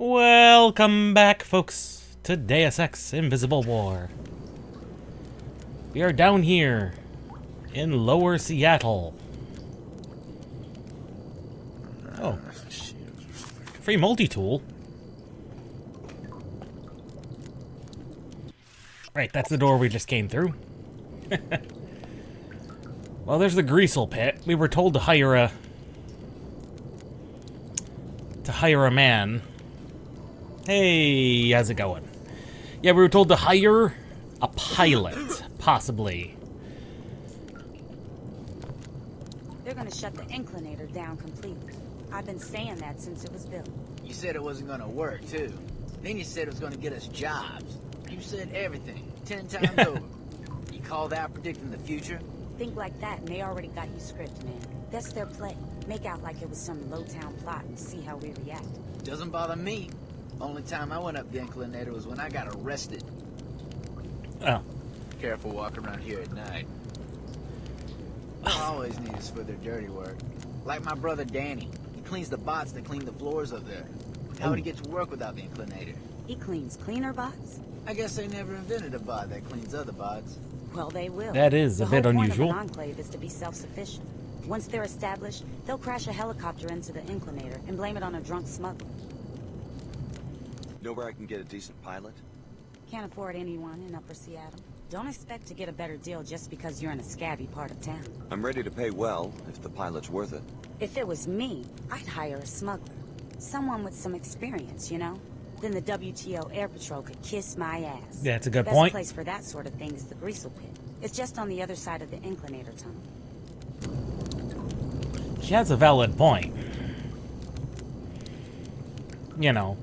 Welcome back, folks, to Deus Ex Invisible War. We are down here in Lower Seattle. Oh. Free multi-tool. Right, that's the door we just came through. Well, there's the Greasel Pit. We were told to hire a man. Hey, how's it going? Yeah, we were told to hire a pilot, possibly. They're gonna shut the inclinator down completely. I've been saying that since it was built. You said it wasn't gonna work, too. Then you said it was gonna get us jobs. You said everything, 10 times over. You call that predicting the future? Think like that and they already got you scripted, man. That's their play. Make out like it was some low-town plot and see how we react. Doesn't bother me. Only time I went up the inclinator was when I got arrested. Oh. Careful walking around here at night. They'll always need us for their dirty work. Like my brother Danny. He cleans the bots that clean the floors up there. How would he get to work without the inclinator? He cleans cleaner bots? I guess they never invented a bot that cleans other bots. Well, they will. That is a bit unusual. The whole point of an enclave is to be self-sufficient. Once they're established, they'll crash a helicopter into the inclinator and blame it on a drunk smuggler. Know where I can get a decent pilot? Can't afford anyone in Upper Seattle. Don't expect to get a better deal just because you're in a scabby part of town. I'm ready to pay well, if the pilot's worth it. If it was me, I'd hire a smuggler. Someone with some experience, you know? Then the WTO Air Patrol could kiss my ass. Yeah, that's a good Best point. place for that sort of thing is the Greasel Pit. It's just on the other side of the inclinator tunnel. She has a valid point. You know,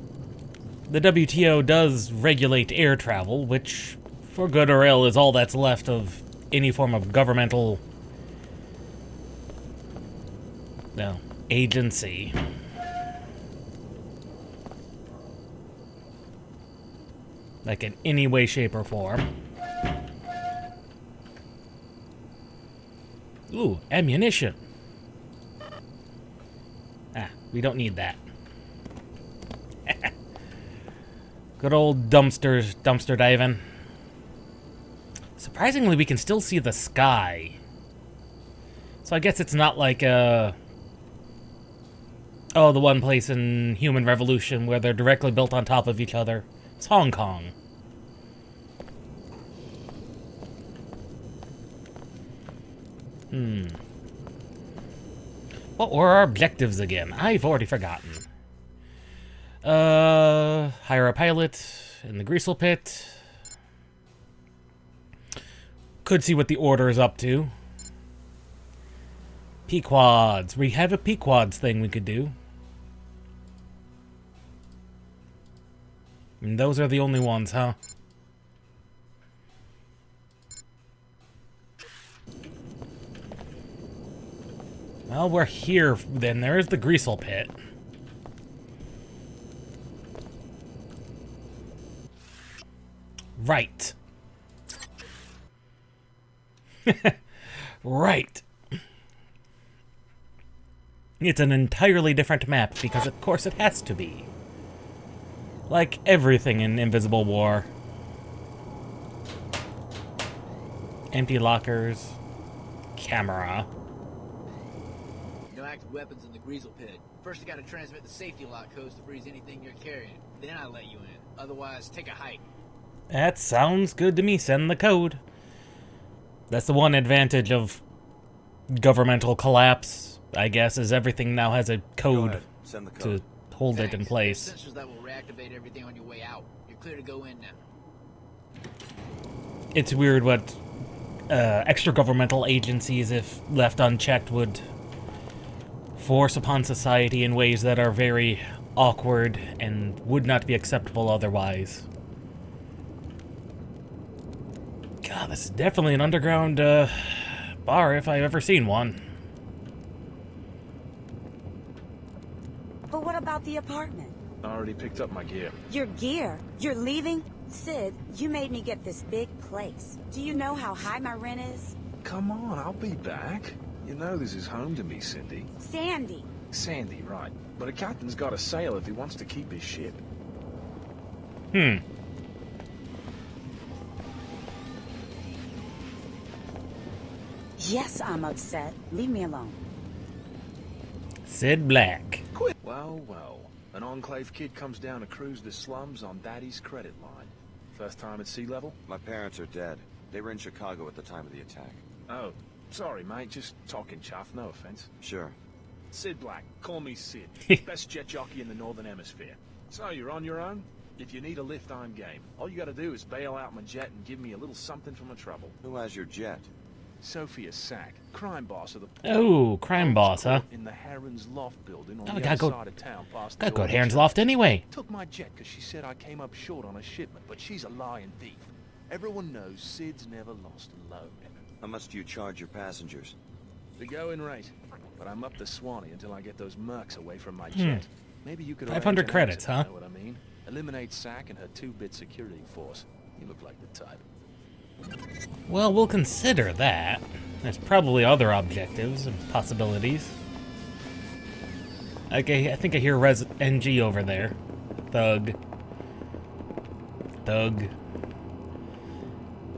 the WTO does regulate air travel, which, for good or ill, is all that's left of any form of governmental agency. Like in any way, shape, or form. Ooh, ammunition. Ah, we don't need that. Good old dumpster diving. Surprisingly, we can still see the sky. So I guess it's not like the one place in Human Revolution where they're directly built on top of each other. It's Hong Kong. What were our objectives again? I've already forgotten. Hire a pilot in the Greasel Pit. Could see what the order is up to. Pequods. We have a Pequods thing we could do. And those are the only ones, huh? Well, we're here, then. There's the Greasel Pit. Right. Right. It's an entirely different map, because of course it has to be. Like everything in Invisible War. Empty lockers. Camera. No active weapons in the Greasel Pit. First, you gotta transmit the safety lock codes to freeze anything you're carrying. Then I let you in. Otherwise, take a hike. That sounds good to me. Send the code. That's the one advantage of governmental collapse, I guess, is everything now has a code Send the code. to hold it in place. There's sensors that will reactivate everything on your way out. You're clear to go in now. It's weird what extra governmental agencies, if left unchecked, would force upon society in ways that are very awkward and would not be acceptable otherwise. God, this is definitely an underground bar if I've ever seen one. But what about the apartment? I already picked up my gear. Your gear? You're leaving? Sid, you made me get this big place. Do you know how high my rent is? Come on, I'll be back. You know this is home to me, Cindy. Sandy. Sandy, right. but a captain's got to sail if he wants to keep his ship. Yes, I'm upset. Leave me alone. Sid Black. Quit. Well, well. An Enclave kid comes down to cruise the slums on Daddy's credit line. First time at sea level? My parents are dead. They were in Chicago at the time of the attack. Oh, sorry, mate. Just talking chuff. No offense. Sure. Sid Black. Call me Sid. Best jet jockey in the Northern Hemisphere. So, you're on your own? If you need a lift, I'm game. All you gotta do is bail out my jet and give me a little something for my trouble. Who has your jet? Sophia Sack, crime boss of the... Oh, crime boss, huh? In the Heron's Loft building on Oh, the gotta other go- side of town past Gotta the go to oil Heron's church. Loft anyway. Took my jet because she said I came up short on a shipment, but she's a lying thief. Everyone knows Sid's never lost a load. How much do you charge your passengers? The going rate. But I'm up the Swanee until I get those mercs away from my jet. Maybe you could 500 arrange an credits, exit, huh? Know what I mean? Eliminate Sack and her 2-bit security force. You look like the type. Well, we'll consider that. There's probably other objectives and possibilities. Okay, I think I hear Res NG over there. Thug. Thug.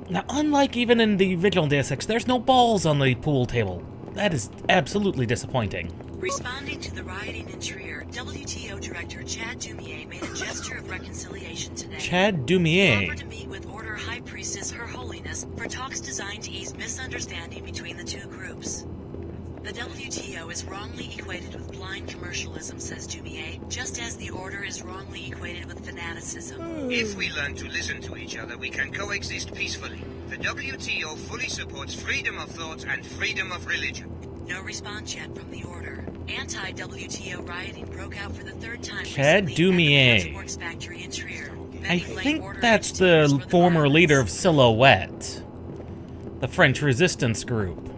Now, unlike even in the original Deus Ex, there's no balls on the pool table. That is absolutely disappointing. Responding to the rioting in Trier, WTO Director Chad Dumier made a gesture of reconciliation today. Chad He Dumier. offered to meet with Order High Priestess Her Holiness for talks designed to ease misunderstanding between the two groups. The WTO is wrongly equated with blind commercialism, says Dumier, just as the Order is wrongly equated with fanaticism. If we learn to listen to each other, we can coexist peacefully. The WTO fully supports freedom of thought and freedom of religion. No response yet from the Order. Anti-WTO rioting broke out for the third time Chad recently Dumier. at the Sports Factory in Trier. I Many blame think Order that's agitators the for former violence. leader of Silhouette, the French resistance group.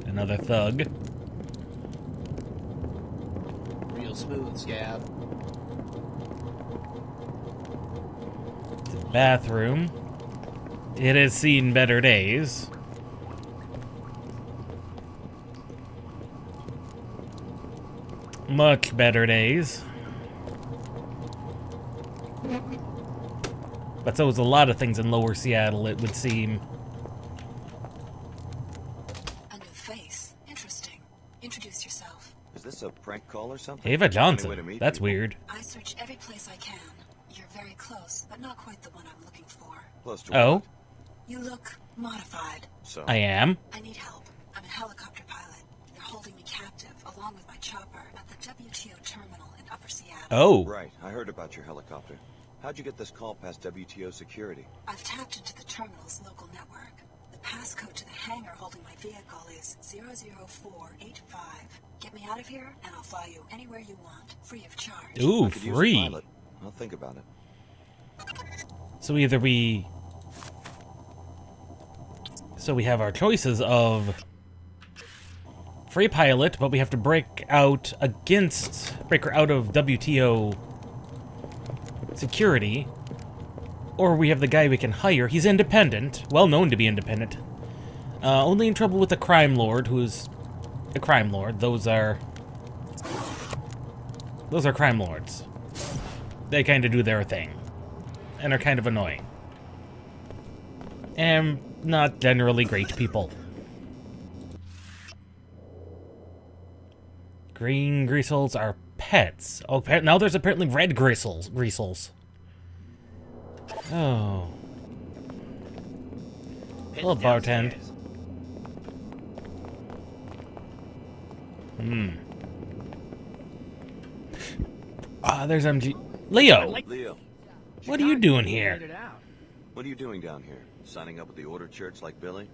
Another thug. Real smooth, Scab. The bathroom. It has seen better days. Much better days. But so is a lot of things in Lower Seattle, it would seem. A new face. Interesting. Introduce yourself. Is this a prank call or something? Ava Funny way to Johnson. meet That's people. weird. I search every place I can. You're very close, but not quite the one I'm looking for. Close to Oh, what? You look modified. So, I am. I need help. I'm a helicopter pilot. They're holding me captive, along with my chopper, at the WTO terminal in Upper Seattle. Oh. right, I heard about your helicopter. How'd you get this call past WTO security? I've tapped into the terminal's local network. The passcode to the hangar holding my vehicle is 00485. Get me out of here, and I'll fly you anywhere you want, free of charge. Ooh, I could use a free. pilot. I'll think about it. So either we... So we have our choices of free pilot, but we have to break her out of WTO security, or we have the guy we can hire. He's independent, well known to be independent. Only in trouble with the crime lord, who's a crime lord. Those are crime lords. They kind of do their thing, and are kind of annoying, and not generally great people. Green greasels are pets. Oh, now there's apparently red greasels. Oh. Hello, bartend. There's MG. Leo, Leo, what are you doing here? what are you doing down here? Signing up with the Order Church like Billy?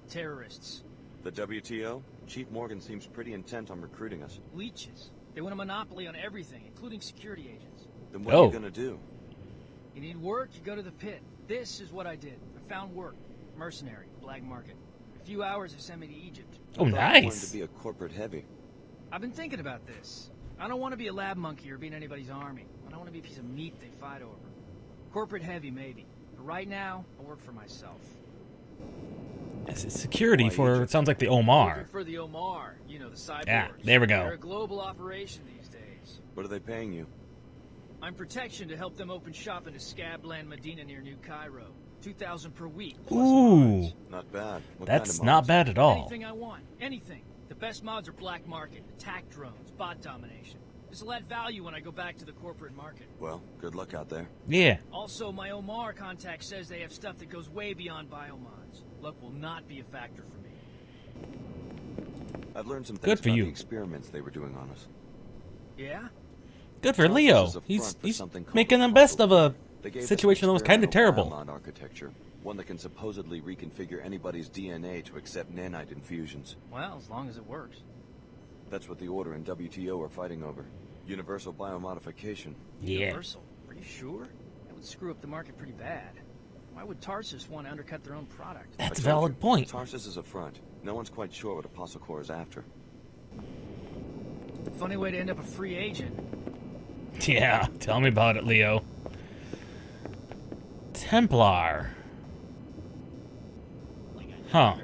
Terrorists. The WTO? Chief Morgan seems pretty intent on recruiting us. Leeches. They want a monopoly on everything, including security agents. Then what are Oh. you gonna do? You need work, you go to the pit. This is what I did. I found work. Mercenary. Black market. A few hours have sent me to Egypt. Oh, I thought you wanted nice. to be a corporate heavy. I've been thinking about this. I don't want to be a lab monkey or be in anybody's army. I don't want to be a piece of meat they fight over. Corporate heavy, maybe. But right now, I work for myself. This is security for, it sounds like the Looking Omar. for the Omar, you know, the cyborgs. Yeah, there we go. They're a global operation these days. What are they paying you? I'm protection to help them open shop in a Scabland Medina near New Cairo. 2,000 per week. Plus Ooh, mods. Not bad. What that's kind of not mods? bad at all. Anything I want. Anything. The best mods are black market, attack drones, bot domination. This'll add value when I go back to the corporate market. Well, good luck out there. Yeah. Also, my Omar contact says they have stuff that goes way beyond biomods. Luck will not be a factor for me. I've learned some things Good for about you. the experiments they were doing on us. Yeah? Good for Tarsus Leo. is a front He's for something called making the best of a They gave us situation that was an kind of experimental terrible. biomod architecture, one that can supposedly reconfigure anybody's DNA to accept nanite infusions. Well, as long as it works. That's what the Order and WTO are fighting over. Universal biomodification. Yeah. Universal. Are you sure? That would screw up the market pretty bad. Why would Tarsus want to undercut their own product? That's a I told valid you, point. Tarsus is a front. No one's quite sure what Apostle Corps is after. Funny way to end up a free agent. Yeah, tell me about it, Leo. Templar. Huh.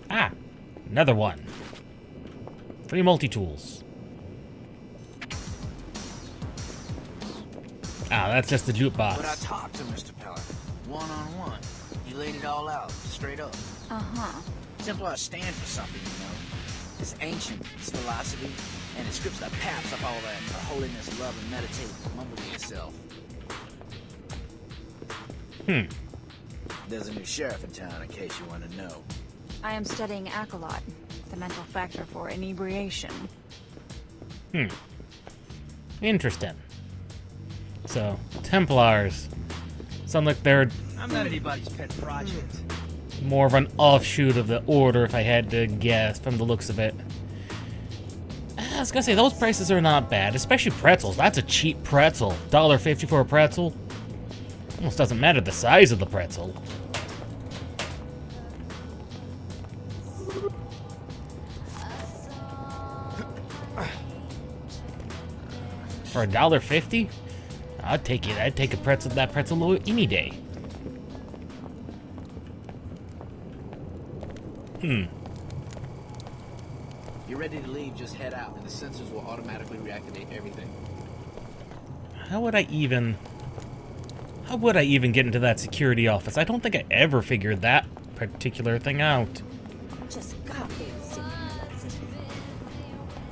Ah, another one. 3 multi-tools. Ah, that's just the But I jukebox. talked to Mr. Peller, one-on-one. He laid it all out, straight up. Uh-huh. Templar stand for something, you know. It's ancient, it's philosophy, and it strips the paps of all that holiness, love, and meditate. Mumble to yourself. There's a new sheriff in town, in case you want to know. I am studying Acolyte, the mental factor for inebriation. Interesting. So, Templars sound like they're I'm not anybody's pet project. more of an offshoot of the Order, if I had to guess, from the looks of it. I was gonna say, those prices are not bad, especially pretzels. That's a cheap pretzel. $1.50 for a pretzel. Almost doesn't matter the size of the pretzel. For $1.50? I'd take it. I'd take a pretzel, that pretzel any day. You're ready to leave, just head out, and the sensors will automatically reactivate everything. How would I even get into that security office? I don't think I ever figured that particular thing out. Just got there.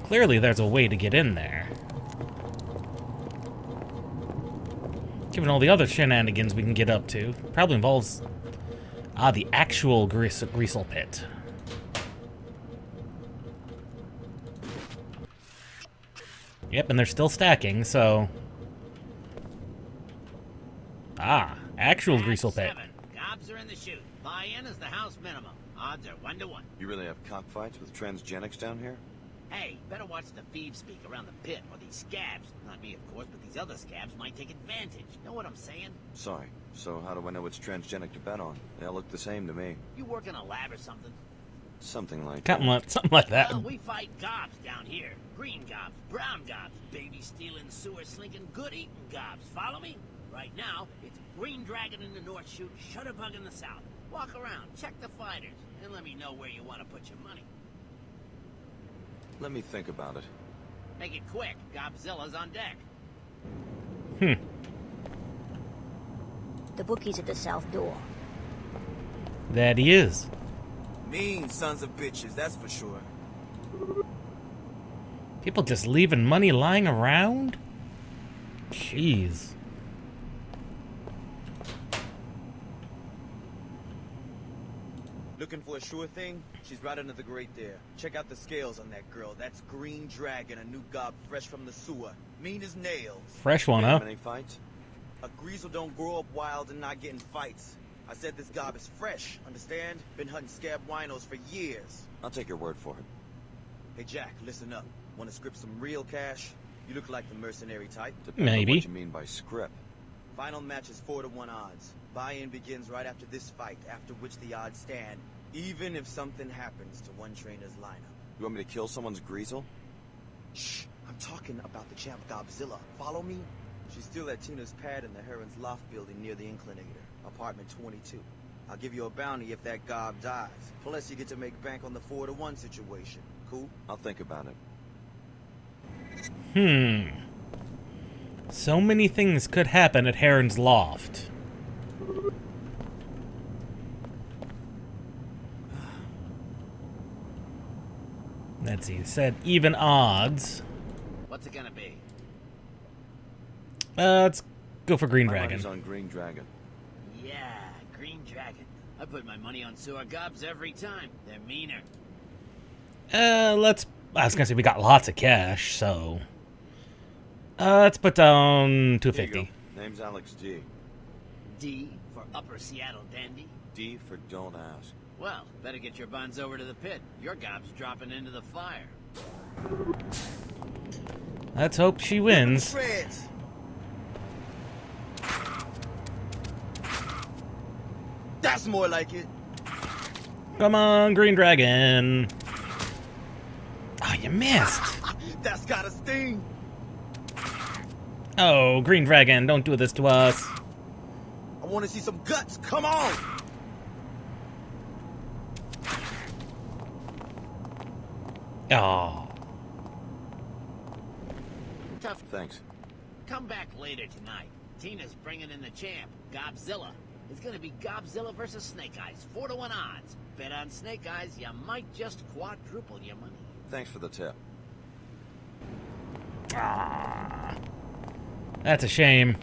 Clearly there's a way to get in there. Given all the other shenanigans we can get up to. Probably involves the actual greasel pit. Yep, and they're still stacking, so... actual greasel pit. 7. Gobs are in the chute. Buy-in is the house minimum. Odds are 1 to 1. You really have cockfights with transgenics down here? Hey, better watch the feed speak around the pit, or these scabs, not me of course, but these other scabs might take advantage. Know what I'm saying? Sorry. So how do I know which transgenic to bet on? They all look the same to me. You work in a lab or something? Something like Something like that. Well, we fight gobs down here. Green gobs, brown gobs, baby-stealing, sewer-slinking, good-eating gobs. Follow me? Right now, it's Green Dragon in the North Chute, Shutterbug in the South. Walk around, check the fighters, and let me know where you want to put your money. Let me think about it. Make it quick. Gobzilla's on deck. The bookie's at the south door. That he is. Mean sons of bitches, that's for sure. People just leaving money lying around? Jeez. Looking for a sure thing? She's right under the grate there. Check out the scales on that girl. That's Green Dragon, a new gob fresh from the sewer. Mean as nails. Fresh one, huh? Many fights? A greasel don't grow up wild and not getting fights. I said this gob is fresh, understand? Been hunting scab winos for years. I'll take your word for it. Hey Jack, listen up. Want to script some real cash? You look like the mercenary type. Depends on Maybe. what you mean by script. Final match is 4 to 1 odds. Buy-in begins right after this fight, after which the odds stand, even if something happens to one trainer's lineup. You want me to kill someone's greasel? Shh! I'm talking about the champ Godzilla. Follow me? She's still at Tina's pad in the Heron's loft building near the Inclinator. apartment 22. I'll give you a bounty if that gob dies. Plus, you get to make bank on the 4-to-1 situation. Cool? I'll think about it. So many things could happen at Heron's Loft. Let's see, it said even odds. What's it gonna be? Let's go for Green My Dragon. money's on Green Dragon. Yeah, Green Dragon. I put my money on sewer gobs every time. They're meaner. I was gonna say we got lots of cash, so let's put down Here you 250. go. Name's Alex G. D for Upper Seattle Dandy. D for don't ask. Well, better get your buns over to the pit. Your gob's dropping into the fire. Let's hope she wins. Shreds. That's more like it. Come on, Green Dragon. Oh, you missed. That's got a sting. Oh, Green Dragon, don't do this to us. I want to see some guts. Come on. Oh. Tough. Thanks. Come back later tonight. Tina's bringing in the champ, Gobzilla. It's gonna be Gobzilla versus Snake Eyes, 4-to-1 odds. Bet on Snake Eyes, you might just quadruple your money. Thanks for the tip. Ah. That's a shame.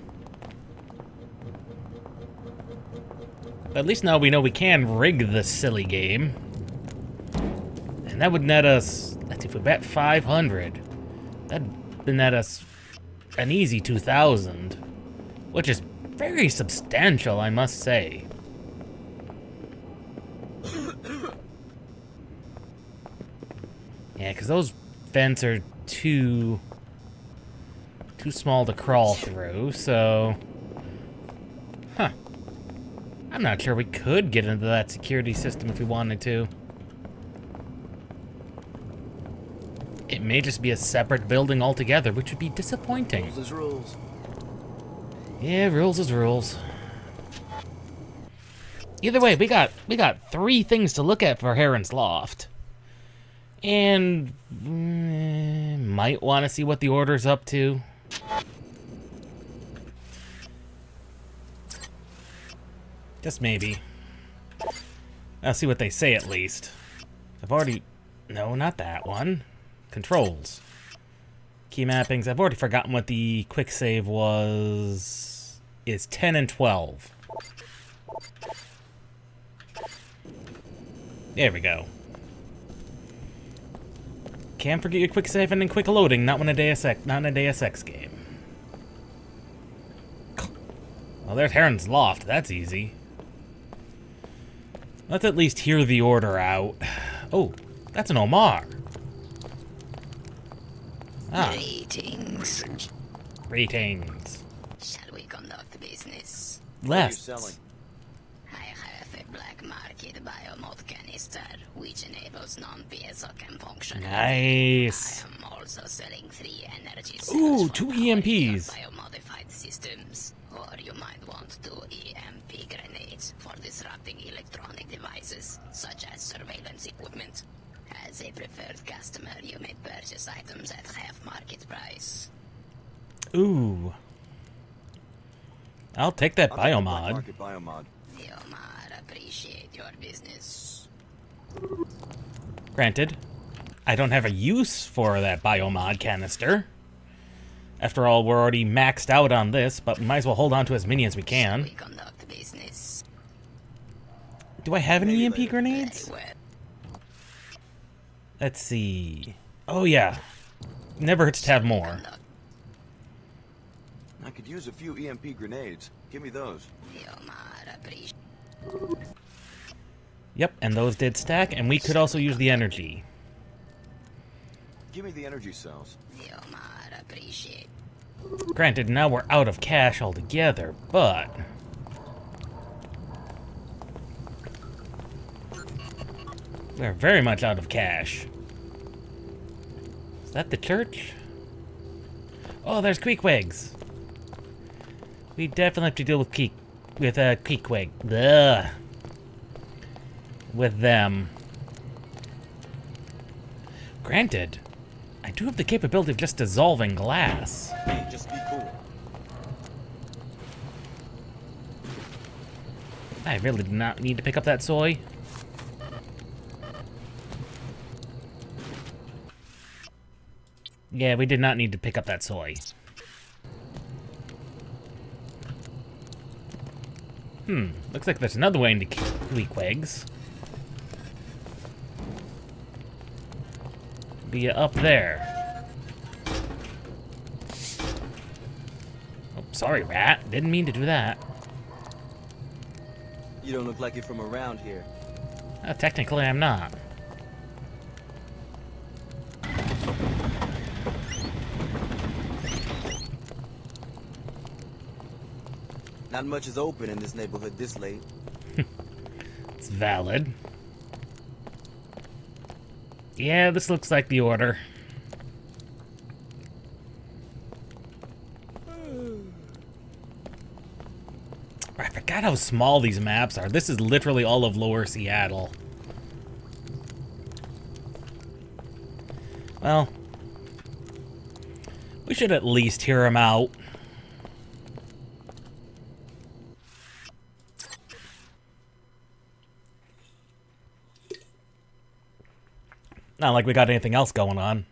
But at least now we know we can rig this silly game. And that would net us, let's see, if we bet 500, that'd net us an easy 2,000, which is very substantial, I must say. Yeah, because those vents are too small to crawl through, so... Huh. I'm not sure we could get into that security system if we wanted to. It may just be a separate building altogether, which would be disappointing. Rules is rules. Yeah, rules is rules. Either way, we got 3 things to look at for Heron's Loft. And might want to see what the Order's up to. Just maybe. I'll see what they say at least. I've already... No, not that one. Controls. Key mappings. I've already forgotten what the quick save was. Is 10 and 12. There we go. Can't forget your quick save and quick loading. Not in a Deus Ex game. Well, there's Heron's Loft. That's easy. Let's at least hear the Order out. Oh, that's an Omar. Ah. Greetings. Greetings. Shall we conduct business? Let's. I have a black market biomod canister which enables non-piezo chem function. Nice. I am also selling 3 energy cells. Ooh, 2 EMPs. Biomodified systems. Or you might want 2 EMP grenades for disrupting electronic devices such as surveillance equipment. As a preferred customer, you may purchase items at half market price. Ooh. I'll take that I'll take the black biomod. market biomod. Yomar, appreciate your business. Granted, I don't have a use for that biomod canister. After all, we're already maxed out on this, but we might as well hold on to as many as we can. We conduct business. Do I have any EMP Very grenades? well. Let's see. Oh yeah. Never hurts to have more. I could use a few EMP grenades. Give me those. Yomar, appreciate. Yep, and those did stack, and we could also use the energy. Give me the energy cells. Yomar, appreciate. Granted, now we're out of cash altogether, but... we're very much out of cash. Is that the church? Oh, there's Creekwigs. We definitely have to deal with with a Queequeg. Ugh. With them. Granted, I do have the capability of just dissolving glass. Hey, just be cool. I really do not need to pick up that soy. Yeah, we did not need to pick up that soy. Looks like there's another way into Queequegs. Be up there. Oh, sorry, rat. Didn't mean to do that. You don't look like you're from around here. Technically, I'm not. Not much is open in this neighborhood this late. It's valid. Yeah, this looks like the order. I forgot how small these maps are. This is literally all of Lower Seattle. Well, we should at least hear him out. Not like we got anything else going on.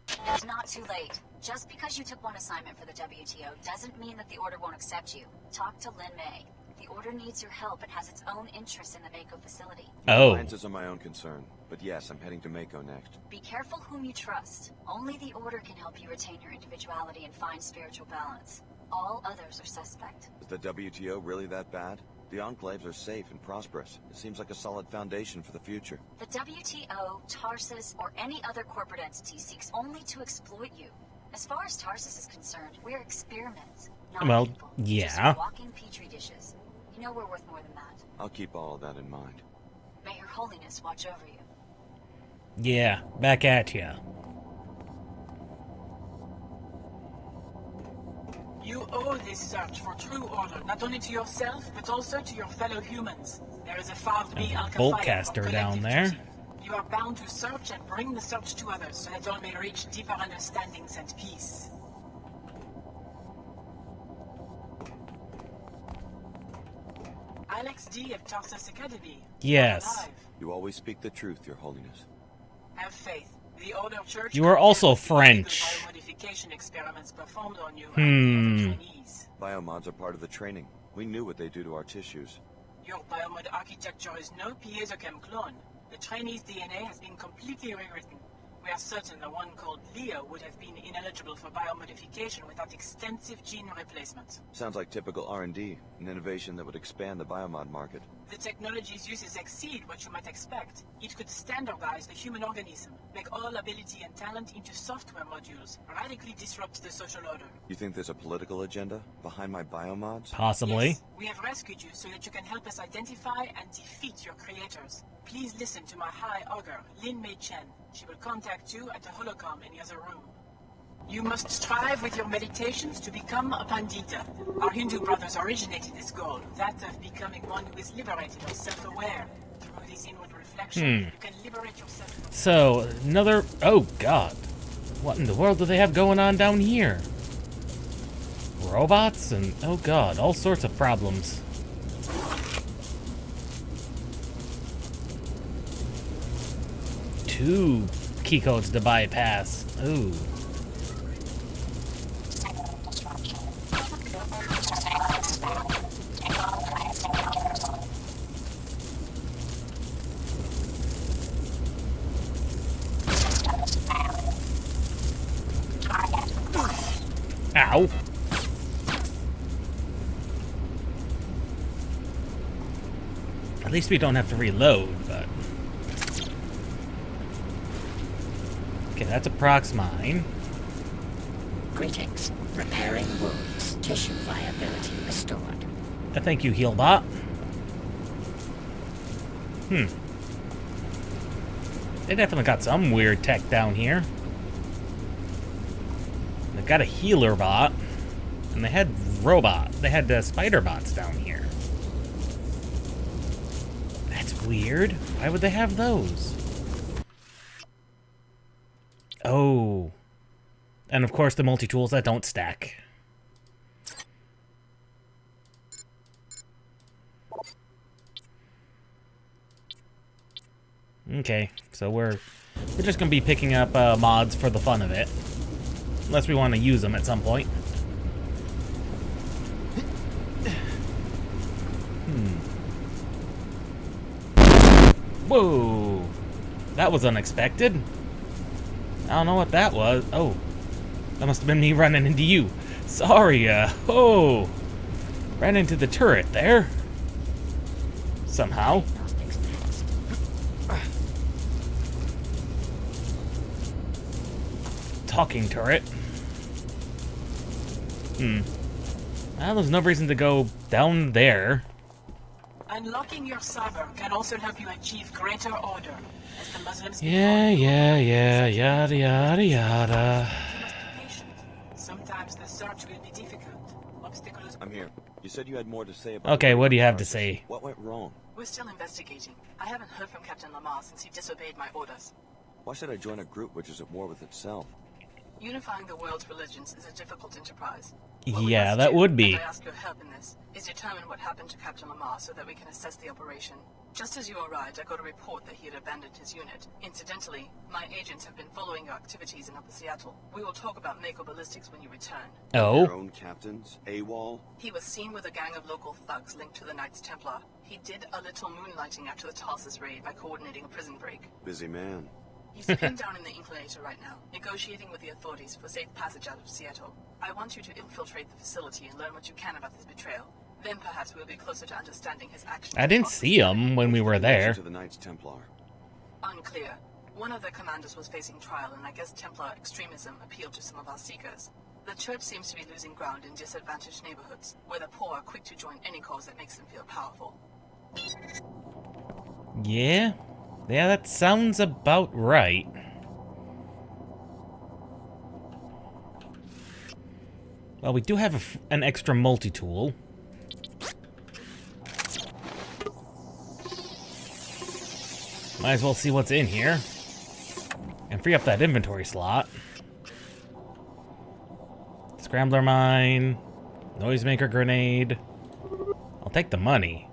It's not too late. Just because you took one assignment for the WTO doesn't mean that the Order won't accept you. Talk to Lin May. The Order needs your help and has its own interests in the Mako facility. Oh. Alliances are my own concern, but yes, I'm heading to Mako next. Be careful whom you trust. Only the Order can help you retain your individuality and find spiritual balance. All others are suspect. Is the WTO really that bad? The enclaves are safe and prosperous. It seems like a solid foundation for the future. The WTO, Tarsus, or any other corporate entity seeks only to exploit you. As far as Tarsus is concerned, we're experiments, not Well, people. yeah. Just walking petri dishes. You know we're worth more than that. I'll keep all of that in mind. May Her Holiness watch over you. Yeah, back at ya. You owe this search for true order, not only to yourself, but also to your fellow humans. There is a far to be Boltcaster down there. You are bound to search and bring the search to others, so that all may reach deeper understandings and peace. Alex D. of Tarsus Academy. Yes. Alive. You always speak the truth, Your Holiness. Have faith. The Order Church. You are also French. Biomodification experiments performed on you. And the other trainees. Biomods are part of the training. We knew what they do to our tissues. Your biomod architecture is no piezochem clone. The trainee's DNA has been completely rewritten. We are certain the one called Leo would have been ineligible for biomodification without extensive gene replacement. Sounds like typical R&D, an innovation that would expand the biomod market. The technology's uses exceed what you might expect. It could standardize the human organism, make all ability and talent into software modules, radically disrupt the social order. You think there's a political agenda behind my biomods? Possibly. Yes, we have rescued you so that you can help us identify and defeat your creators. Please listen to my High Augur, Lin Mei Chen. She will contact you at the holocom in the other room. You must strive with your meditations to become a Pandita. Our Hindu brothers originated this goal, that of becoming one who is liberated or self-aware. Through this inward reflection, you can liberate yourself from... So, another... Oh, God. What in the world do they have going on down here? Robots and... Oh, God. All sorts of problems. Two key codes to bypass. Ooh. Ow. At least we don't have to reload, but... Okay, that's a prox mine. Greetings. Repairing wounds. Tissue viability restored. Thank you, Healbot. They definitely got some weird tech down here. They've got a healer bot. And they had spider bots down here. That's weird. Why would they have those? Oh. And of course the multi-tools that don't stack. Okay, so we're just gonna be picking up mods for the fun of it. Unless we want to use them at some point. Whoa! That was unexpected. I don't know what that was. Oh. That must have been me running into you. Sorry, oh. Ran into the turret there. Somehow. Talking turret. Well, there's no reason to go down there. Unlocking your server can also help you achieve greater order, as the Muslims... Yeah, yada, yada, yada. Sometimes the search will be difficult. Obstacles... I'm here. You said you had more to say about... Okay, what do you have to say? What went wrong? We're still investigating. I haven't heard from Captain Lamar since he disobeyed my orders. Why should I join a group which is at war with itself? Unifying the world's religions is a difficult enterprise. Yeah, that would be. I ask your help in this, is determine what happened to Captain Lamar so that we can assess the operation. Just as you arrived, I got a report that he had abandoned his unit. Incidentally, my agents have been following your activities in Upper Seattle. We will talk about Mako Ballistics when you return. Oh? Your own captains? AWOL? He was seen with a gang of local thugs linked to the Knights Templar. He did a little moonlighting after the Tarsus raid by coordinating a prison break. Busy man. He's pinned down in the Inclinator right now, negotiating with the authorities for safe passage out of Seattle. I want you to infiltrate the facility and learn what you can about this betrayal. Then perhaps we'll be closer to understanding his actions. I didn't see him when we were there. To the Knights Templar. Unclear. One of their commanders was facing trial, and I guess Templar extremism appealed to some of our seekers. The church seems to be losing ground in disadvantaged neighborhoods, where the poor are quick to join any cause that makes them feel powerful. Yeah? Yeah, that sounds about right. Well, we do have an extra multi-tool. Might as well see what's in here. And free up that inventory slot. Scrambler mine. Noisemaker grenade. I'll take the money.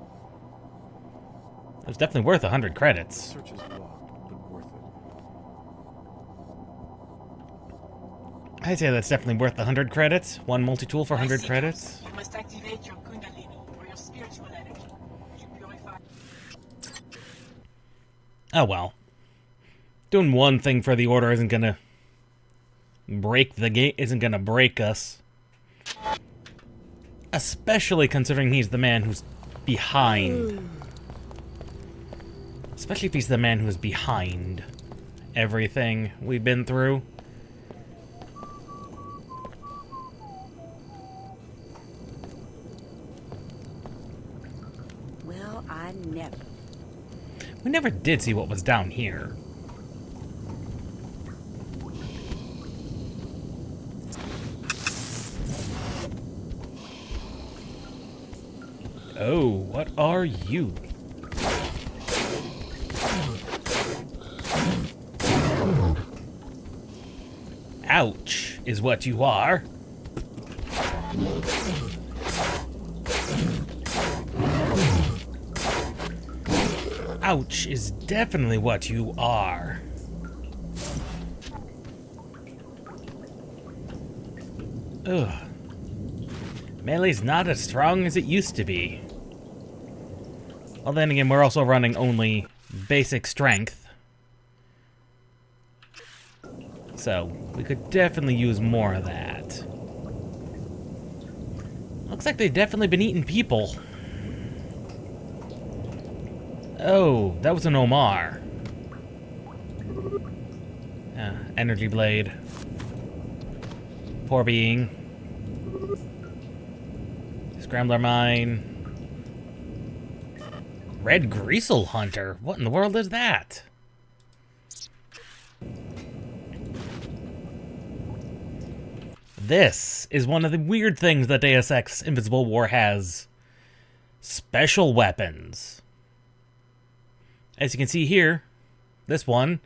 It's definitely worth 100 credits. Search is locked, but worth it. I'd say that's definitely worth 100 credits. One multi-tool for 100 credits. You must activate your Kundalini, or your spiritual energy. You purify... Oh well. Doing one thing for the Order isn't gonna break the game, isn't gonna break us. Especially considering he's the man who's behind. Especially if he's the man who's behind everything we've been through. Well, I never. We never did see what was down here. Oh, what are you? Ouch, is what you are. Ouch is definitely what you are. Ugh. Melee's not as strong as it used to be. Well, then again, we're also running only basic strength. So, we could definitely use more of that. Looks like they've definitely been eating people. Oh, that was an Omar. Energy blade. Poor being. Scrambler mine. Red Greasel Hunter. What in the world is that? This is one of the weird things that Deus Ex Invisible War has. Special weapons. As you can see here, this one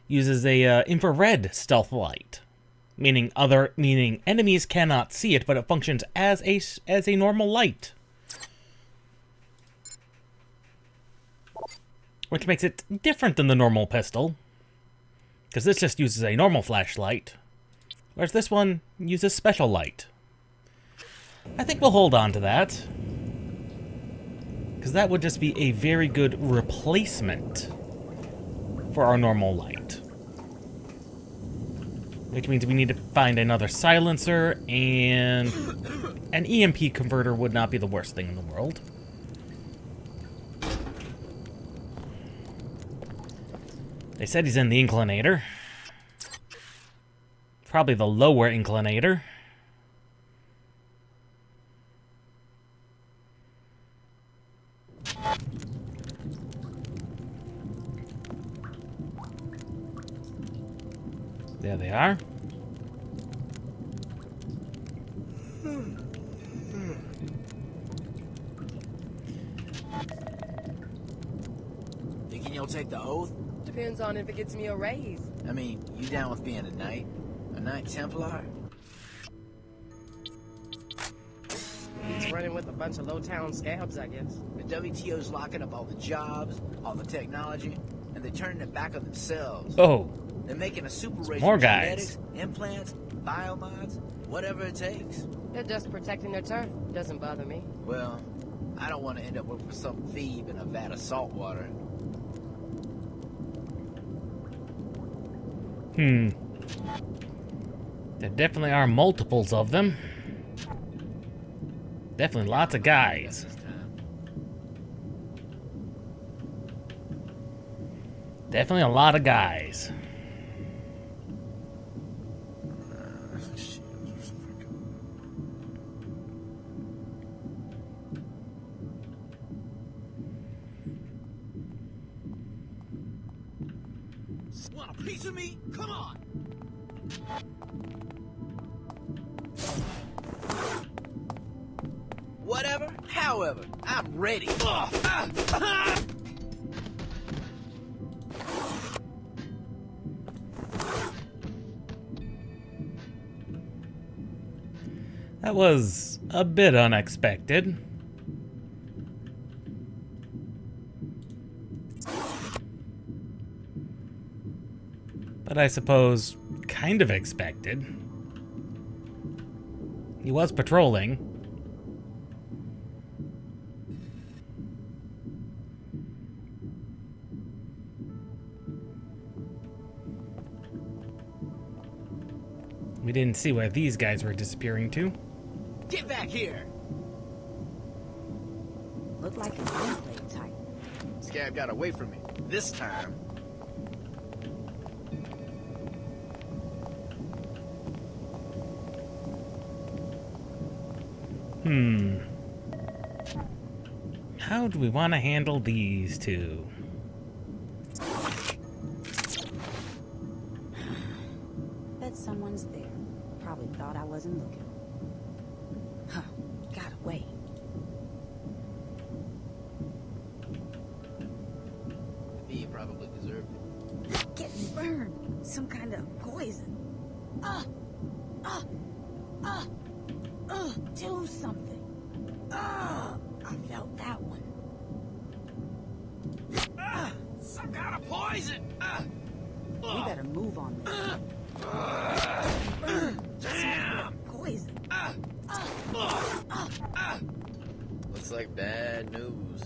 uses a infrared stealth light, meaning enemies cannot see it, but it functions as a normal light, which makes it different than the normal pistol, because this just uses a normal flashlight, whereas this one uses special light. I think we'll hold on to that, because that would just be a very good replacement for our normal light. Which means we need to find another silencer, and an EMP converter would not be the worst thing in the world. They said he's in the inclinator. Probably the lower inclinator. There they are. Thinking you'll take the oath? Depends on if it gets me a raise. I mean, you down with being a knight? A Knight Templar? It's running with a bunch of low-town scabs, I guess. The WTO's locking up all the jobs, all the technology, and they're turning it back on themselves. Oh. They're making a super race More of guys. genetics, implants, biomods, whatever it takes. They're just protecting their turf. Doesn't bother me. Well, I don't want to end up working for some phoebe in a vat of salt water. There definitely are multiples of them. Definitely lots of guys. Definitely a lot of guys. Want a piece of me? Come on! Whatever, however, I'm ready. That was a bit unexpected. But I suppose kind of expected. He was patrolling. We didn't see where these guys were disappearing to. Get back here! Look like an enclave type. Scab got away from me. This time. How do we want to handle these two? Bet someone's there. Probably thought I wasn't looking. Huh. Got away. He probably deserved it. Getting burned. Some kind of poison. Do something. I felt that one. Some kind of poison! We better move on this. Damn! Poison. Looks like bad news.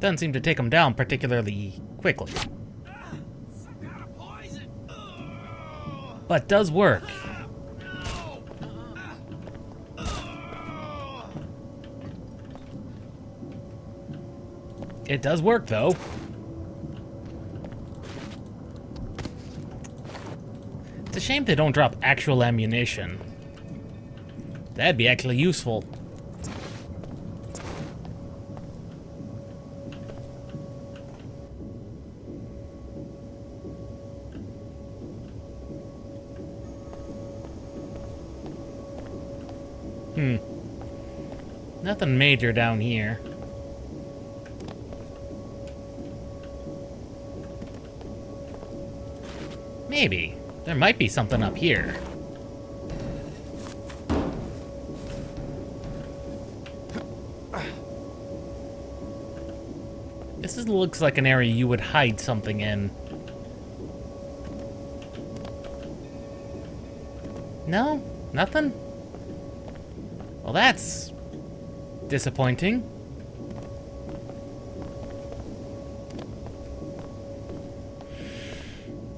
Doesn't seem to take him down particularly quickly. But does work. It does work, though. It's a shame they don't drop actual ammunition. That'd be actually useful. Nothing major down here. Maybe. There might be something up here. Looks like an area you would hide something in. No? Nothing? Well, that's disappointing.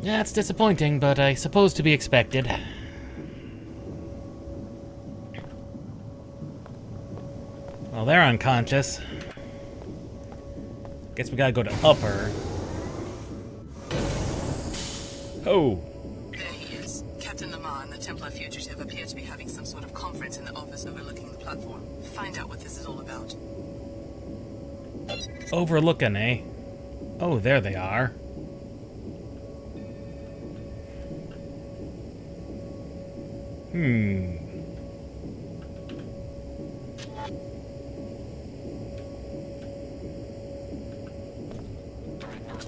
Yeah, it's disappointing, but I suppose to be expected. Well, they're unconscious. Guess we gotta go to upper. Oh. There he is. Captain Lamar and the Templar fugitive appear to be having some sort of conference in the office overlooking the platform. Find out what this is all about. Overlooking, eh? Oh, there they are.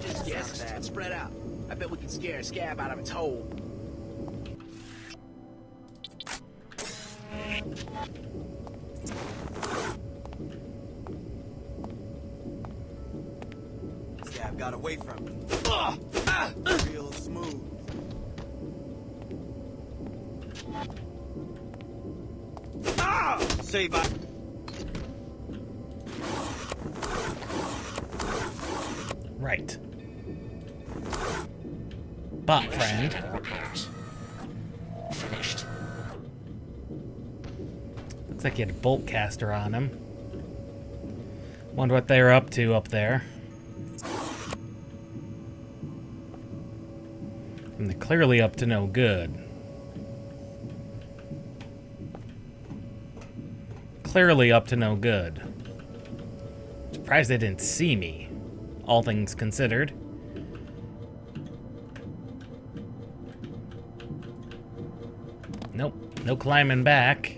Just guess that. Spread out. I bet we can scare a scab out of its hole. Scab got away from me. Real smooth. Say bye. Right. But, friend. Finished. Looks like he had a bolt caster on him. Wonder what they're up to up there. And they're clearly up to no good. Clearly up to no good. Surprised they didn't see me, all things considered. Nope, no climbing back.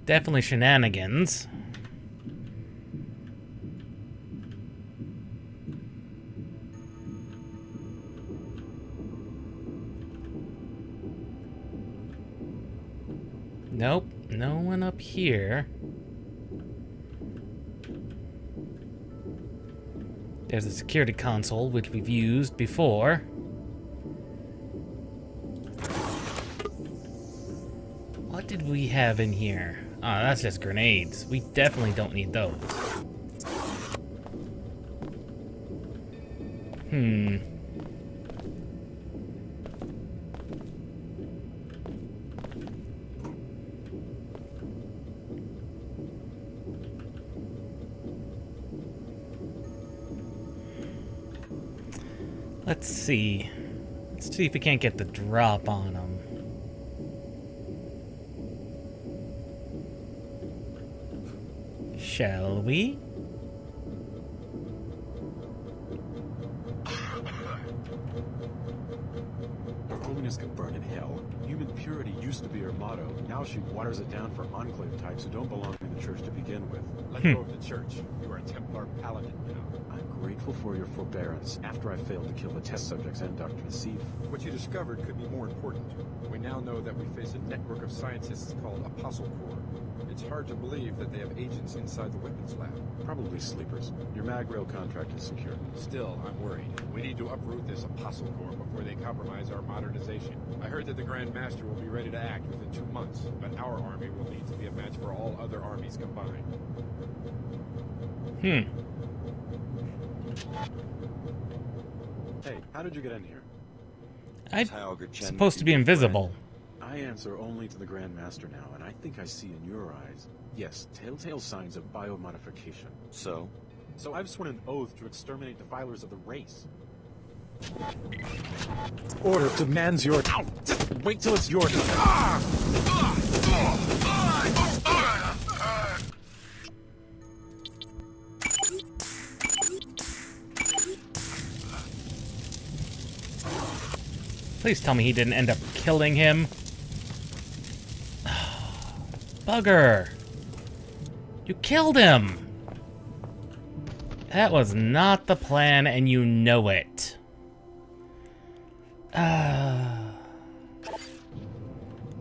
Definitely shenanigans. Nope, no one up here. There's a security console, which we've used before. What did we have in here? Oh, that's just grenades. We definitely don't need those. Let's see. Let's see if we can't get the drop on them. Shall we? Your holiness can burn in hell. Human purity used to be her motto. Now she waters it down for enclave types who don't belong in the church to begin with. Let go of the church. You are a Templar paladin now. I'm grateful for your forbearance after I failed to kill the test subjects and Dr. Nassif. What you discovered could be more important. We now know that we face a network of scientists called Apostle Corps. It's hard to believe that they have agents inside the weapons lab. Probably sleepers. Your mag rail contract is secure. Still, I'm worried. We need to uproot this Apostle Corps before they compromise our modernization. I heard that the Grand Master will be ready to act within 2 months, but our army will need to be a match for all other armies combined. Hey, how did you get in here? I'm supposed to be invisible. I answer only to the Grand Master now, and I think I see in your eyes, yes, telltale signs of biomodification. So? So I've sworn an oath to exterminate defilers of the race. Order demands your... Ow! Just wait till it's your turn. Please tell me he didn't end up killing him. Bugger! You killed him! That was not the plan, and you know it.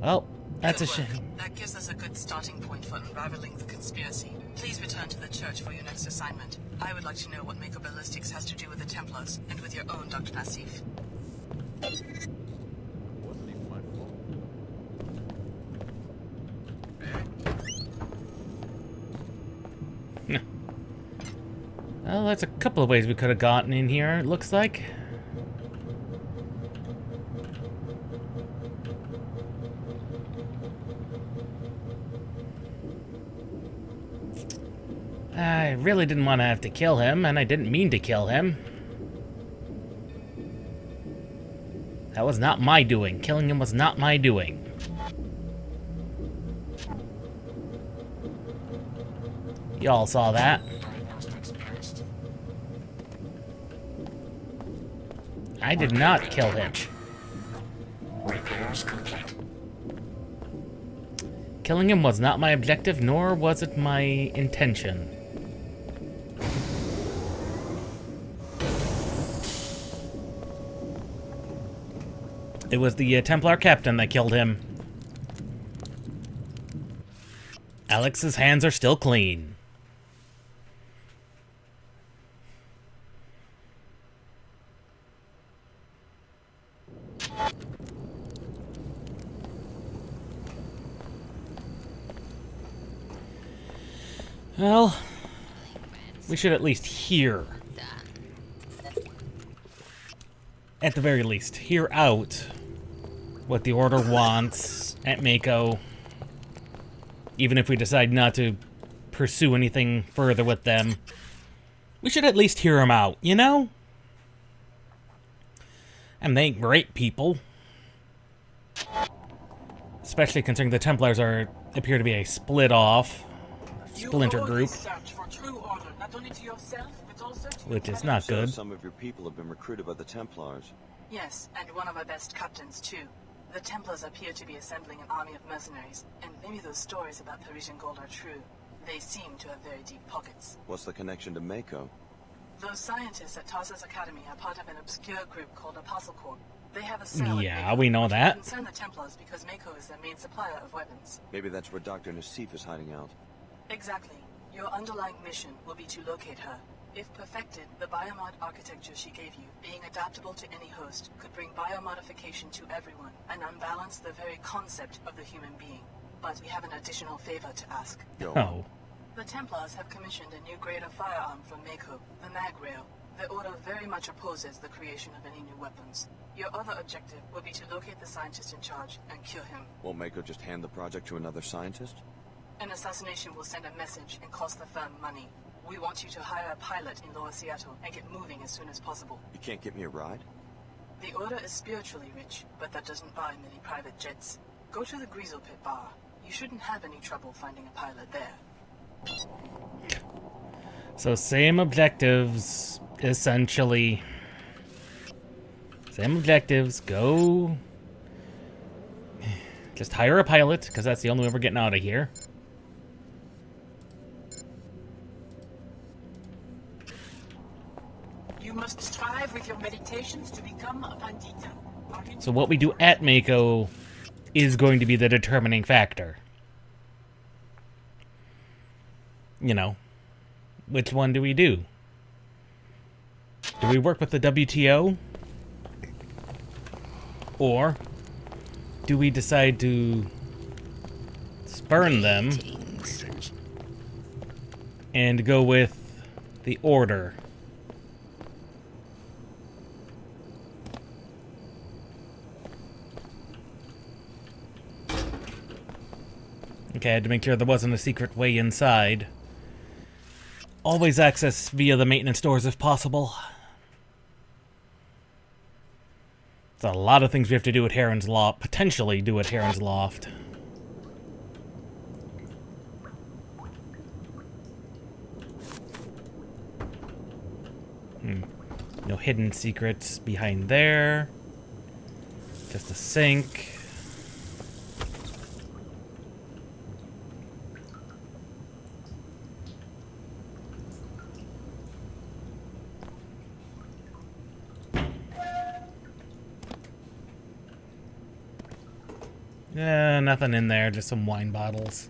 Well, that's a shame. That gives us a good starting point for unraveling the conspiracy. Please return to the church for your next assignment. I would like to know what Mako Ballistics has to do with the Templars, and with your own Dr. Nassif. Well, that's a couple of ways we could have gotten in here, it looks like. I really didn't want to have to kill him, and I didn't mean to kill him. That was not my doing. Killing him was not my doing. Y'all saw that. I did not kill him. Killing him was not my objective, nor was it my intention. It was the Templar captain that killed him. Alex's hands are still clean. Well, we should at least hear. At the very least, hear out what the Order wants at Mako. Even if we decide not to pursue anything further with them, we should at least hear them out, you know? And they ain't great people. Especially considering the Templars appear to be a split-off splinter group. Which is not good. So some of your people have been recruited by the Templars. Yes, and one of our best captains, too. The Templars appear to be assembling an army of mercenaries, and maybe those stories about Parisian gold are true. They seem to have very deep pockets. What's the connection to Mako? Those scientists at Tarsus Academy are part of an obscure group called Apostle Corps. They have a cell Yeah, at Mako, we know which that. will concern the Templars because Mako is their main supplier of weapons. Maybe that's where Dr. Nassif is hiding out. Exactly. Your underlying mission will be to locate her. If perfected, the biomod architecture she gave you, being adaptable to any host, could bring biomodification to everyone and unbalance the very concept of the human being. But we have an additional favor to ask. Oh. The Templars have commissioned a new grade of firearm from Mako, the mag rail. The Order very much opposes the creation of any new weapons. Your other objective will be to locate the scientist in charge and kill him. Won't Mako just hand the project to another scientist? An assassination will send a message and cost the firm money. We want you to hire a pilot in Lower Seattle and get moving as soon as possible. You can't get me a ride? The Order is spiritually rich, but that doesn't buy many private jets. Go to the Greasel Pit bar. You shouldn't have any trouble finding a pilot there. So same objectives, essentially. Same objectives, go... Just hire a pilot, because that's the only way we're getting out of here. You must strive with your meditations to become a bandita. So what we do at Mako is going to be the determining factor. You know, which one do we do? Do we work with the WTO? Or do we decide to spurn them and go with the Order? Okay, I had to make sure there wasn't a secret way inside. Always access via the maintenance doors if possible. There's a lot of things we have to do at Heron's Loft. Potentially do at Heron's Loft. No hidden secrets behind there. Just a sink. Yeah, nothing in there, just some wine bottles.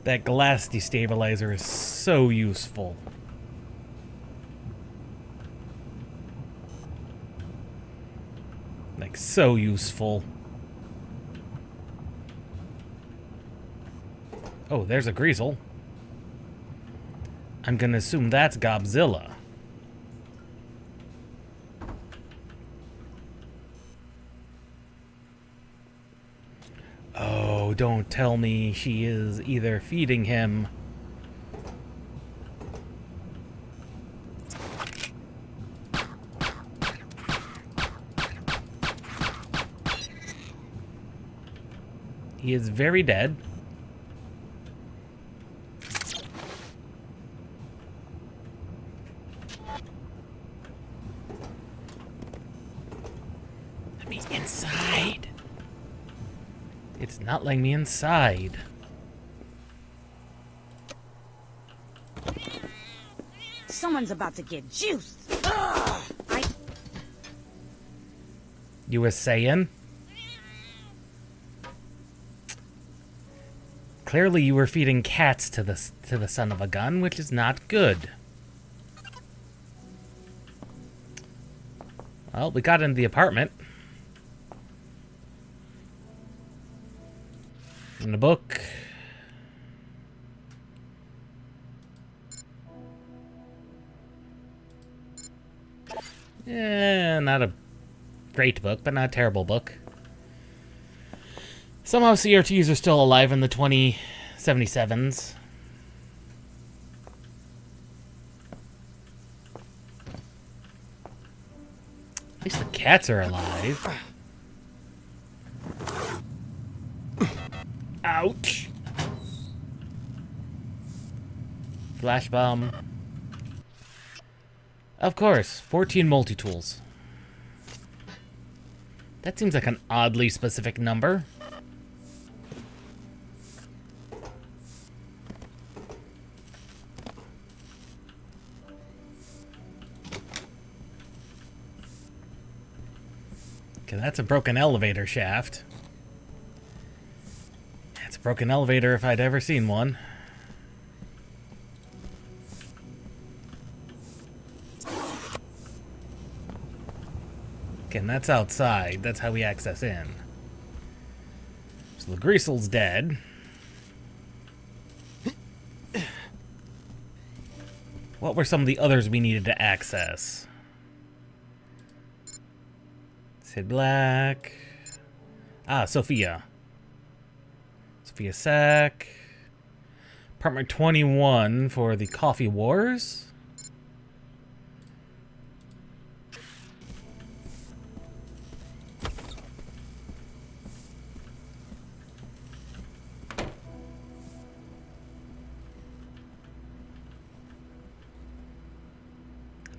That glass destabilizer is so useful. Like, so useful. Oh, there's a greasel. I'm gonna assume that's Godzilla. Oh, don't tell me she is either feeding him. He is very dead. Let me inside. It's not letting me inside. Someone's about to get juiced. You were saying? Clearly you were feeding cats to the son of a gun, which is not good. Well, we got into the apartment. In the book. Yeah, not a great book, but not a terrible book. Somehow CRTs are still alive in the 2077s. At least the cats are alive. Ouch. Flash bomb. Of course, 14 multi-tools. That seems like an oddly specific number. Okay, that's a broken elevator shaft. It's a broken elevator if I'd ever seen one. Okay, and that's outside. That's how we access in. So the Greasel's dead. What were some of the others we needed to access? Sid Black. Ah, Sophia. Sophia Sack. Apartment 21 for the Coffee Wars.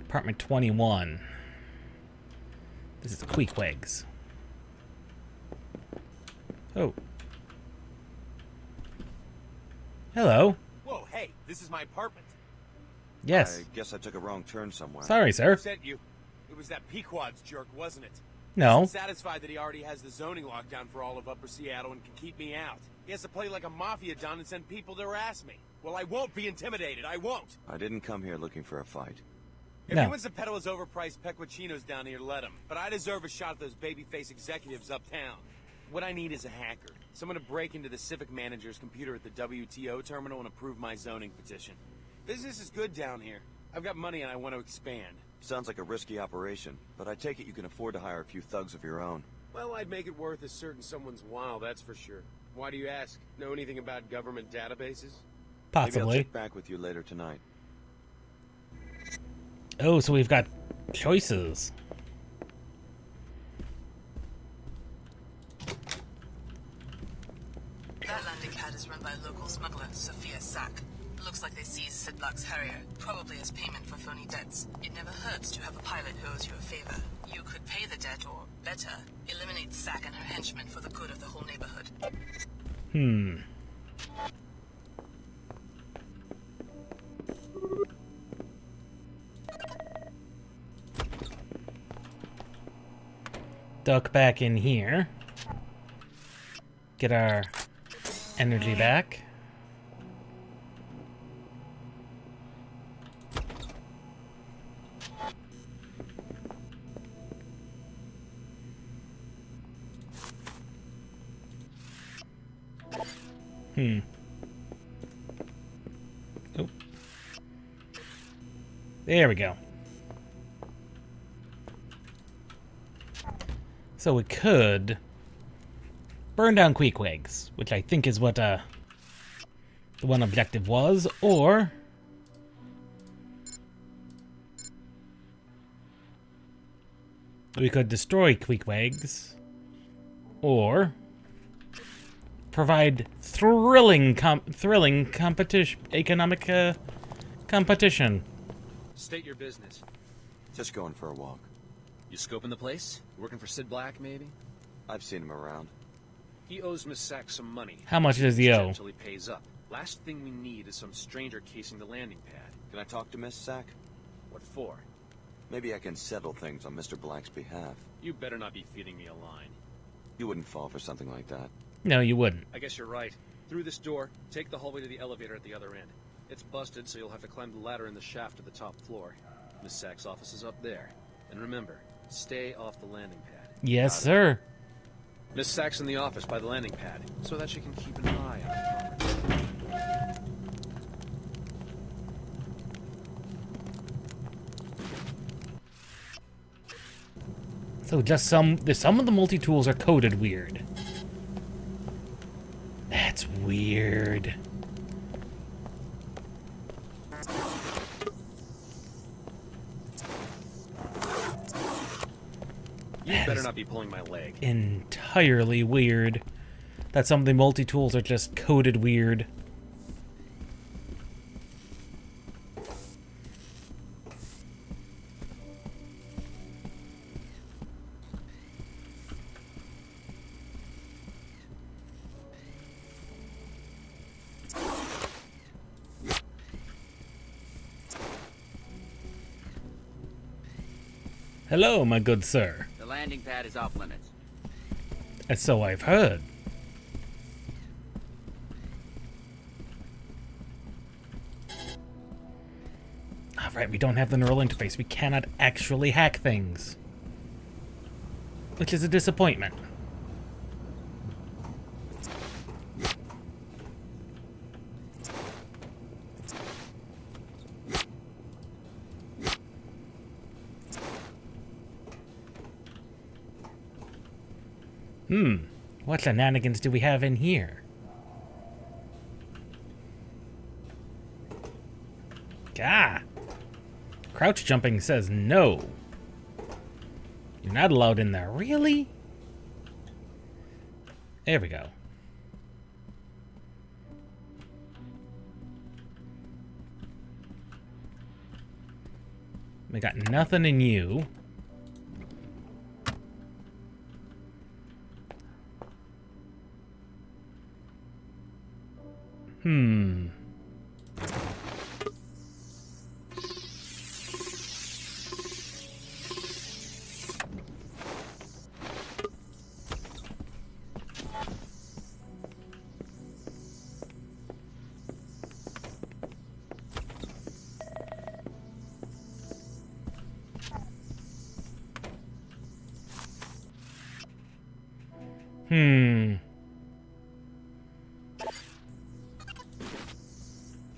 Apartment 21. This is Queequegs. Oh. Hello. Whoa, hey, this is my apartment. Yes. I guess I took a wrong turn somewhere. Sorry, sir. Who sent you? It was that Pequod's jerk, wasn't it? No. He's satisfied that he already has the zoning lockdown for all of Upper Seattle and can keep me out. He has to play like a mafia don and send people to harass me. Well, I won't be intimidated. I won't. I didn't come here looking for a fight. If he wants to peddle his overpriced peculinos down here, let him. But I deserve a shot at those babyface executives uptown. What I need is a hacker. Someone to break into the civic manager's computer at the WTO terminal and approve my zoning petition. Business is good down here. I've got money and I want to expand. Sounds like a risky operation, but I take it you can afford to hire a few thugs of your own. Well, I'd make it worth a certain someone's while, that's for sure. Why do you ask? Know anything about government databases? Possibly. Maybe I'll check back with you later tonight. Oh, so we've got choices. That landing pad pad is run by a local smuggler, Sophia Sack. Looks like they seized Sid Block's Harrier, probably as payment for phony debts. It never hurts to have a pilot who owes you a favor. You could pay the debt, or, better, eliminate Sack and her henchmen for the good of the whole neighborhood. Duck back in here. Get our energy back. Oh. There we go. So we could burn down Queequegs, which I think is what the one objective was, or we could destroy Queequegs, or provide thrilling competition, economic competition. State your business. Just going for a walk. You scoping the place? Working for Sid Black, maybe? I've seen him around. He owes Miss Sachs some money. How much does he owe? Until he pays up. Last thing we need is some stranger casing the landing pad. Can I talk to Miss Sack? What for? Maybe I can settle things on Mr. Black's behalf. You better not be feeding me a line. You wouldn't fall for something like that. No, you wouldn't. I guess you're right. Through this door, take the hallway to the elevator at the other end. It's busted, so you'll have to climb the ladder in the shaft to the top floor. Miss Sachs' office is up there. And remember, stay off the landing pad. Yes, sir. Miss Sachs in the office by the landing pad, so that she can keep an eye on the property. So just some of the multi-tools are coded weird. That's weird. You better not be pulling my leg. Entirely weird. That some of the multi-tools are just coded weird. Hello, my good sir. The landing pad is off limits. And so I've heard. Alright, we don't have the neural interface. We cannot actually hack things. Which is a disappointment. What shenanigans do we have in here? Ah! Crouch jumping says no. You're not allowed in there. Really? There we go. We got nothing in you.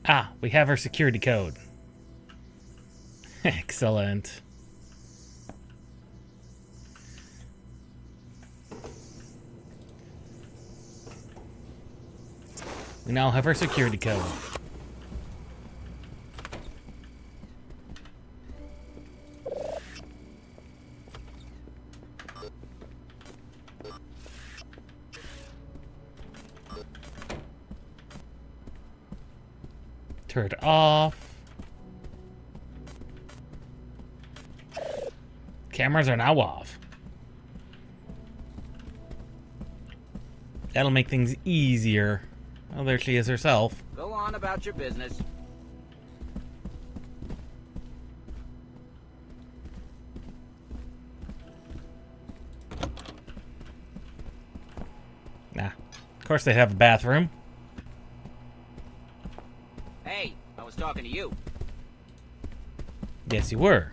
Ah, we have our security code. Excellent. We now have our security code. Turret off. Cameras are now off. That'll make things easier. Oh, there she is herself. Go on about your business. Nah. Of course they have a bathroom. Hey, I was talking to you. Yes, you were.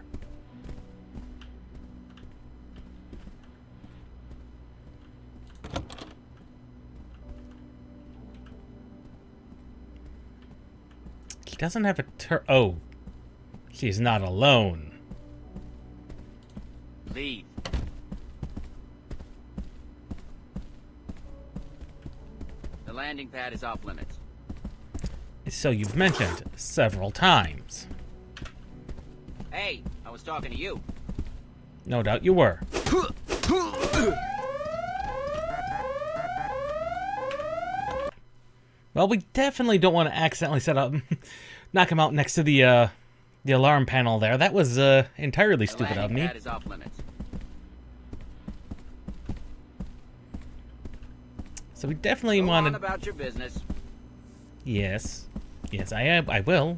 She doesn't have a oh. She's not alone. Leave. The landing pad is off limits. So you've mentioned several times. Hey, I was talking to you. No doubt you were. Well, we definitely don't want to accidentally set up, knock him out next to the alarm panel there. That was entirely stupid of me. The landing pad is off limits. So we definitely Go want on to. about your business. Yes, yes, I will.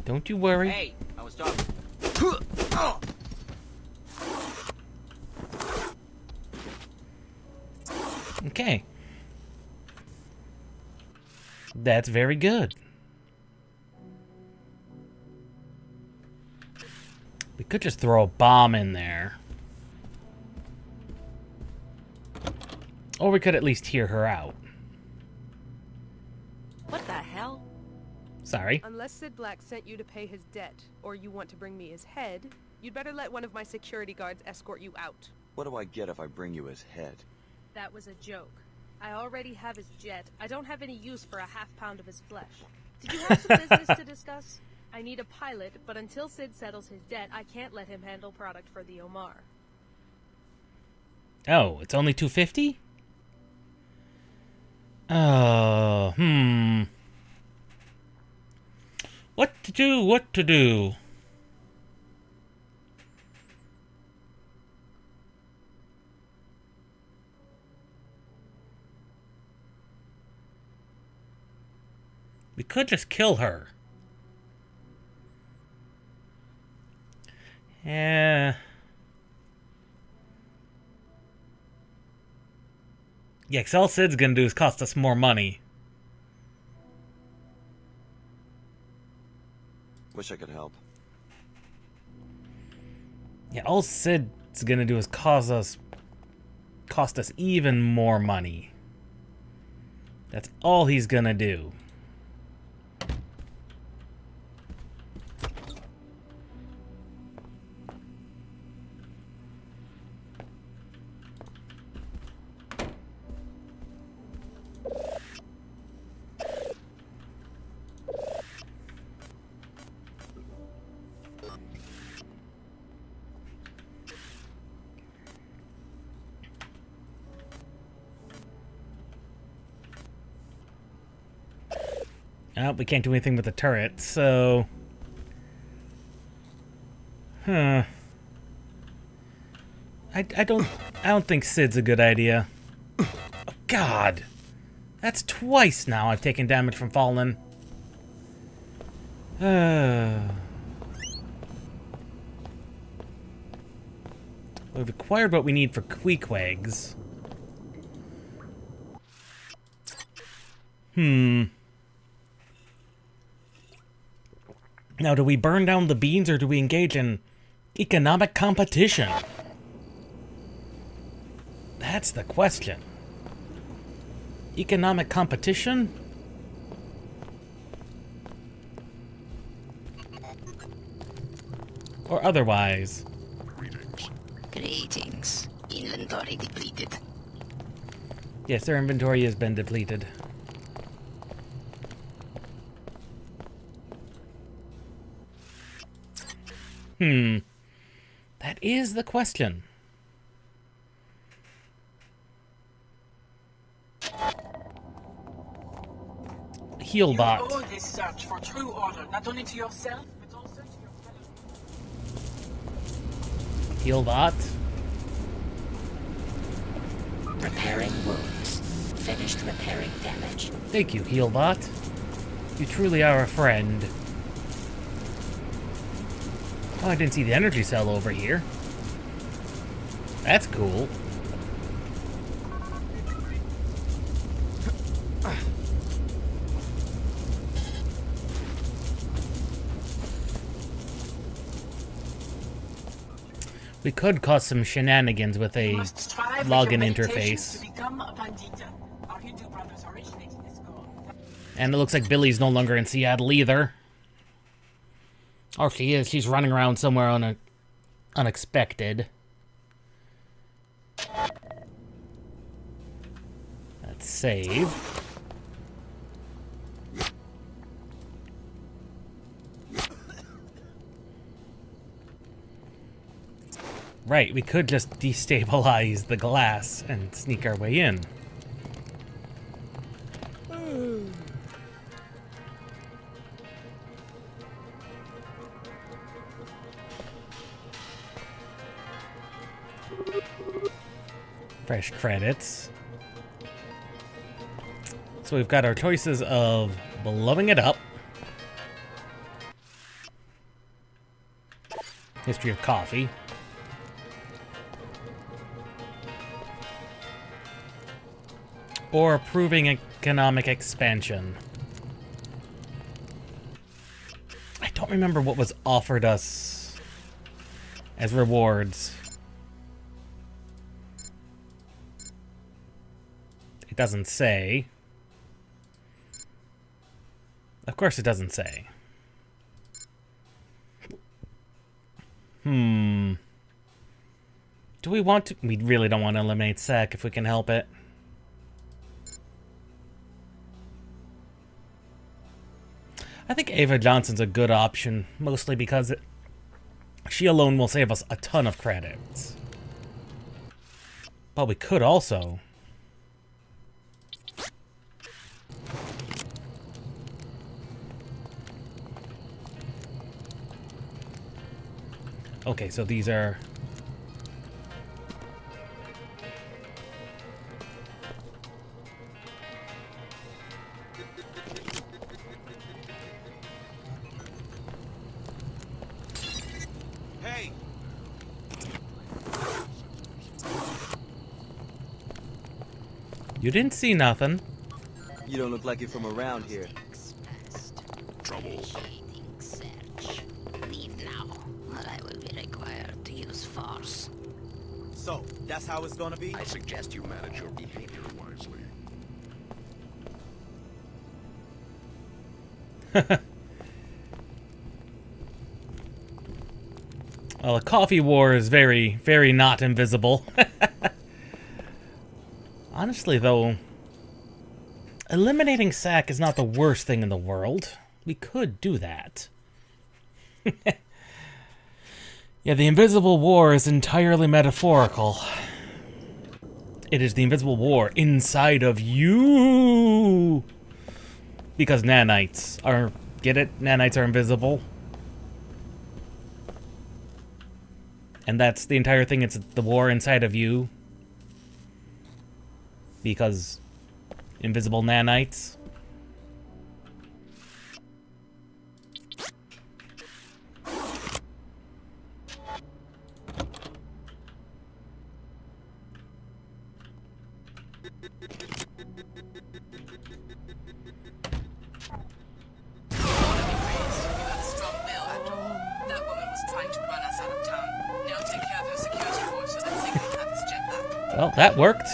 Don't you worry. Hey, I was talking. Okay. That's very good. We could just throw a bomb in there. Or we could at least hear her out. What the hell? Sorry. Unless Sid Black sent you to pay his debt, or you want to bring me his head, you'd better let one of my security guards escort you out. What do I get if I bring you his head? That was a joke. I already have his jet. I don't have any use for a half-pound of his flesh. Did you have some business to discuss? I need a pilot, but until Sid settles his debt, I can't let him handle product for the Omar. Oh, it's only $250? Oh, What to do? We could just kill her. Yeah. Yeah, 'cause all Sid's gonna do is cost us more money. Wish I could help. Yeah, all Sid's gonna do is cost us even more money. That's all he's gonna do. Oh, we can't do anything with the turret, so... Huh. I don't think Sid's a good idea. Oh, God! That's twice now I've taken damage from Fallen. We've acquired what we need for Queequegs. Now, do we burn down the beans or do we engage in economic competition? That's the question. Economic competition? Or otherwise? Greetings. Inventory depleted. Yes, their inventory has been depleted. That is the question. Healbot. this search for true order, not only to yourself, but also to your fellow. Heal bot. Repairing wounds. Finished repairing damage. Thank you, Healbot. You truly are a friend. Oh, I didn't see the energy cell over here. That's cool. We could cause some shenanigans with a login interface. And it looks like Billy's no longer in Seattle either. Oh, she is. She's running around somewhere unexpected. Let's save. Right, we could just destabilize the glass and sneak our way in. Fresh credits. So we've got our choices of blowing it up, history of coffee, or approving economic expansion. I don't remember what was offered us as rewards. It doesn't say. Of course it doesn't say. Do we want to? We really don't want to eliminate SEC if we can help it. I think Ava Johnson's a good option, mostly because she alone will save us a ton of credits. But we could also... Okay, so these are... Hey! You didn't see nothing. You don't look like you're from around here. Trouble. Leave now, or I will be required to use force. So, that's how it's gonna be? I suggest you manage your behavior wisely. Well, the coffee war is very, very not invisible. Honestly, though, eliminating SAC is not the worst thing in the world. We could do that. Yeah, the invisible war is entirely metaphorical. It is the invisible war inside of you. Because nanites are... Get it? Nanites are invisible. And that's the entire thing. It's the war inside of you. Because invisible nanites. Well, that worked.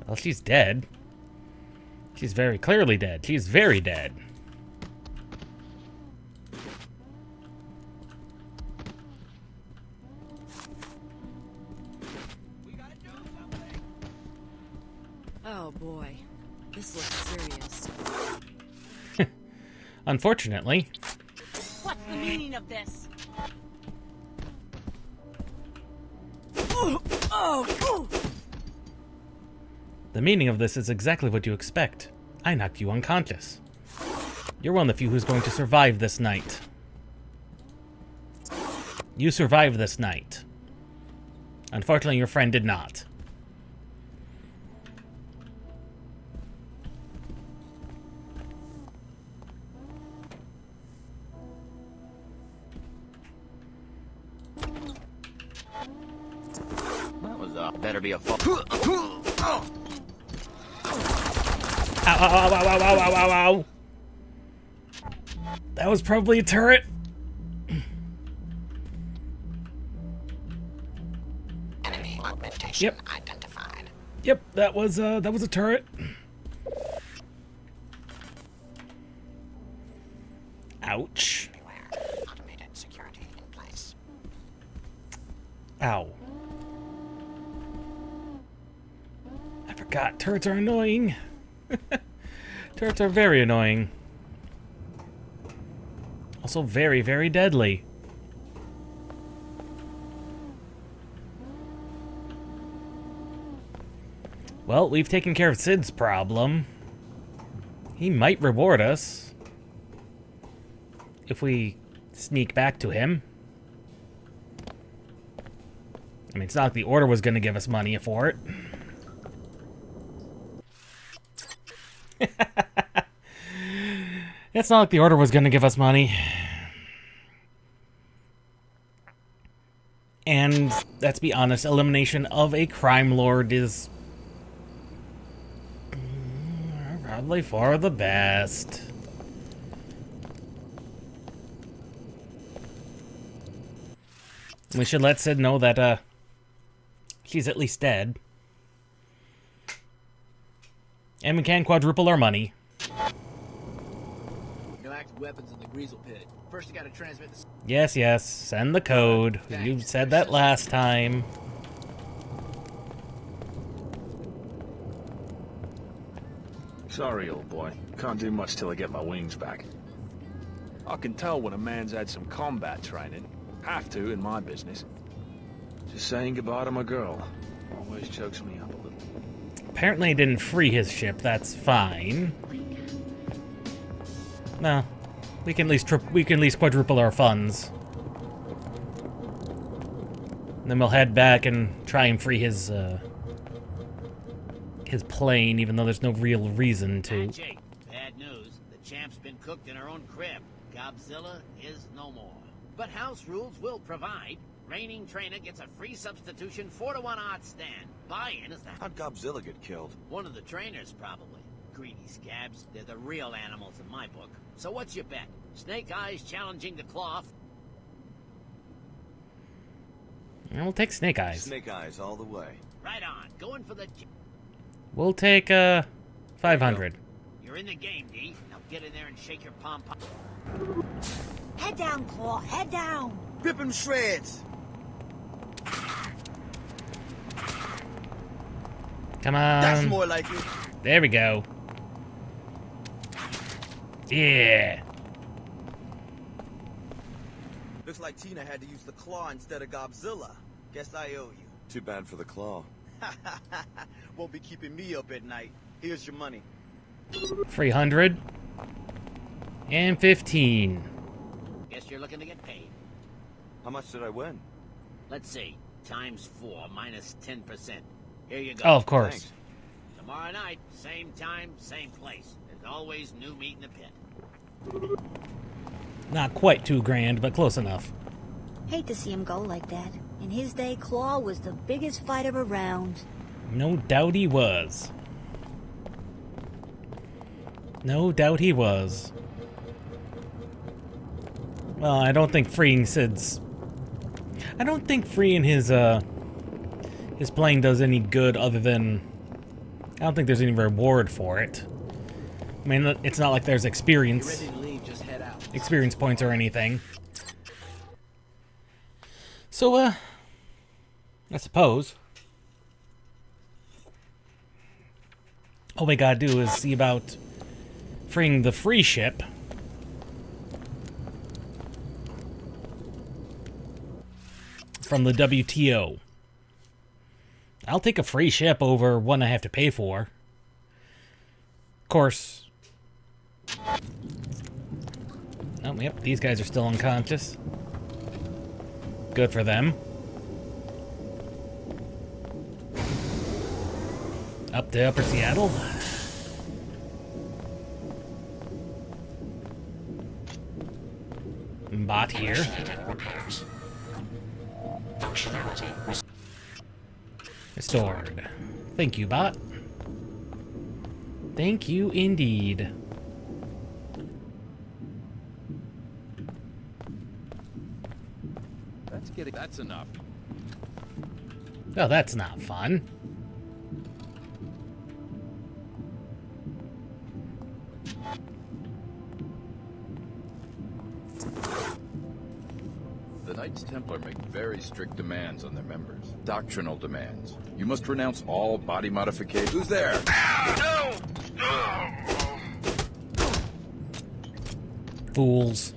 Well, she's dead. She's very clearly dead. She's very dead. Oh boy, this looks serious. Unfortunately. What's the meaning of this? The meaning of this is exactly what you expect. I knocked you unconscious. You're one of the few who's going to survive this night. You survived this night. Unfortunately, your friend did not. That was better be a fall. Ow, ow, ow, ow, ow, ow, ow, ow, ow. That was probably a turret. Enemy augmentation identified. Yep, that was a turret. Ouch. Beware. Automated security in place. Ow. I forgot. Turrets are annoying. Turrets are very annoying. Also very, very deadly. Well, we've taken care of Sid's problem. He might reward us if we sneak back to him. I mean, it's not like the Order was going to give us money for it. It's not like the Order was going to give us money. And, let's be honest, elimination of a crime lord is probably for the best. We should let Sid know that, she's at least dead. And we can quadruple our money. No active weapons in the Greasel pit. First you gotta transmit the... Yes, yes. Send the code. You said that last time. Sorry, old boy. Can't do much till I get my wings back. I can tell when a man's had some combat training. Have to in my business. Just saying goodbye to my girl. Always chokes me up a little. Apparently he didn't free his ship. That's fine. No. We can at least quadruple our funds. And then we'll head back and try and free his plane, even though there's no real reason to. Jake, bad news. The champ's been cooked in her own crib. Godzilla is no more. But house rules will provide. Reigning trainer gets a free substitution 4-to-1 odds stand. Buy-in is the... How'd Godzilla get killed? One of the trainers, probably. Greedy scabs. They're the real animals in my book. So what's your bet? Snake Eyes challenging the Cloth? We'll take Snake Eyes. Snake Eyes all the way. Right on. Going for the... We'll take 500. You're in the game, D. Now get in there and shake your pom-pom. Head down, Claw. Head down. Rip him shreds. Come on. That's more like it. There we go. Yeah. Looks like Tina had to use the claw instead of Godzilla. Guess I owe you. Too bad for the claw. Won't be keeping me up at night. Here's your money. 300. And 15. Guess you're looking to get paid. How much did I win? Let's see. Times 4 minus 10%. Here you go. Oh, of course. Thanks. Tomorrow night, same time, same place. There's always new meat in the pit. Not quite $2,000, but close enough. Hate to see him go like that. In his day, Claw was the biggest fighter around. No doubt he was. No doubt he was. Well, I don't think freeing Sid's... I don't think freeing his plane does any good other than... I don't think there's any reward for it. I mean, it's not like there's experience. You're ready to leave, just head out. Experience points or anything. So, I suppose all we gotta do is see about freeing the free ship. From the WTO. I'll take a free ship over one I have to pay for. Of course. Oh, yep, these guys are still unconscious. Good for them. Up to Upper Seattle. Bot here. Restored. Thank you, bot. Thank you indeed. That's enough. Oh, that's not fun. The Knights Templar make very strict demands on their members. Doctrinal demands. You must renounce all body modification. Who's there? Fools.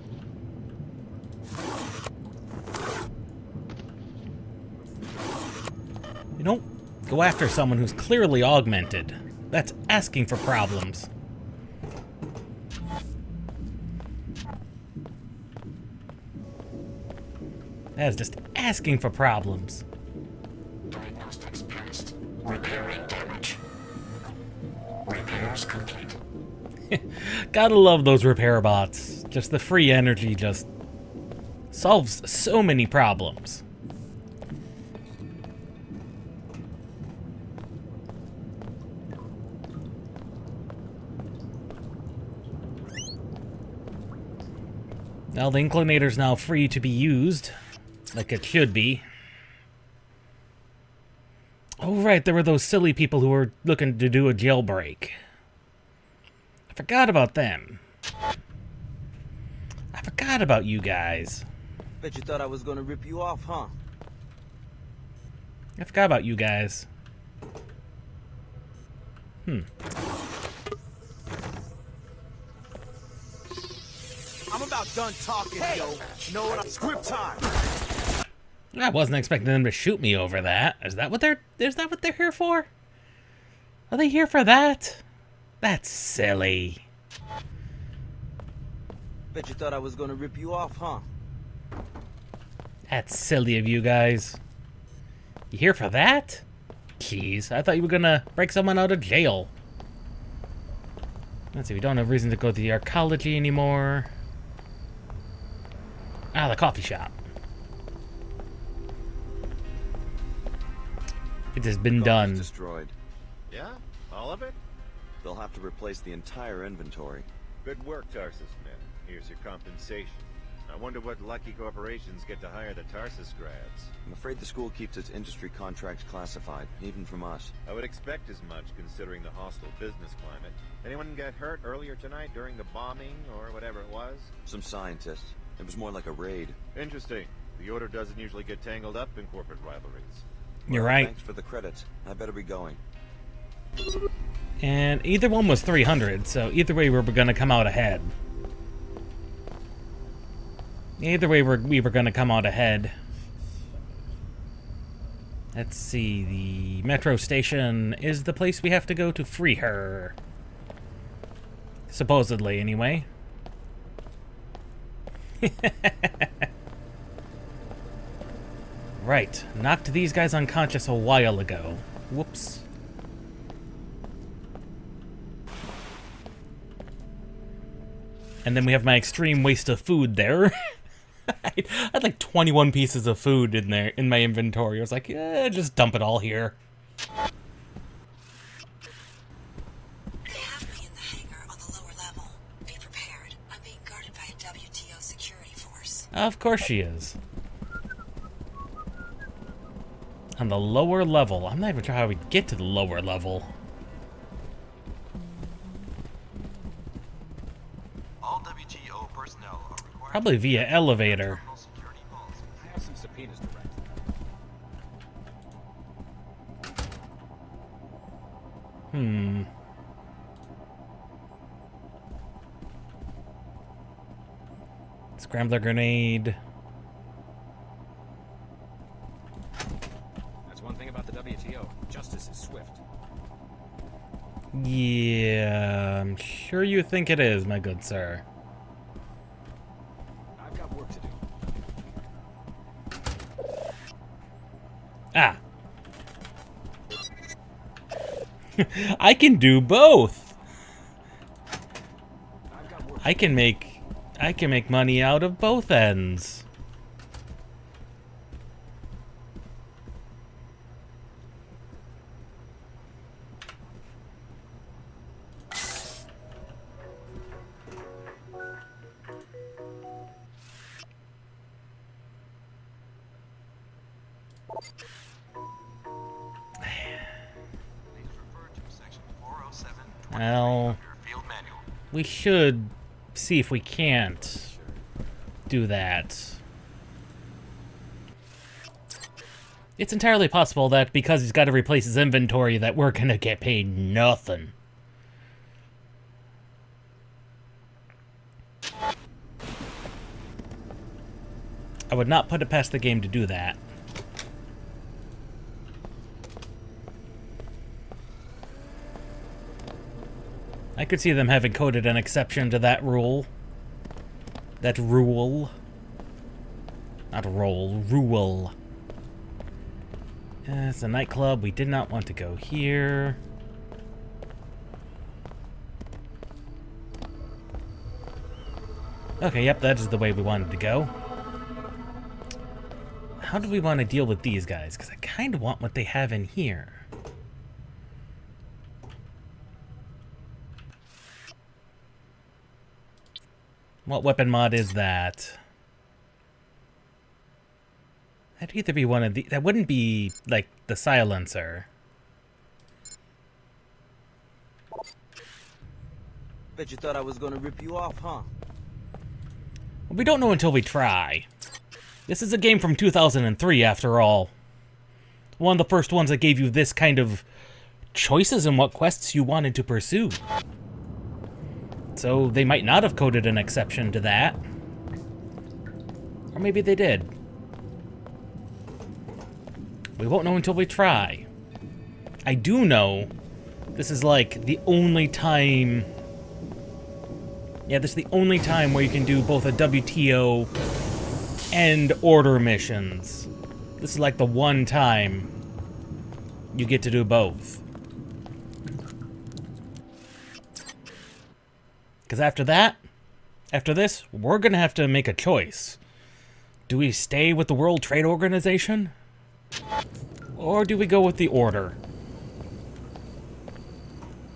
You don't go after someone who's clearly augmented. That's asking for problems. That is just asking for problems. Diagnostics passed. Repairing damage. Repairs complete. Gotta love those repair bots. Just the free energy just solves so many problems. Now the inclinator's now free to be used, like it should be. Oh right, there were those silly people who were looking to do a jailbreak. I forgot about them. I forgot about you guys. Bet you thought I was gonna rip you off, huh? I forgot about you guys. I'm about done talking, yo. You know what? Script time. I wasn't expecting them to shoot me over that. Is that what they're here for? Are they here for that? That's silly. Bet you thought I was gonna rip you off, huh? That's silly of you guys. You here for that? Jeez, I thought you were gonna break someone out of jail. Let's see, we don't have reason to go to the archaeology anymore. Ah, the coffee shop. It has been done. Destroyed. Yeah? All of it? They'll have to replace the entire inventory. Good work, Tarsus men. Here's your compensation. I wonder what lucky corporations get to hire the Tarsus grads. I'm afraid the school keeps its industry contracts classified, even from us. I would expect as much, considering the hostile business climate. Anyone get hurt earlier tonight during the bombing, or whatever it was? Some scientists. It was more like a raid. Interesting. The Order doesn't usually get tangled up in corporate rivalries. You're right. Thanks for the credits. I better be going. And either one was 300, so either way we were going to come out ahead. Either way we were going to come out ahead. Let's see, the metro station is the place we have to go to free her. Supposedly, anyway. Right, knocked these guys unconscious a while ago. Whoops. And then we have my extreme waste of food there. I had like 21 pieces of food in there in my inventory. I was like, yeah, just dump it all here. They have me in the hangar on the lower level. Be prepared. I'm being guarded by a WTO security force. Of course she is. On the lower level. I'm not even sure how we get to the lower level. All WTO personnel are required. Probably via elevator. I have some subpoenas to write. Scrambler grenade. That's one thing about the WTO. Yeah, I'm sure you think it is, my good sir. I've got work to do. Ah. I can do both. I can make money out of both ends. Well, we should see if we can't do that. It's entirely possible that because he's got to replace his inventory that we're gonna get paid nothing. I would not put it past the game to do that. I could see them having coded an exception to that rule. That rule. Not roll, rule. It's a nightclub. We did not want to go here. Okay, yep, that is the way we wanted to go. How do we want to deal with these guys? Because I kind of want what they have in here. What weapon mod is that? That'd either be one of the... That wouldn't be, like, the silencer. Bet you thought I was gonna rip you off, huh? Well, we don't know until we try. This is a game from 2003, after all. One of the first ones that gave you this kind of choices in what quests you wanted to pursue. So they might not have coded an exception to that. Or maybe they did. We won't know until we try. I do know this is like the only time... Yeah, this is the only time where you can do both a WTO and order missions. This is like the one time you get to do both. Because after that, after this, we're going to have to make a choice. Do we stay with the World Trade Organization? Or do we go with the Order?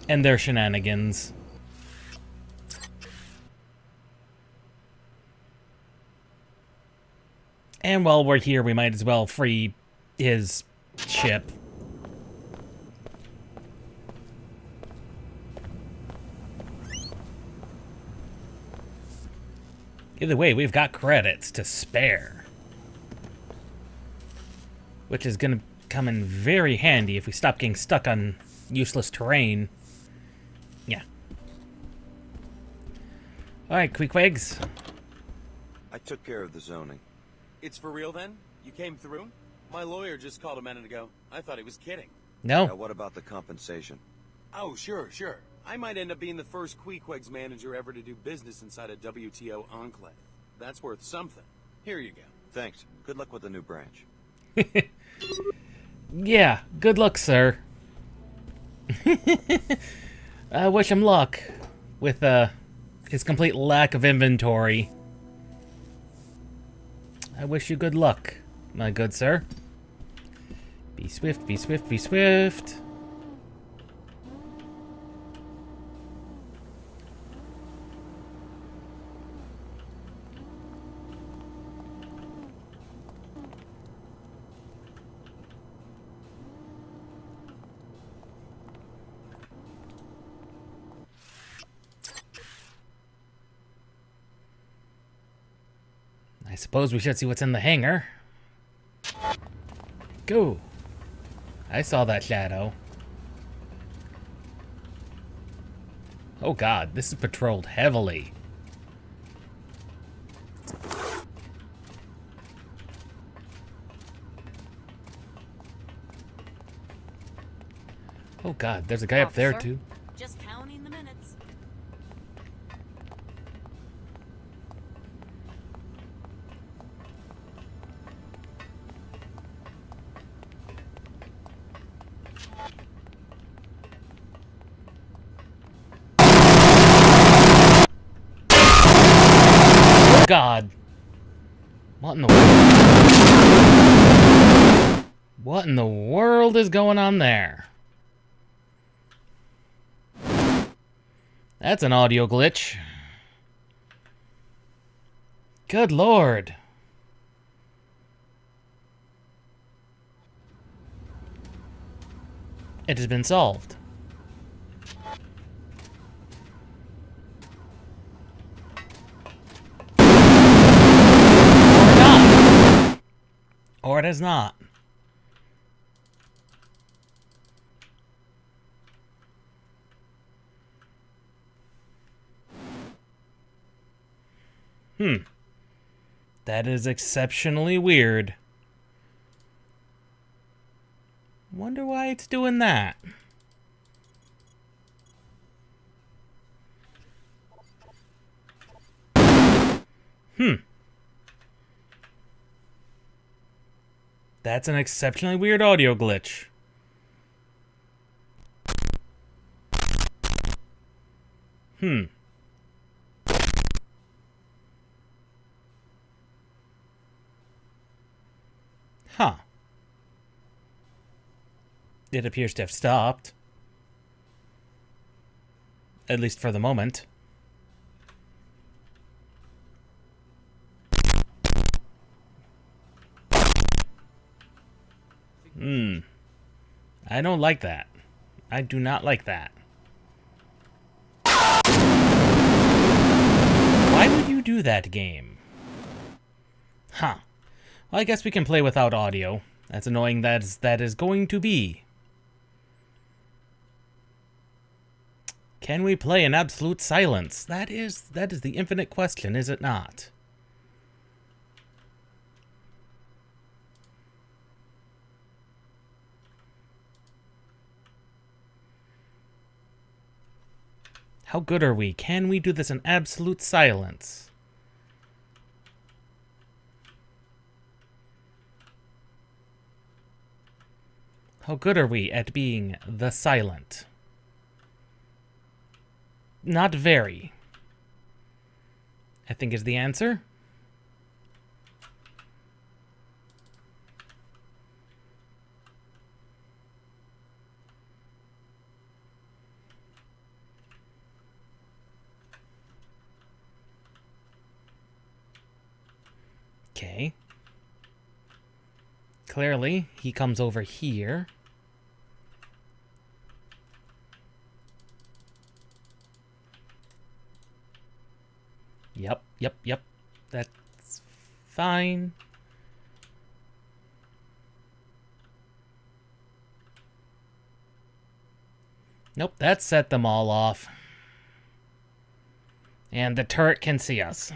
And their shenanigans. And while we're here, we might as well free his ship. Either way, we've got credits to spare. Which is going to come in very handy if we stop getting stuck on useless terrain. Yeah. Alright, Queequegs. I took care of the zoning. It's for real then? You came through? My lawyer just called a minute ago. I thought he was kidding. No. Now what about the compensation? Oh, sure. I might end up being the first Queequegs manager ever to do business inside a WTO enclave. That's worth something. Here you go. Thanks. Good luck with the new branch. Yeah, good luck, sir. I wish him luck with his complete lack of inventory. I wish you good luck, my good sir. Be swift, be swift, be swift. I suppose we should see what's in the hangar. Go. I saw that shadow. Oh god, this is patrolled heavily. Oh god, there's a guy up there too. God. What in the world? What in the world is going on there? That's an audio glitch. Good Lord. It has been solved. Or not. Or it has not. That is exceptionally weird. Wonder why it's doing that. That's an exceptionally weird audio glitch. Huh. It appears to have stopped. At least for the moment. I don't like that. I do not like that. Why would you do that, game? Huh. Well, I guess we can play without audio. As annoying as that is going to be. Can we play in absolute silence? That is the infinite question, is it not? How good are we? Can we do this in absolute silence? How good are we at being the silent? Not very, I think is the answer. Okay. Clearly, he comes over here. Yep. That's fine. Nope, that set them all off. And the turret can see us.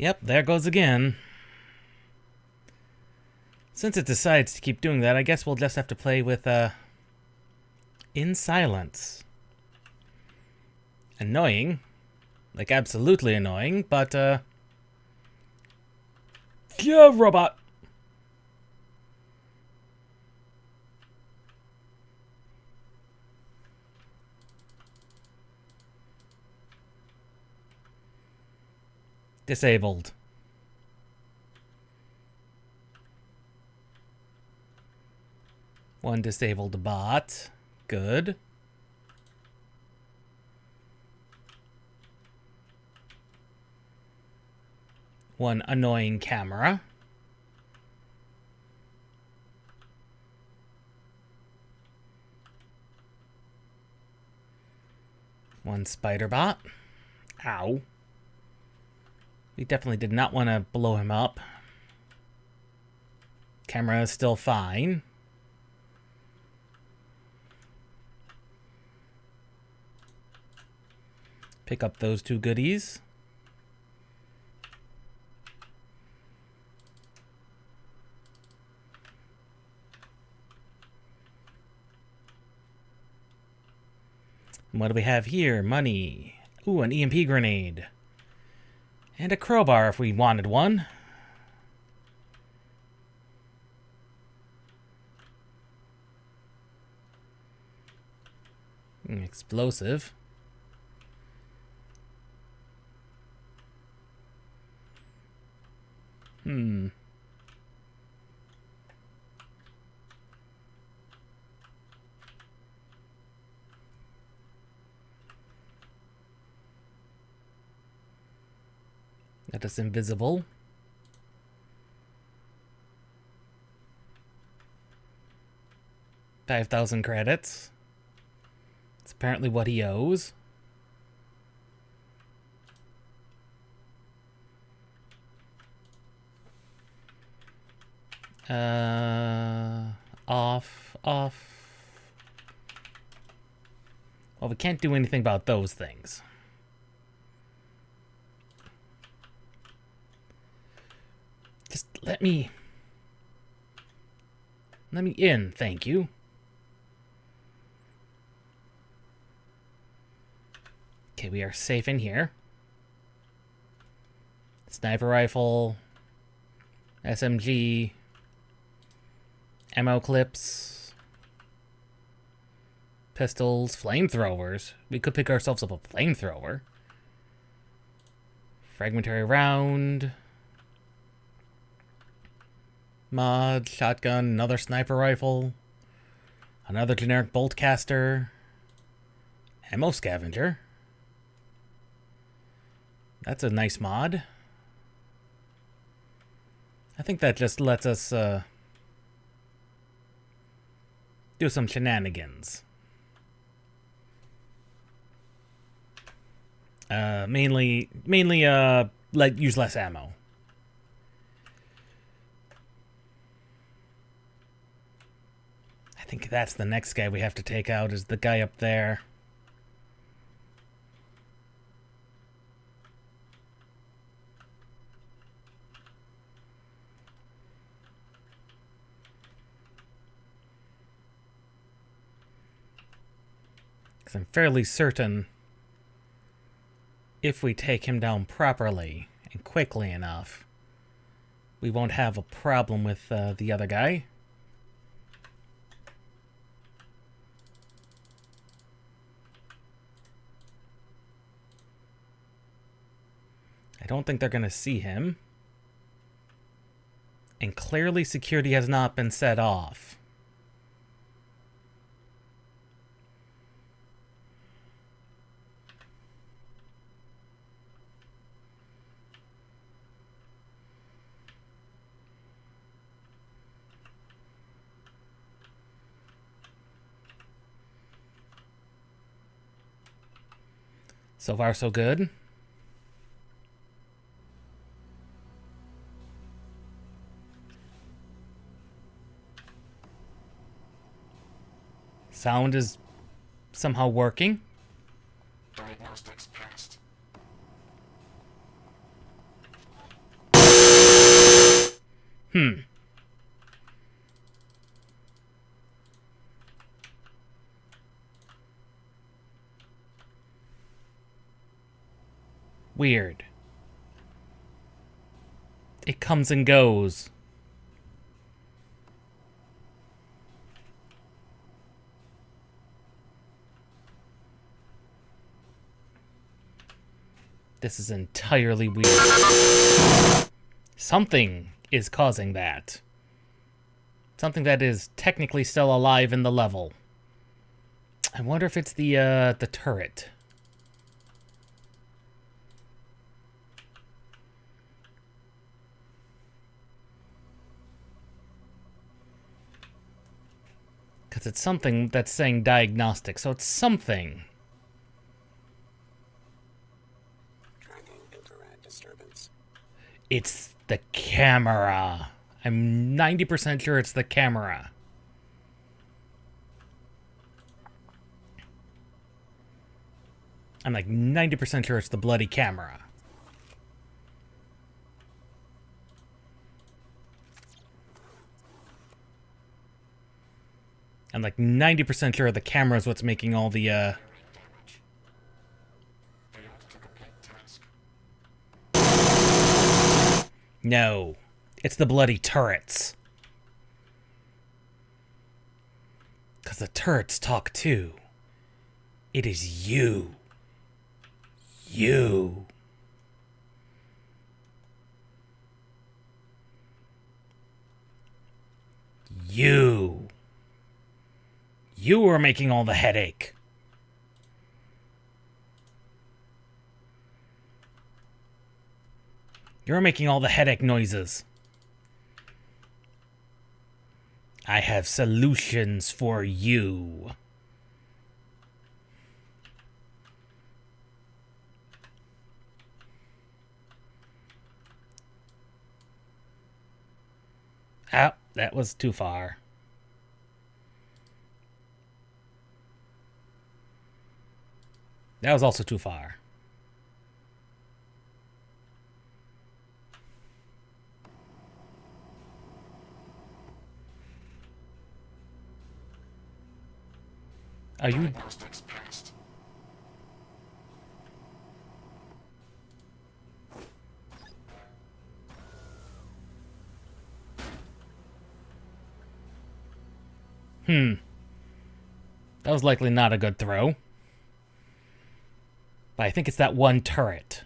Yep, there goes again. Since it decides to keep doing that, I guess we'll just have to play with, in silence. Annoying. Like, absolutely annoying, but, yeah, robot! Disabled. One disabled bot. Good. One annoying camera. One spider bot. Ow. We definitely did not want to blow him up. Camera is still fine. Pick up those two goodies. What do we have here? Money. Ooh, an EMP grenade. And a crowbar if we wanted one. An explosive. That is invisible. $5,000 credits. It's apparently what he owes. Off. Well, we can't do anything about those things. Just let me in, thank you. Okay, we are safe in here. Sniper rifle, SMG, ammo clips, pistols, flamethrowers. We could pick ourselves up a flamethrower. Fragmentary round. Mod, shotgun, another sniper rifle, another generic bolt caster, ammo scavenger. That's a nice mod. I think that just lets us do some shenanigans. Mainly use less ammo. I think that's the next guy we have to take out, is the guy up there. Because I'm fairly certain if we take him down properly and quickly enough, we won't have a problem with the other guy. I don't think they're going to see him. And clearly security has not been set off. So far, so good. Sound is somehow working. Diagnostics passed. Weird. It comes and goes. This is entirely weird. Something is causing that. Something that is technically still alive in the level. I wonder if it's the turret. Because it's something that's saying diagnostic, so it's something. Tracking infrared disturbance. It's the camera. I'm 90% sure it's the camera. I'm like 90% sure it's the bloody camera. I'm like 90% sure the camera is what's making all the No. It's the bloody turrets. Because the turrets talk too. It is you. You. You. You are making all the headache. You're making all the headache noises. I have solutions for you. Ah, that was too far. That was also too far. Are you... That was likely not a good throw. But I think it's that one turret.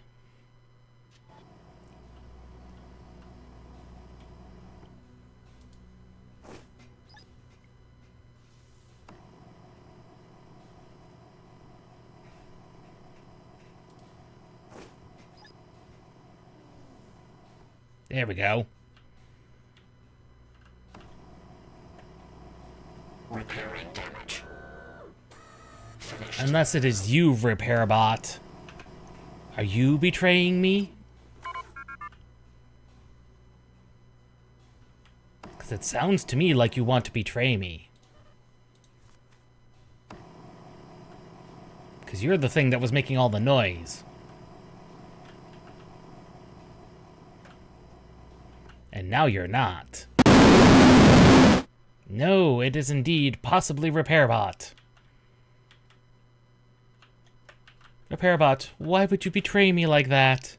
There we go. Repairing damage. Unless it is you, repair bot. Are you betraying me? Because it sounds to me like you want to betray me. Because you're the thing that was making all the noise. And now you're not. No, it is indeed possibly RepairBot. RepairBot, why would you betray me like that?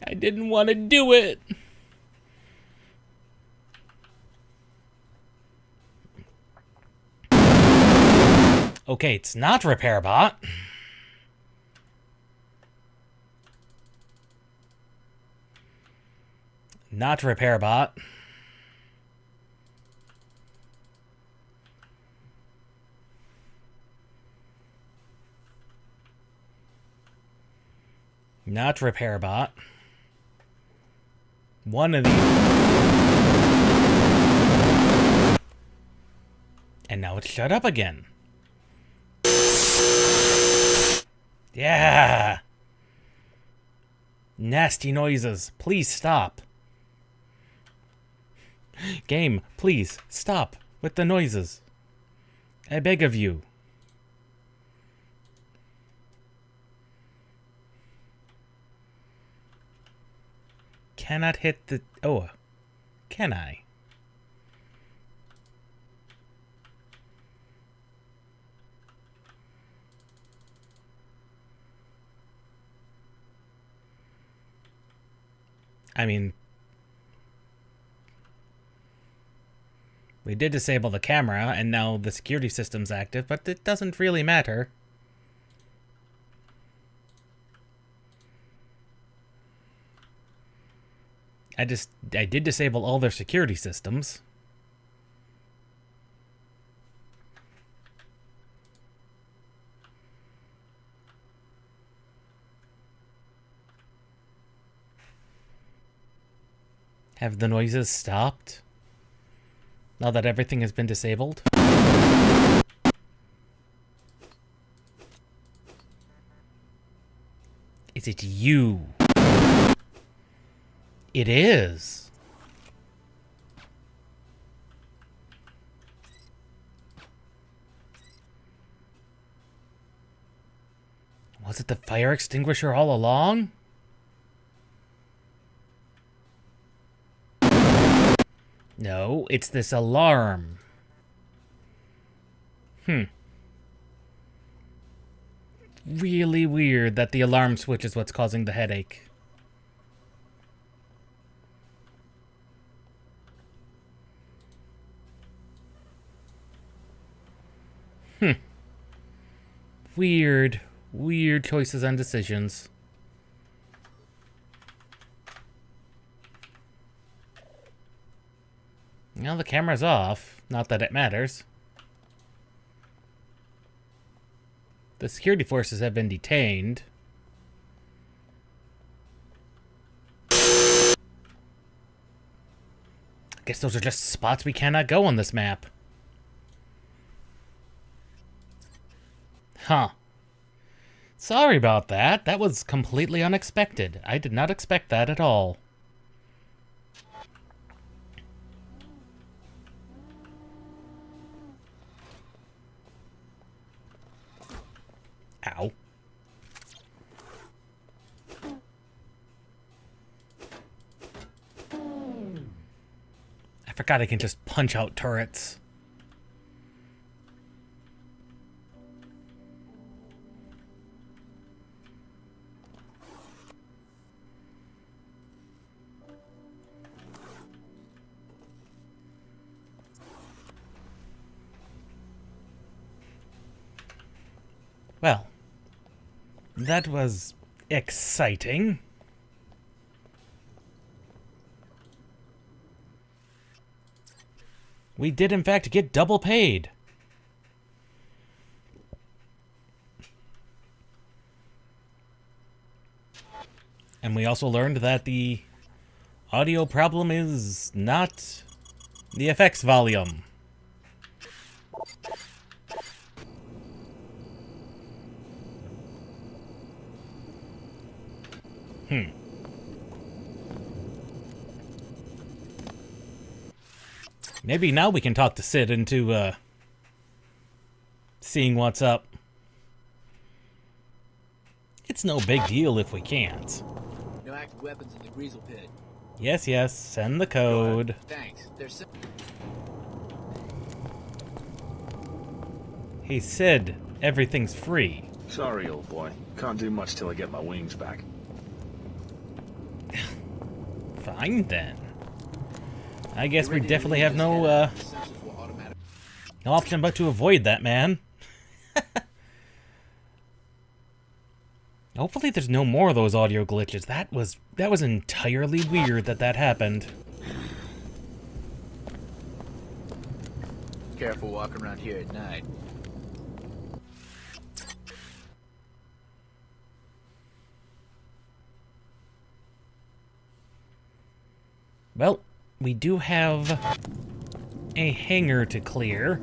I didn't want to do it. Okay, it's not RepairBot. Not RepairBot. Not RepairBot. One of these. And now it's shut up again. Yeah. Nasty noises. Please stop. Game, please stop with the noises. I beg of you. Cannot hit the... Oh, can I? I mean... We did disable the camera, and now the security system's active, but it doesn't really matter. I did disable all their security systems. Have the noises stopped? Now that everything has been disabled? Is it you? It is. Was it the fire extinguisher all along? No, it's this alarm. really weird that the alarm switch is what's causing the headache. Weird. Weird choices and decisions. Now the camera's off. Not that it matters. The security forces have been detained. I guess those are just spots we cannot go on this map. Huh. Sorry about that. That was completely unexpected. I did not expect that at all. Ow. I forgot I can just punch out turrets. Well, that was exciting. We did, in fact, get double paid. And we also learned that the audio problem is not the FX volume. Maybe now we can talk to Sid into, seeing what's up. It's no big deal if we can't. No active weapons in the Greasel pit. Yes, yes, send the code. Thanks. There's Hey, Sid, everything's free. Sorry, old boy. Can't do much till I get my wings back. Fine, then. I guess we definitely have no option but to avoid that man. Hopefully there's no more of those audio glitches. That was entirely weird that happened. careful walking around here at night. Well, we do have a hangar to clear.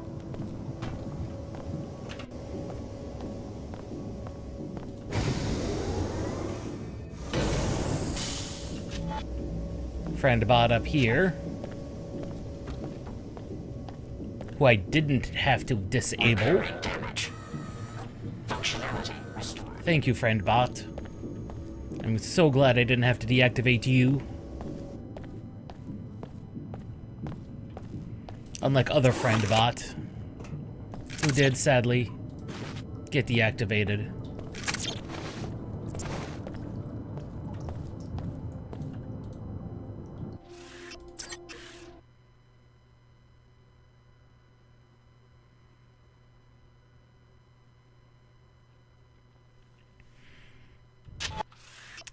Friend bot up here, who I didn't have to disable. Thank you, friend bot. I'm so glad I didn't have to deactivate you. Unlike other friend bot, who did sadly get deactivated.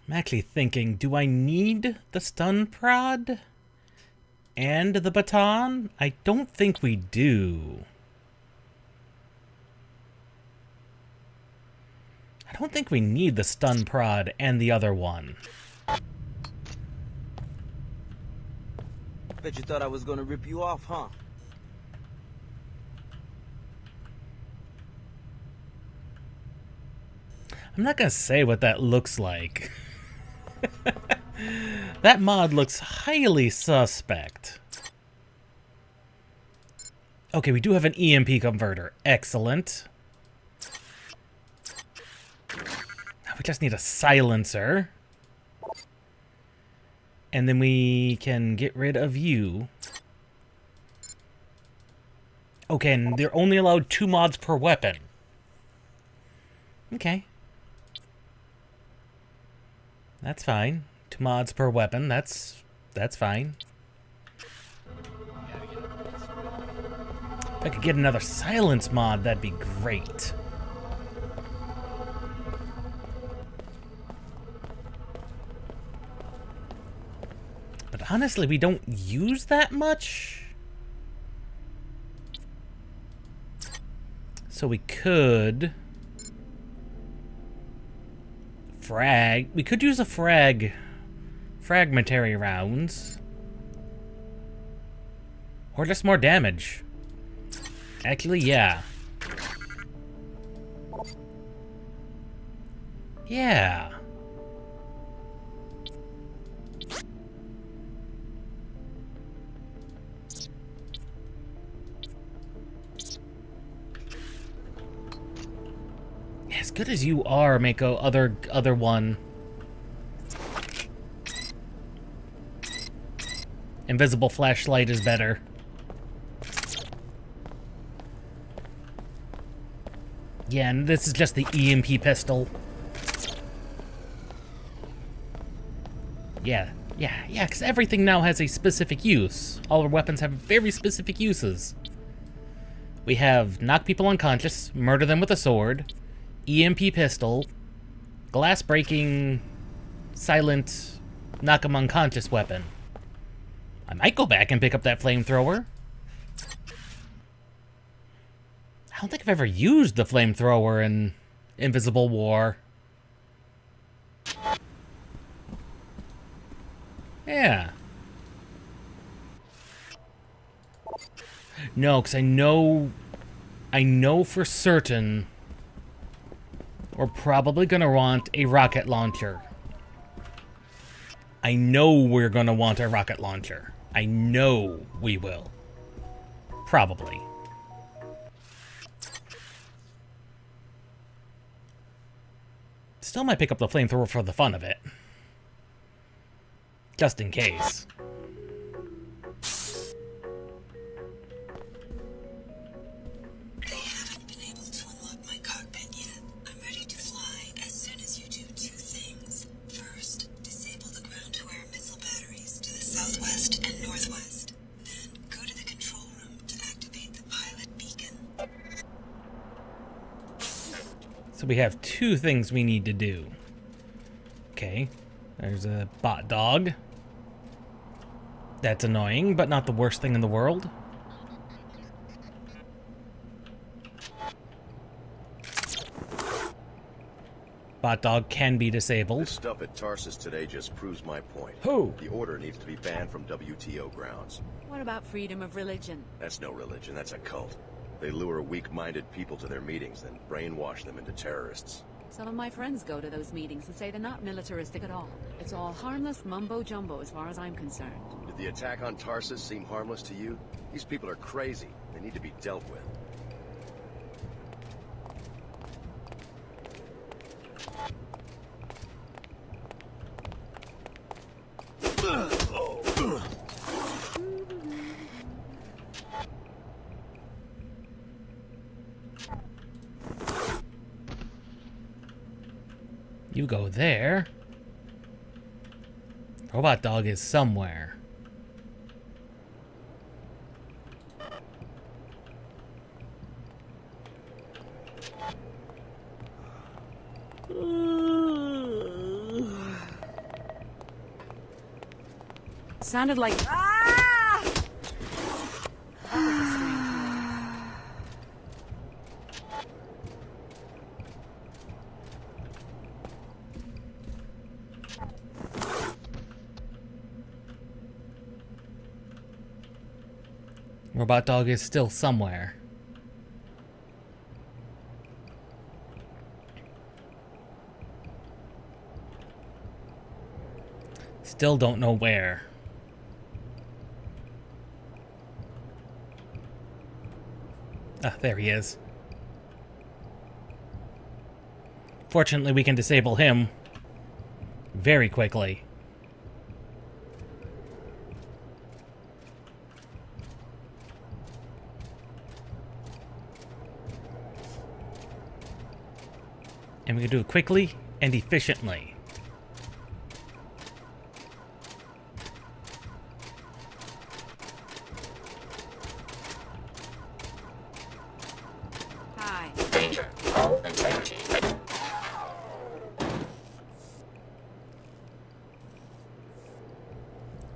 I'm actually thinking, do I need the stun prod and the baton? I don't think we do. I don't think we need the stun prod and the other one. Bet you thought I was gonna rip you off, huh? I'm not gonna say what that looks like. That mod looks highly suspect. Okay, we do have an EMP converter. Excellent. Now we just need a silencer. And then we can get rid of you. Okay, and they're only allowed 2 mods per weapon. Okay. That's fine. 2 mods per weapon. That's fine. If I could get another silence mod, that'd be great. But honestly, we don't use that much. So we could frag. We could use a fragmentary rounds. Or just more damage. Actually, yeah. Yeah. As good as you are, Mako, other one. Invisible flashlight is better. Yeah, and this is just the EMP pistol. Yeah, because everything now has a specific use. All our weapons have very specific uses. We have knock people unconscious, murder them with a sword, EMP pistol, glass breaking, silent, knock them unconscious weapon. I might go back and pick up that flamethrower. I don't think I've ever used the flamethrower in Invisible War. Yeah. No, because I know for certain we're probably going to want a rocket launcher. I know we're going to want a rocket launcher. I know we will. Probably. Still might pick up the flamethrower for the fun of it. Just in case. They haven't been able to unlock my cockpit yet. I'm ready to fly as soon as you do 2 things. First, disable the ground-to-air missile batteries to the southwest and northwest. Then, go to the control room to activate the pilot beacon. So we have 2 things we need to do. Okay. There's a bot dog. That's annoying, but not the worst thing in the world. Bot dog can be disabled. This stuff at Tarsus today just proves my point. Who? The order needs to be banned from WTO grounds. What about freedom of religion? That's no religion, that's a cult. They lure weak-minded people to their meetings, then brainwash them into terrorists. Some of my friends go to those meetings and say they're not militaristic at all. It's all harmless mumbo-jumbo as far as I'm concerned. Did the attack on Tarsus seem harmless to you? These people are crazy. They need to be dealt with. You go there. Robot dog is somewhere. Sounded like... Ah! That was a strange Robot dog is still somewhere. Still don't know where. Ah, there he is. Fortunately, we can disable him very quickly. And we can do it quickly and efficiently.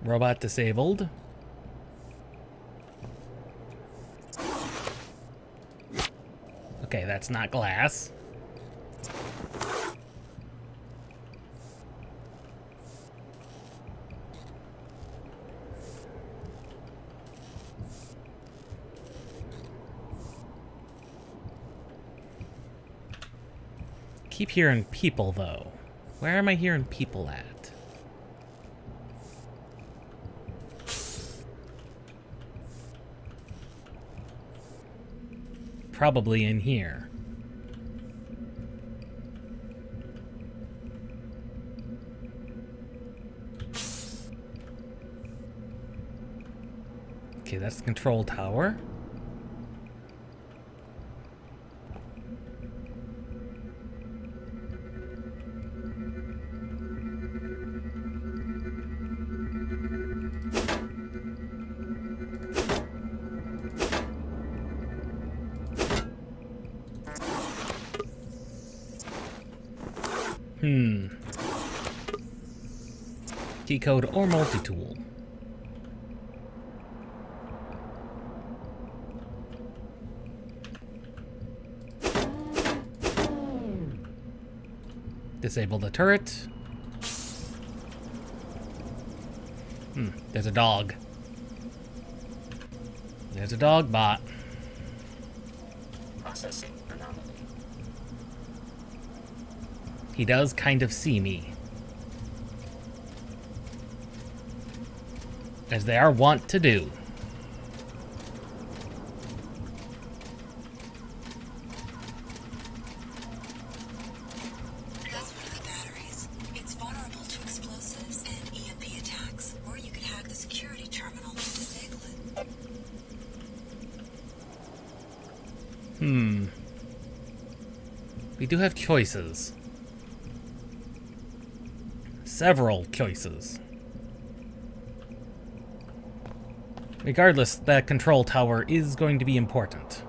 Robot disabled. Okay, that's not glass. Keep hearing people, though. Where am I hearing people at? Probably in here. Okay, that's the control tower. Key code or multi-tool. Disable the turret. There's a dog. There's a dog bot. Processing anomaly. He does kind of see me. As they are wont to do. That's one of the batteries. It's vulnerable to explosives and EMP attacks, or you could hack the security terminal and disable it. We do have choices. Several choices. Regardless, that control tower is going to be important.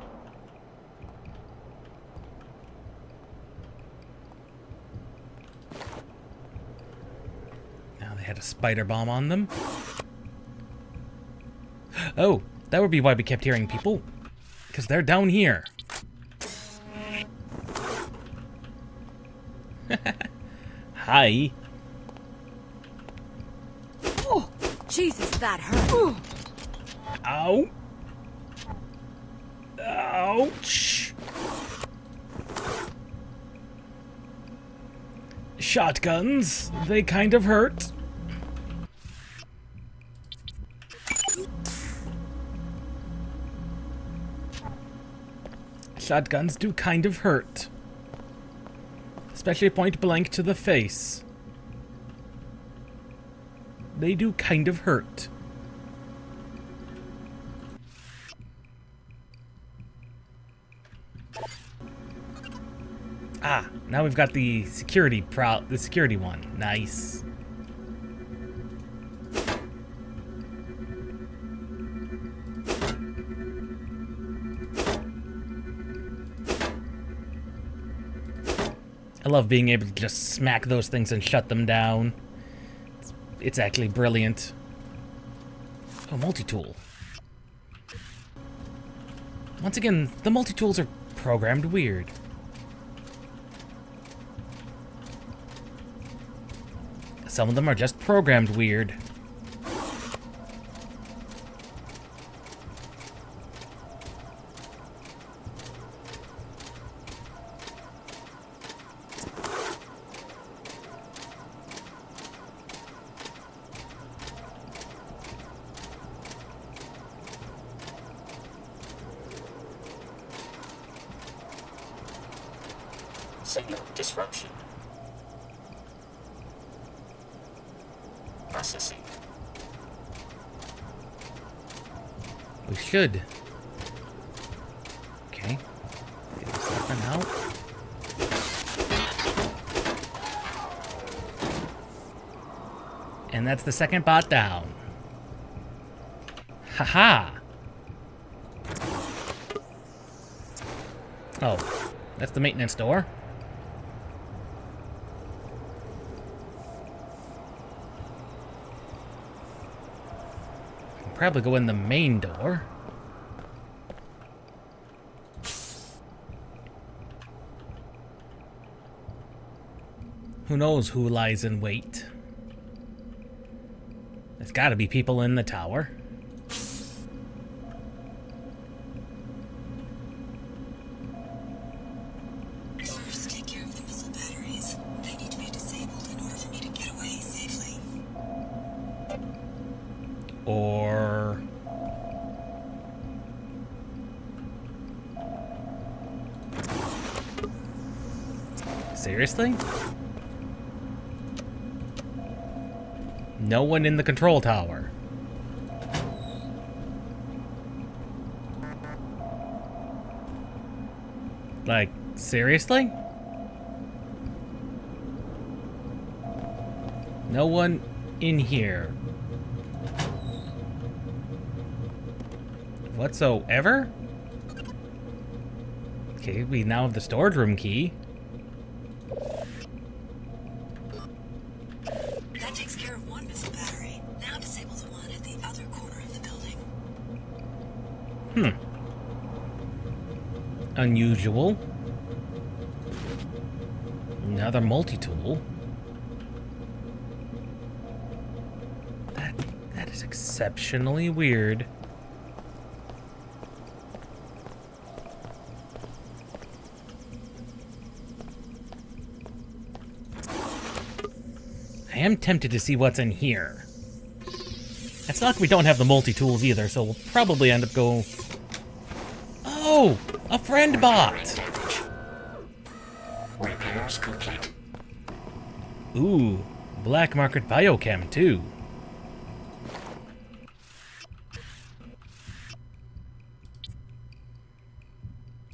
Now they had a spider bomb on them. Oh, that would be why we kept hearing people. Because they're down here. Hi. Oh, Jesus, that hurt. Ow. Ouch. Shotguns, they kind of hurt. Shotguns do kind of hurt. Especially point blank to the face. They do kind of hurt. Ah, now we've got the security one. Nice. I love being able to just smack those things and shut them down. It's actually brilliant. Oh, multi-tool. Once again, the multi-tools are programmed weird. Some of them are just programmed weird. Signal disruption. Processing. We should. Okay. Get this weapon out. And that's the second bot down. Haha. Oh, that's the maintenance door. probably go in the main door. Who knows who lies in wait? There's gotta be people in the tower. First, take care of the missile batteries. They need to be disabled in order for me to get away safely. Or... seriously? No one in the control tower. Like, seriously? No one in here. Whatsoever? Okay, we now have the storage room key. That takes care of one missile battery. Now disable the one at the other corner of the building. Unusual. Another multi-tool. That is exceptionally weird. I am tempted to see what's in here. It's not like we don't have the multi-tools either, so we'll probably end up going... Oh! A friend bot! Repairs complete. Ooh, black market biochem too.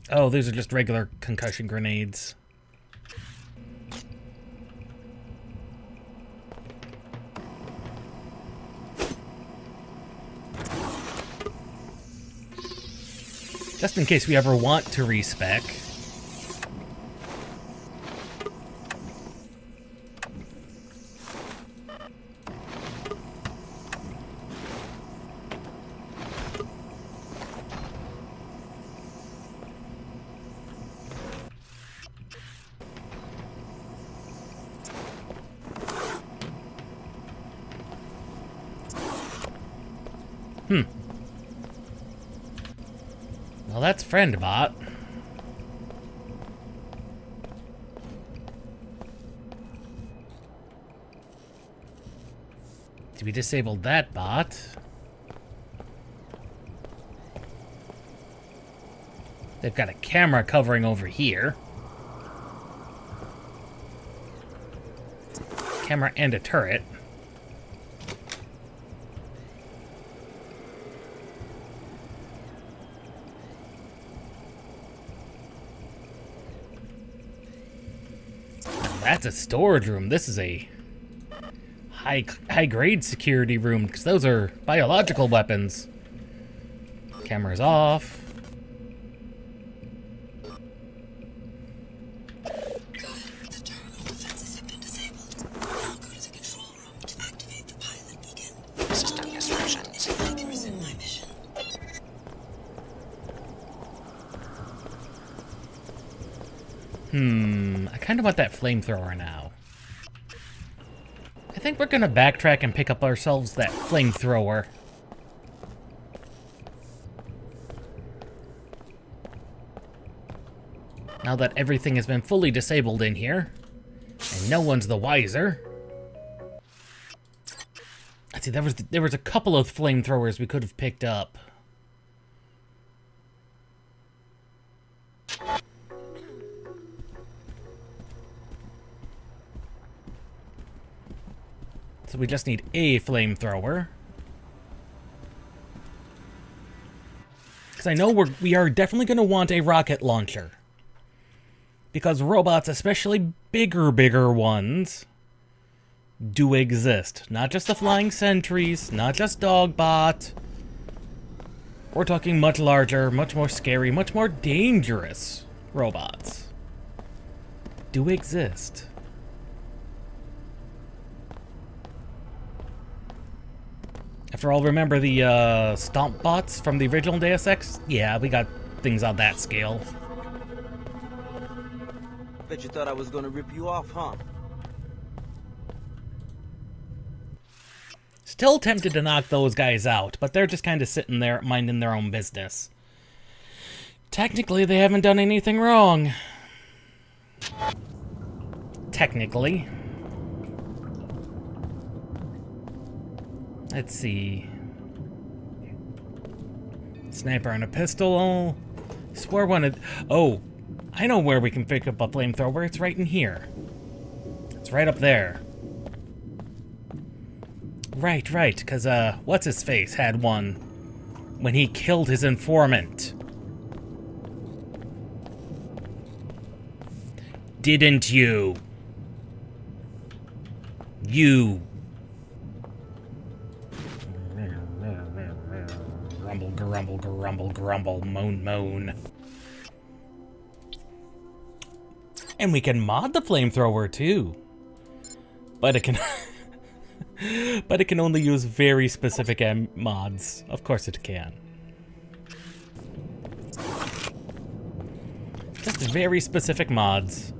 Oh, these are just regular concussion grenades. Just in case we ever want to respec. Well, that's friend bot. We disabled that bot. They've got a camera covering over here. Camera and a turret. That's a storage room. This is a high grade security room because those are biological weapons. Camera's off. System instructions. I can resume my mission. I kind of want that flamethrower now. I think we're gonna backtrack and pick up ourselves that flamethrower. Now that everything has been fully disabled in here, and no one's the wiser. Let's see, there was a couple of flamethrowers we could have picked up. So we just need a flamethrower. Because I know we are definitely going to want a rocket launcher. Because robots, especially bigger ones, do exist. Not just the flying sentries, not just Dogbot. We're talking much larger, much more scary, much more dangerous robots. Do exist. After all, remember the stomp bots from the original Deus Ex? Yeah, we got things on that scale. Bet you thought I was gonna rip you off, huh? Still tempted to knock those guys out, but they're just kind of sitting there minding their own business. Technically, they haven't done anything wrong. Technically. Let's see. Sniper and a pistol. Swore one of... Oh, I know where we can pick up a flamethrower. It's right in here. It's right up there. Right, because, what's-his-face had one when he killed his informant. Didn't you? You. Grumble, grumble, grumble, grumble, moan, moan. And we can mod the flamethrower too. But it can... but it can only use very specific mods. Of course it can. Just very specific mods.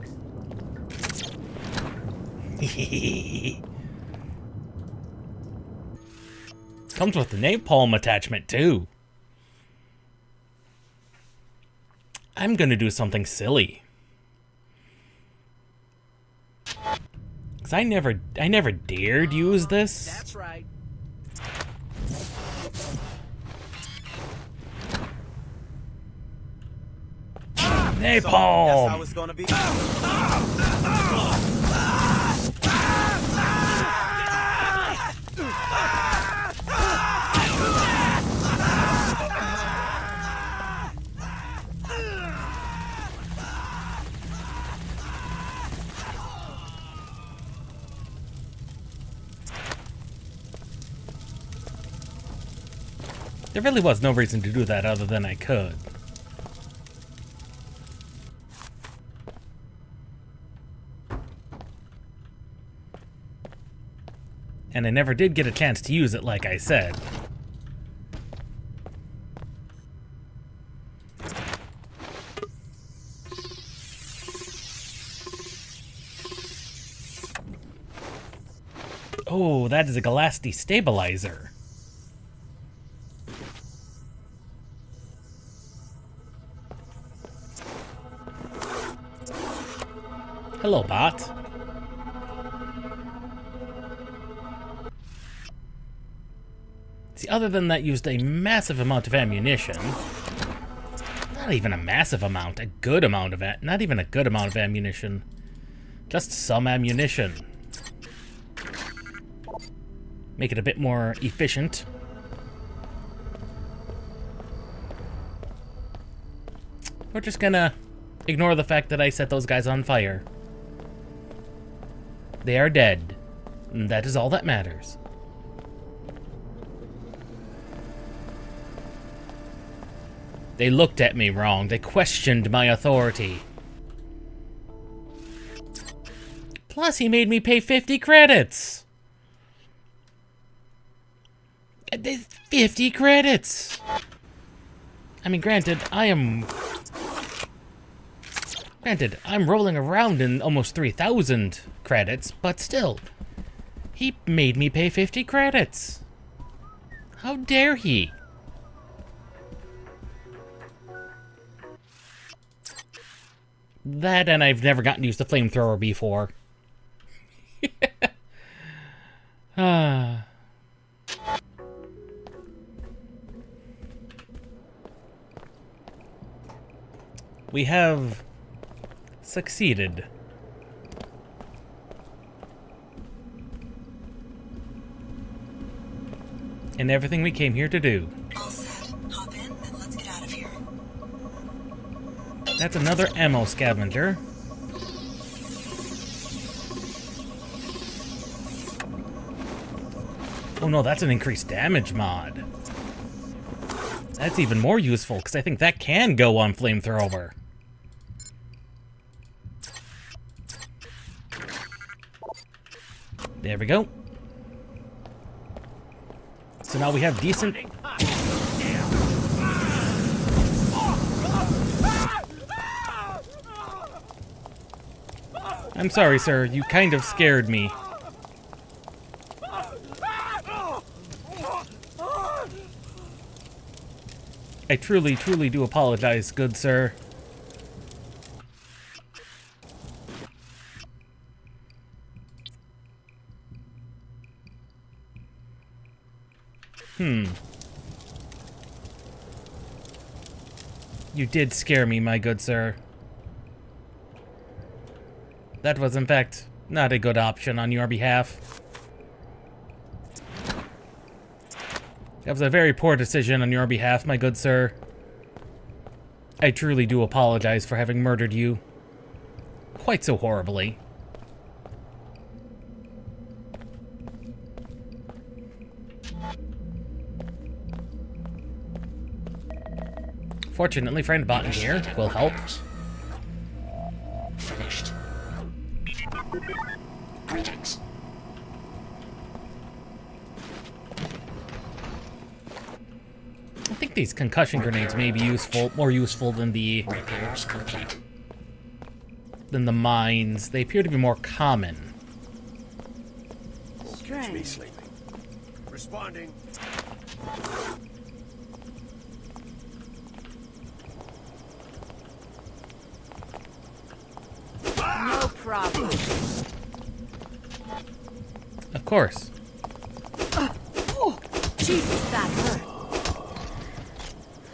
Comes with the napalm attachment too. I'm gonna do something silly. 'Cause I never dared use this. That's right. Napalm! So, that's how it's gonna be. There really was no reason to do that other than I could. And I never did get a chance to use it, like I said. Oh, that is a glass destabilizer. Hello, bot. See, other than that, used a massive amount of ammunition. Not even a massive amount, a good amount of it. Not even a good amount of ammunition. Just some ammunition. Make it a bit more efficient. We're just gonna ignore the fact that I set those guys on fire. They are dead. And that is all that matters. They looked at me wrong. They questioned my authority. Plus, he made me pay 50 credits. 50 credits! I mean, granted, I'm rolling around in almost 3,000 credits, but still, he made me pay 50 credits. How dare he? That, and I've never gotten used to flamethrower before. We have succeeded. In everything we came here to do. All set. Hop in and let's get out of here. That's another ammo scavenger. Oh no, that's an increased damage mod. That's even more useful, because I think that can go on flamethrower. There we go. So now we have decent... I'm sorry, sir. You kind of scared me. I truly, truly do apologize, good sir. You did scare me, my good sir. That was, in fact, not a good option on your behalf. That was a very poor decision on your behalf, my good sir. I truly do apologize for having murdered you quite so horribly. Fortunately, friend button here will help. Finished. Greetings. I think these concussion grenades may be more useful than the mines. They appear to be more common. Catch me sleeping. Responding. No problem. Of course. Oh, Jesus, that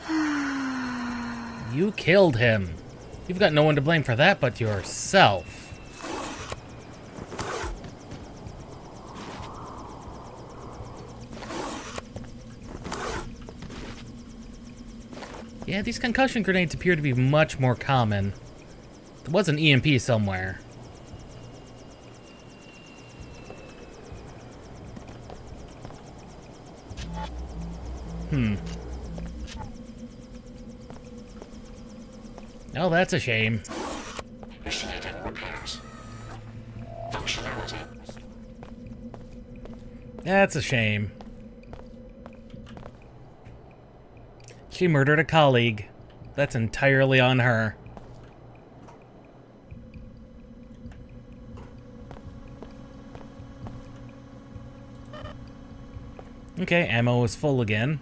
hurt. You killed him. You've got no one to blame for that but yourself. Yeah, these concussion grenades appear to be much more common. There was an EMP somewhere. Oh, that's a shame. That's a shame. She murdered a colleague. That's entirely on her. Okay, ammo is full again.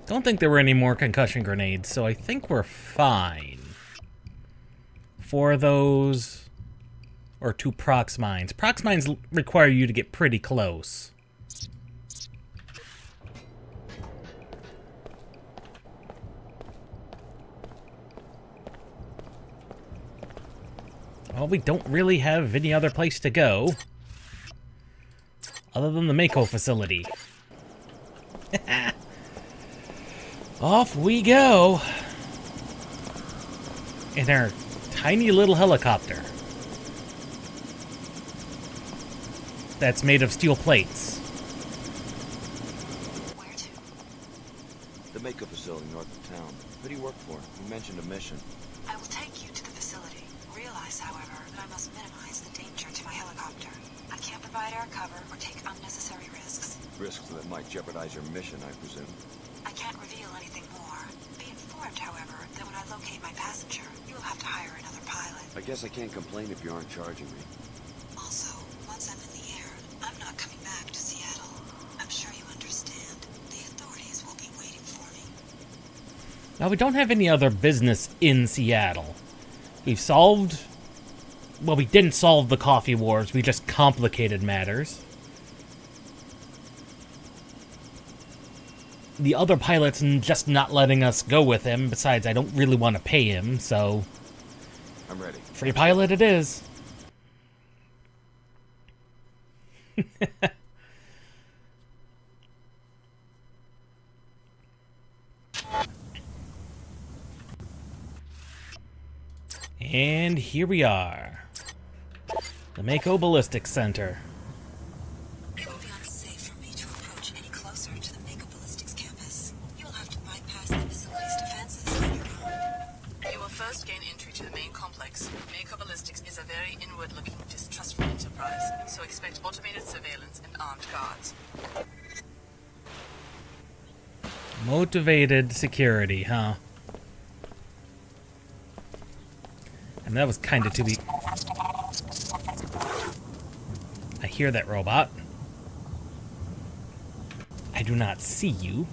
Don't think there were any more concussion grenades, so I think we're fine. 4 of those, or 2 prox mines. Prox mines require you to get pretty close. Well, we don't really have any other place to go other than the Mako facility. Off we go in our tiny little helicopter that's made of steel plates. Where to? The Mako facility north of town. Who do you work for? You mentioned a mission. I will take you to the facility. Realize, however, that I must minimize the danger to my helicopter. I can't provide air cover or take unnecessary risks. Risks that might jeopardize your mission, I presume. I can't reveal anything more. Be informed, however, that when I locate my passenger, you will have to hire another pilot. I guess I can't complain if you aren't charging me. Also, once I'm in the air, I'm not coming back to Seattle. I'm sure you understand. The authorities will be waiting for me. Now, we don't have any other business in Seattle. We've solved... Well, we didn't solve the coffee wars, we just complicated matters. The other pilot's just not letting us go with him. Besides, I don't really want to pay him, so... I'm ready. Free pilot it is. And here we are. The Mako Ballistics Center. It will be unsafe for me to approach any closer to the Mako Ballistics campus. You will have to bypass the facility's defenses on your own. You will first gain entry to expect automated surveillance and armed guards. Motivated security, huh? And that was kind of to be... I hear that, robot. I do not see you.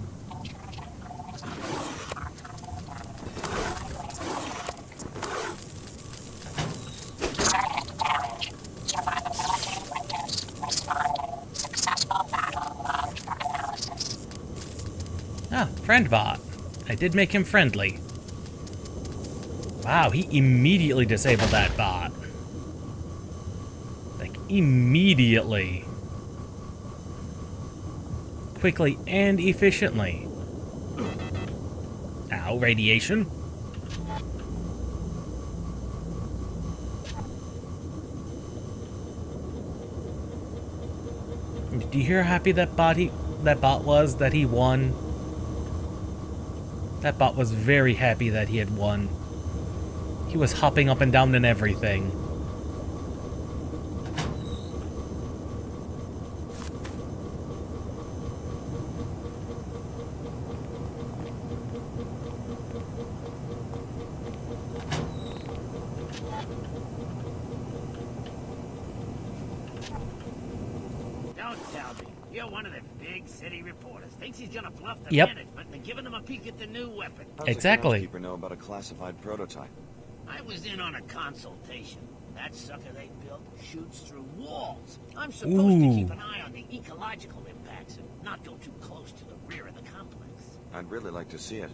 Ah, friend bot. I did make him friendly. Wow, he immediately disabled that bot. Like, immediately. Quickly and efficiently. Ow, radiation. Do you hear how happy that bot was that he won? That bot was very happy that he had won. He was hopping up and down and everything. Don't tell me. You're one of the big city reporters. Thinks he's gonna bluff the Yep. management and giving them a peek at the new weapon. How's Exactly. the groundskeeper know about a classified prototype? I was in on a consultation. That sucker they built shoots through walls. I'm supposed to Ooh. keep an eye on the ecological impacts and not go too close to the rear of the complex. I'd really like to see it.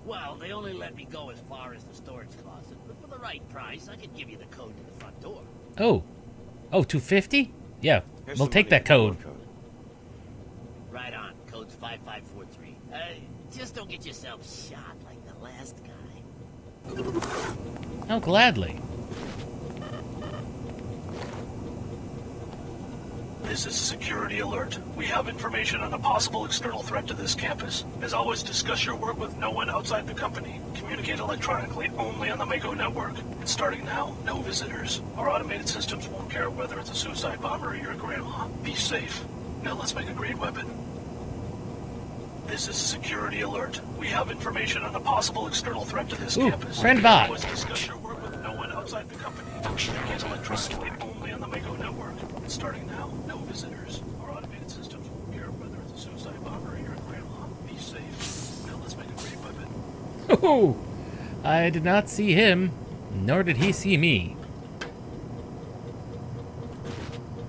Well, they only let me go as far as the storage closet, but for the right price, I could give you the code to the front door. Oh. Oh, 250? Yeah, Here's we'll some take money that code. Right on. Code's 5543. Just don't get yourself shot like the last guy. Oh, gladly. This is Security Alert. We have information on a possible external threat to this campus. As always, discuss your work with no one outside the company. Communicate electronically only on the Mako network. And starting now, no visitors. Our automated systems won't care whether it's a suicide bomber or your grandma. Be safe. Now let's make a great weapon. This is Security Alert. We have information on a possible external threat to this Ooh, campus. friend bot. Always discuss your work with no one outside the company. Communicate electronically only on the Mako network. And starting now, no visitors. Our automated systems won't care whether it's a suicide bomber or your grandma. Be safe. Now let's make a great weapon. Oh, I did not see him, nor did he see me.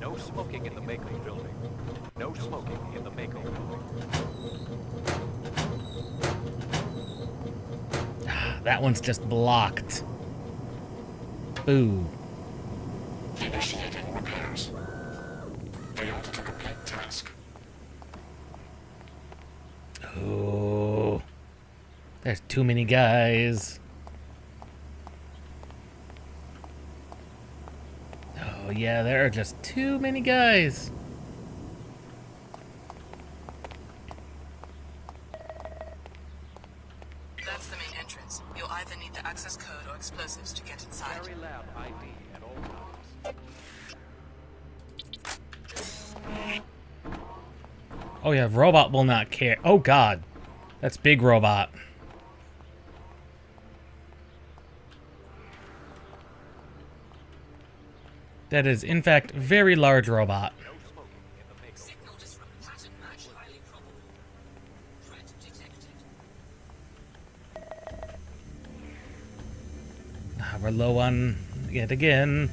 No smoking in the Mako building. No smoking in the Mako building. That one's just blocked. Boo. Initiating repairs. In order to complete task. Oh. There's too many guys. Oh, yeah, there are just too many guys. That's the main entrance. You'll either need the access code or explosives to get inside. Carry lab ID at all times. Oh, yeah, robot will not care. Oh, God. That's big robot. That is, in fact, very large robot. We're low on yet again.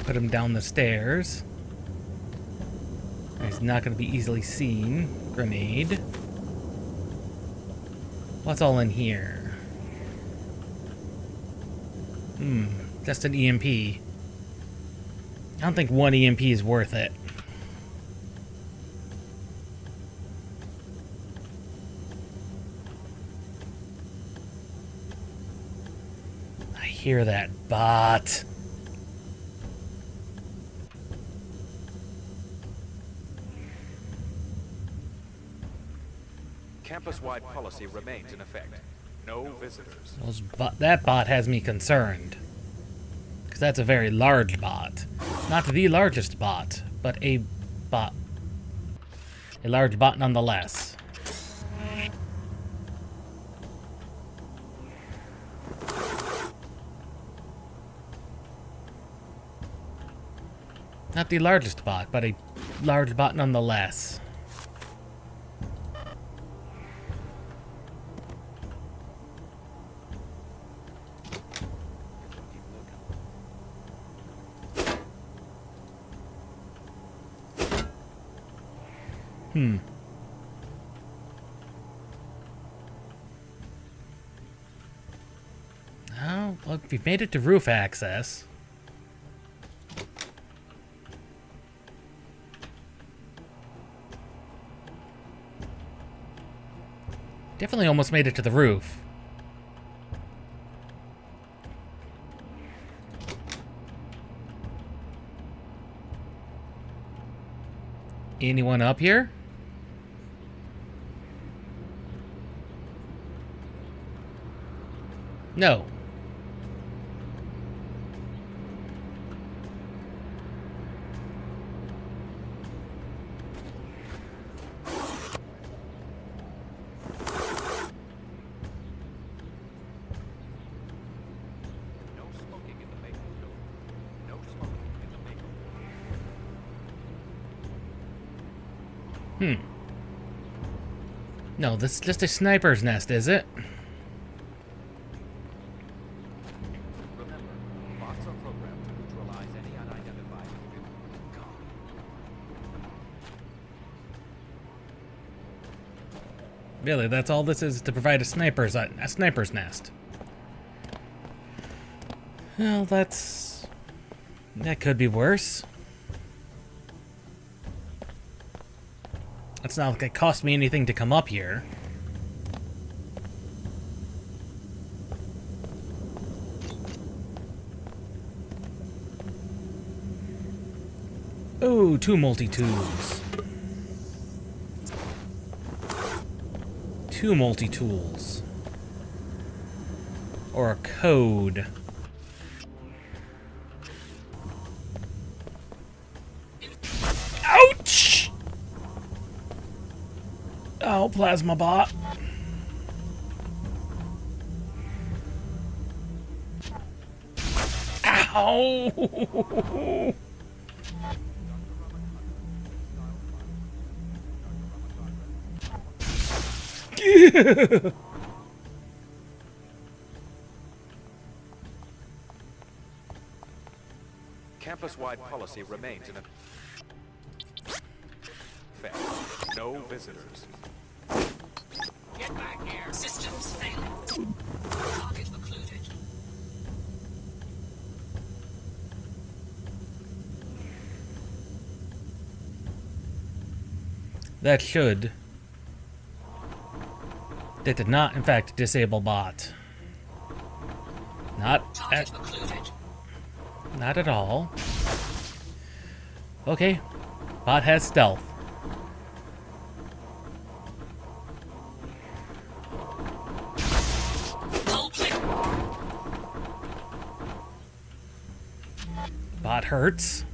Put him down the stairs. He's not going to be easily seen. Grenade. What's all in here? Just an EMP. I don't think one EMP is worth it. I hear that bot. Campus-wide policy remains in effect. No visitors. That bot has me concerned. Because that's a very large bot. Not the largest bot, but a bot. A large bot nonetheless. Not the largest bot, but a large bot nonetheless. Oh, look, we've made it to roof access. Definitely almost made it to the roof. Anyone up here? No. No, this is just a sniper's nest, is it? Remember, bots are programmed to neutralize any unidentified individual. Really, that's all this is, to provide a sniper's nest. Well, that could be worse. It's not like it cost me anything to come up here. Oh, 2 multi-tools. 2 multi-tools. Or a code. Ouch! Oh, plasma bot. Ow! Campus-wide policy remains in effect. No visitors. Get back here. Systems failing. Target occluded. That should. That did not, in fact, disable bot. Not at all. Okay. Bot has stealth. Bot hurts.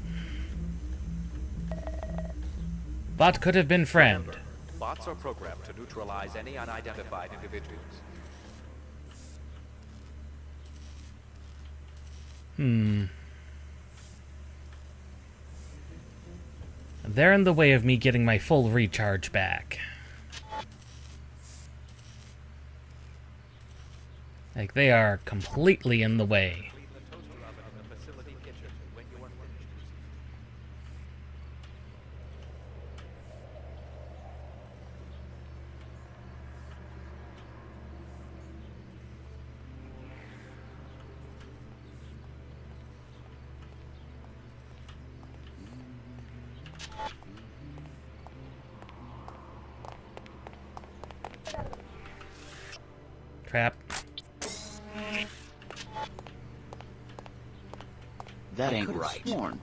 Bot could have been friend. Bots are programmed to neutralize any unidentified individuals. They're in the way of me getting my full recharge back. Like, they are completely in the way. Trap. That ain't right. Sworn.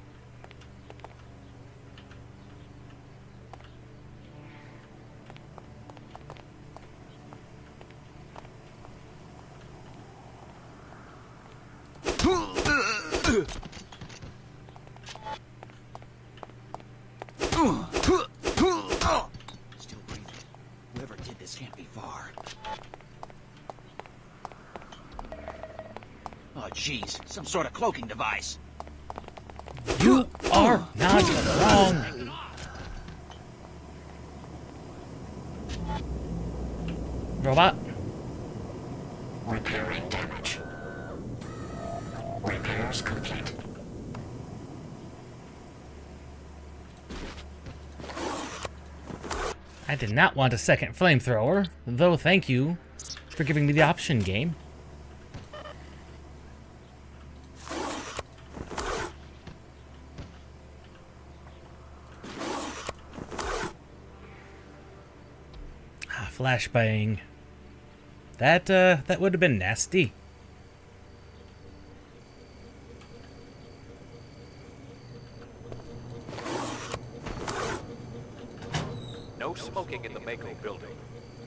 Still breathing. Whoever did this can't be far. Oh, jeez. Some sort of cloaking device. You are not wrong. Robot. Repairing damage. Repairs complete. I did not want a second flamethrower, though thank you for giving me the option, game. Flashbang. That would have been nasty. No smoking in the Mako building.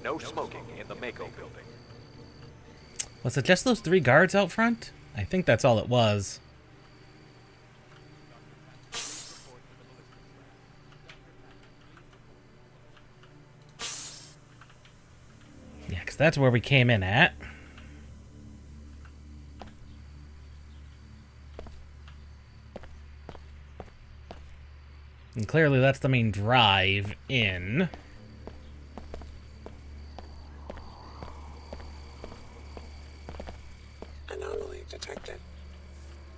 No smoking in the Mako building. Was it just those 3 guards out front? I think that's all it was. Yeah, because that's where we came in at. And clearly that's the main drive in. Anomaly detected.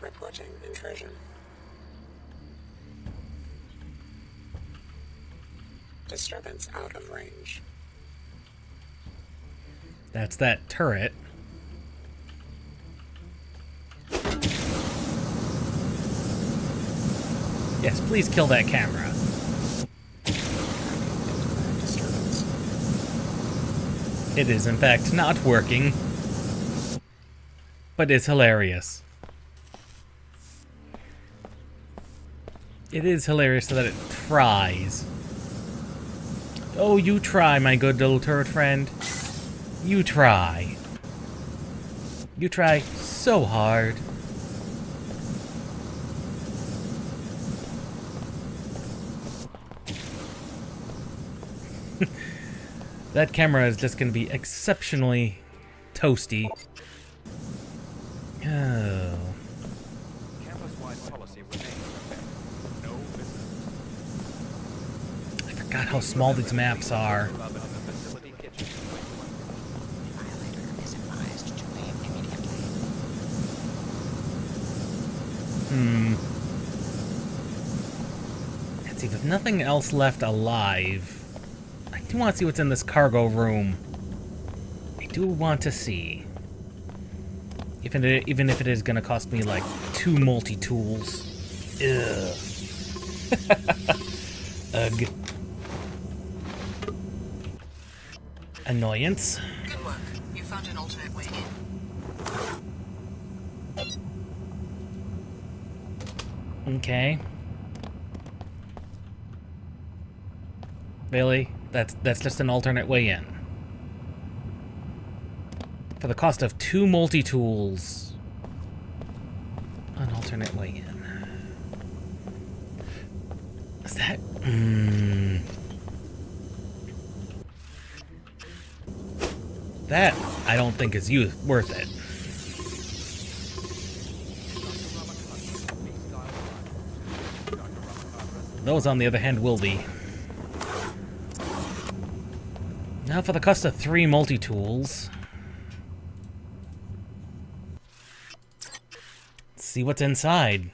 Reporting intrusion. Disturbance out of range. That's that turret. Yes, please kill that camera. It is, in fact, not working. But it's hilarious. It is hilarious that it tries. Oh, you try, my good little turret friend. You try. You try so hard. That camera is just going to be exceptionally toasty. Oh. Campus-wide policy remains in effect. No visitors. I forgot how small these maps are. Let's see, with nothing else left alive, I do want to see what's in this cargo room. I do want to see. Even if it is going to cost me, like, 2 multi-tools. Ugh. Ugh. Annoyance. Good work. You found an alternate way in. Okay. Really? That's just an alternate way in. For the cost of 2 multi-tools. An alternate way in. Is that... That, I don't think is worth it. Those, on the other hand, will be. Now for the cost of 3 multi-tools. Let's see what's inside.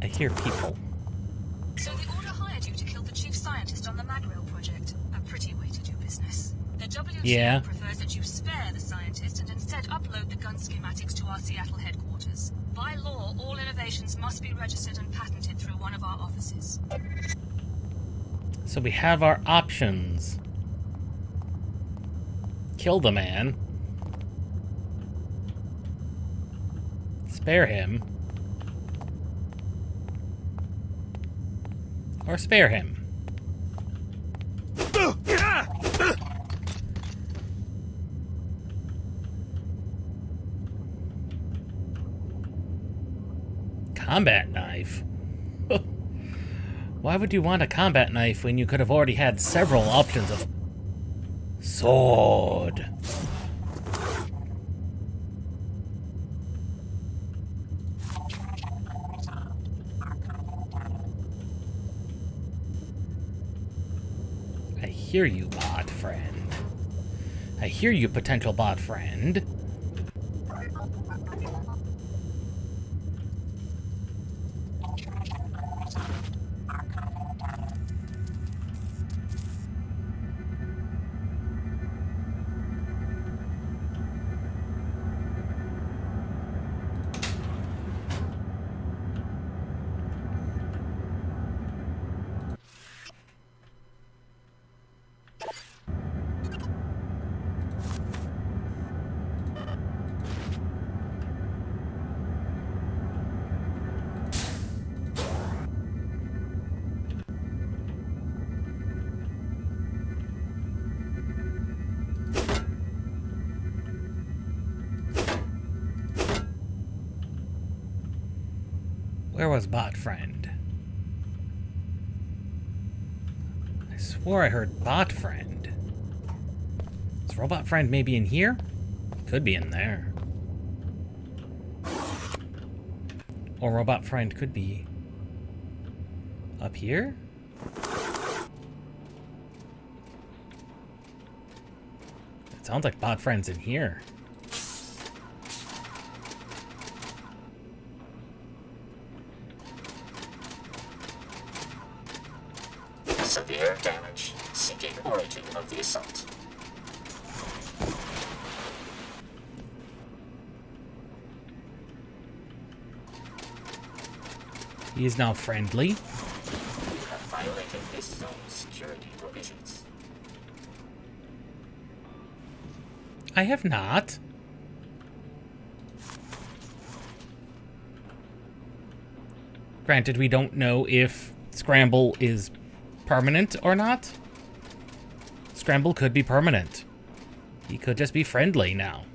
I hear people. So the Order hired you to kill the chief scientist on the Magrail project. A pretty way to do business. The WTO prefers that you spare the scientist and instead upload the gun schematics to our Seattle headquarters. By law, all innovations must be registered and patented through one of our offices. So we have our options. Kill the man. Spare him. Or spare him. Combat knife? Why would you want a combat knife when you could have already had several options of sword? I hear you, bot friend. I hear you, potential bot friend. Where was bot friend? I swore I heard bot friend. Is robot friend maybe in here? Could be in there. Or robot friend could be up here? It sounds like bot friend's in here. Severe damage. Seeking origin of the assault. He is now friendly. You have violated this zone's security provisions. I have not. Granted, we don't know if Scramble is permanent or not. Scramble could be permanent. He could just be friendly now.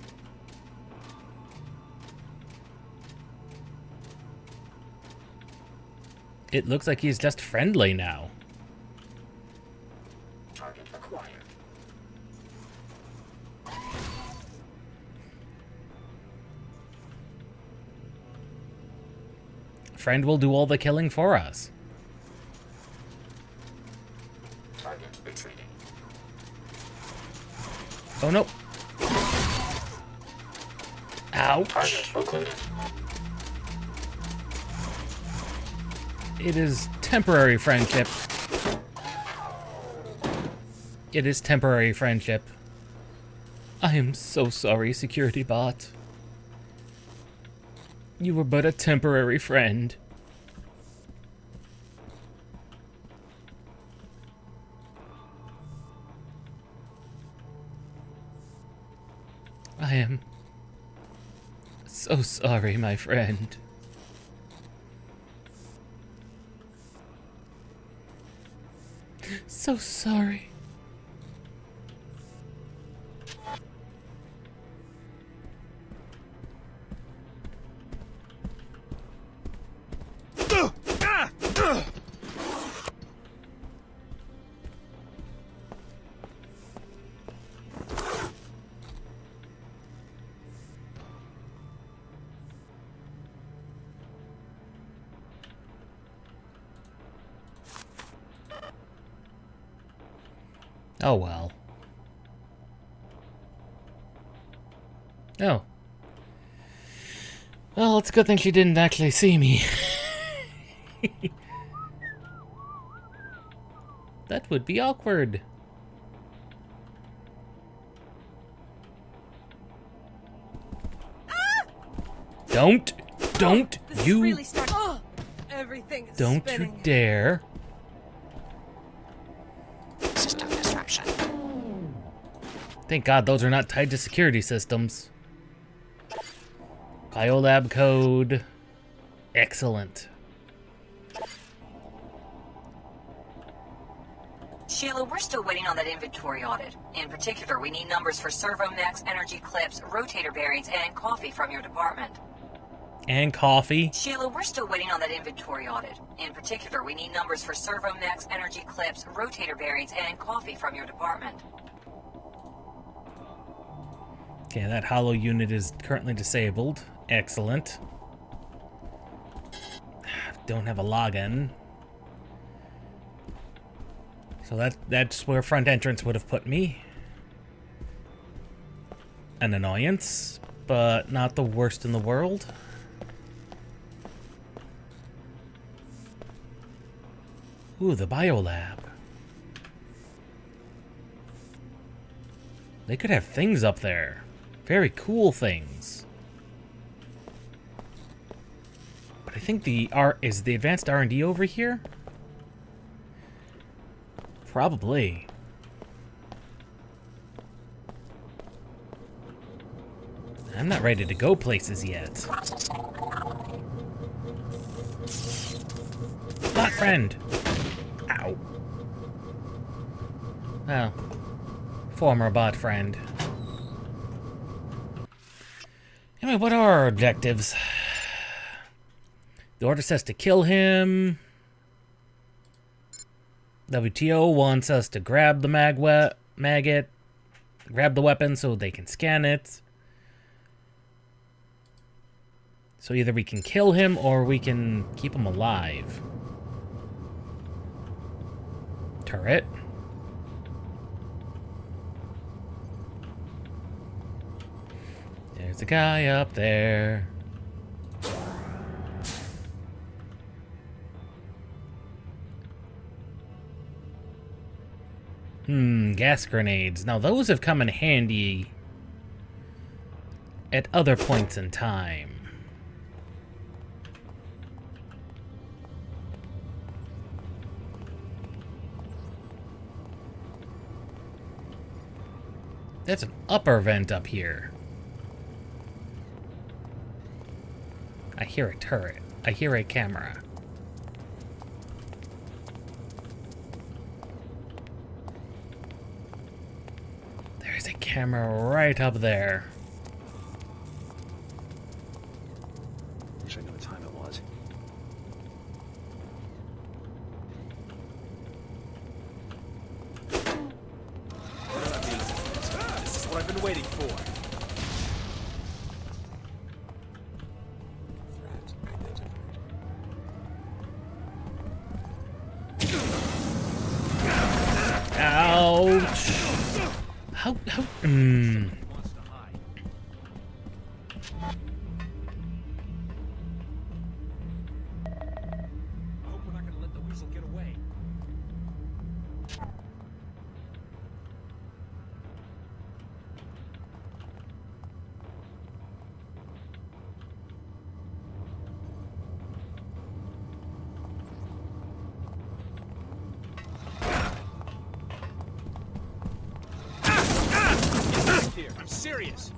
It looks like he's just friendly now. Target acquired. Friend will do all the killing for us. Target retreating. Oh no. Ouch. Target recruited. It is temporary friendship. It is temporary friendship. I am so sorry, security bot. You were but a temporary friend. I am so sorry, my friend. So sorry. Oh well. Oh. Well, it's a good thing she didn't actually see me. That would be awkward. Don't you Really everything is don't spinning. you dare. System disruption. Thank God those are not tied to security systems. Biolab code. Excellent. Sheila, we're still waiting on that inventory audit. In particular, we need numbers for servo mechs, energy clips, rotator bearings, and coffee from your department. And coffee. Sheila, we're still waiting on that inventory audit. In particular, we need numbers for servo mechs, energy clips, rotator bearings, and coffee from your department. Okay, that hollow unit is currently disabled. Excellent. Don't have a login. So that's where front entrance would have put me. An annoyance, but not the worst in the world. Ooh, the biolab. They could have things up there. Very cool things. But I think is the advanced R&D over here? Probably. I'm not ready to go places yet. Bot friend! Ow. Well, former bot friend. Anyway, what are our objectives? The order says to kill him. WTO wants us to grab the maggot, grab the weapon so they can scan it. So either we can kill him or we can keep him alive. Turret. There's a guy up there. Gas grenades. Now those have come in handy at other points in time. That's an upper vent up here. I hear a turret. I hear a camera. There's a camera right up there. Wish I knew what time it was. This is what I've been waiting for. Ouch. How I hope we're not gonna let the weasel get away. Here, I'm serious.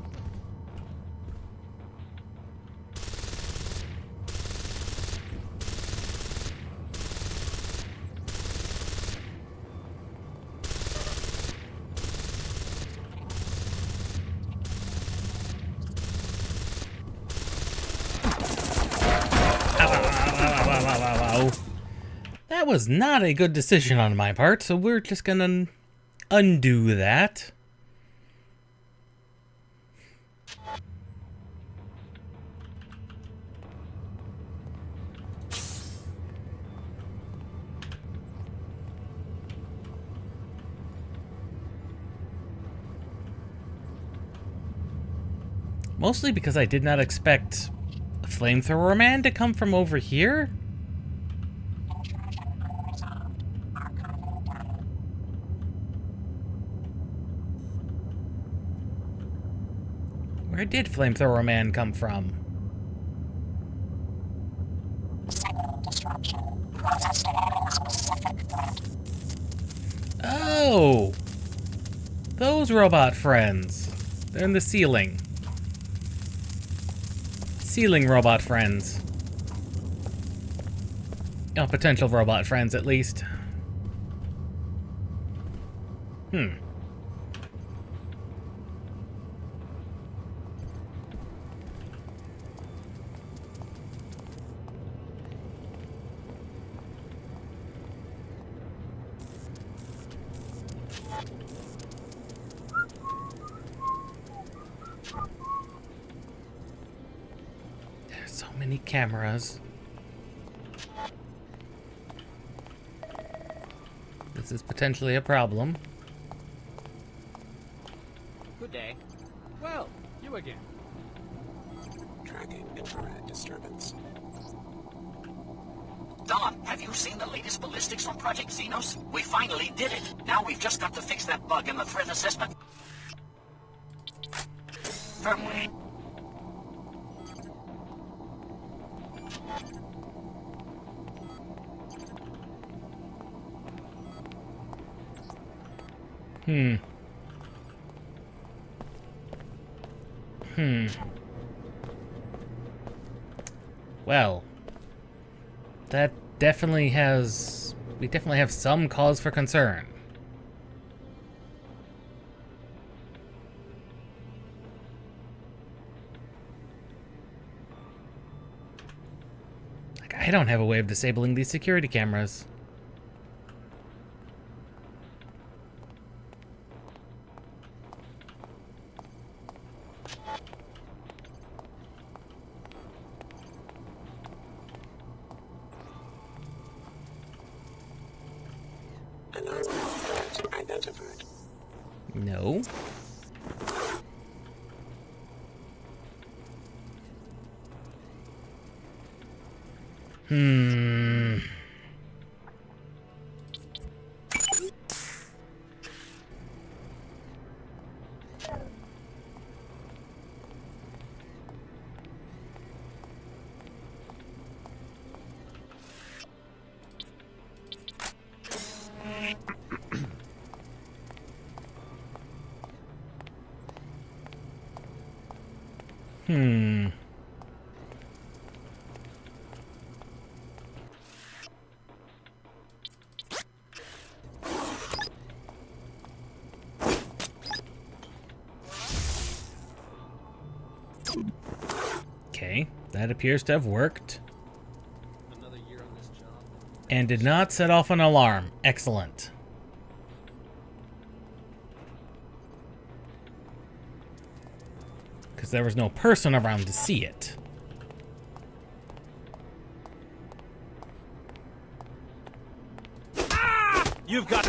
That was not a good decision on my part, so we're just gonna undo that. Mostly because I did not expect a flamethrower man to come from over here. Where did Flamethrower Man come from? Oh! Those robot friends. They're in the ceiling. Ceiling robot friends. Oh, potential robot friends, at least. There's so many cameras. This is potentially a problem. Good day. Well, you again. Tracking infrared disturbance. Don, have you seen the latest ballistics on Project Xenos? We finally did it. Now we've just got to fix that bug in the threat assessment. Firmware. Well, that definitely has... we definitely have some cause for concern. Like, I don't have a way of disabling these security cameras. Identified. No. Okay, that appears to have worked. Another year on this job. And did not set off an alarm. Excellent. Because there was no person around to see it. You've got...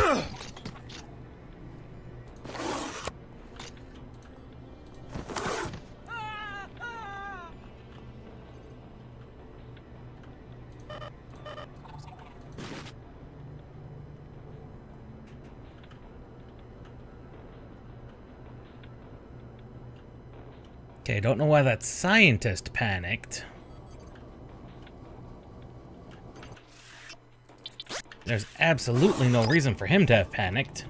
Okay, don't know why that scientist panicked. There's absolutely no reason for him to have panicked.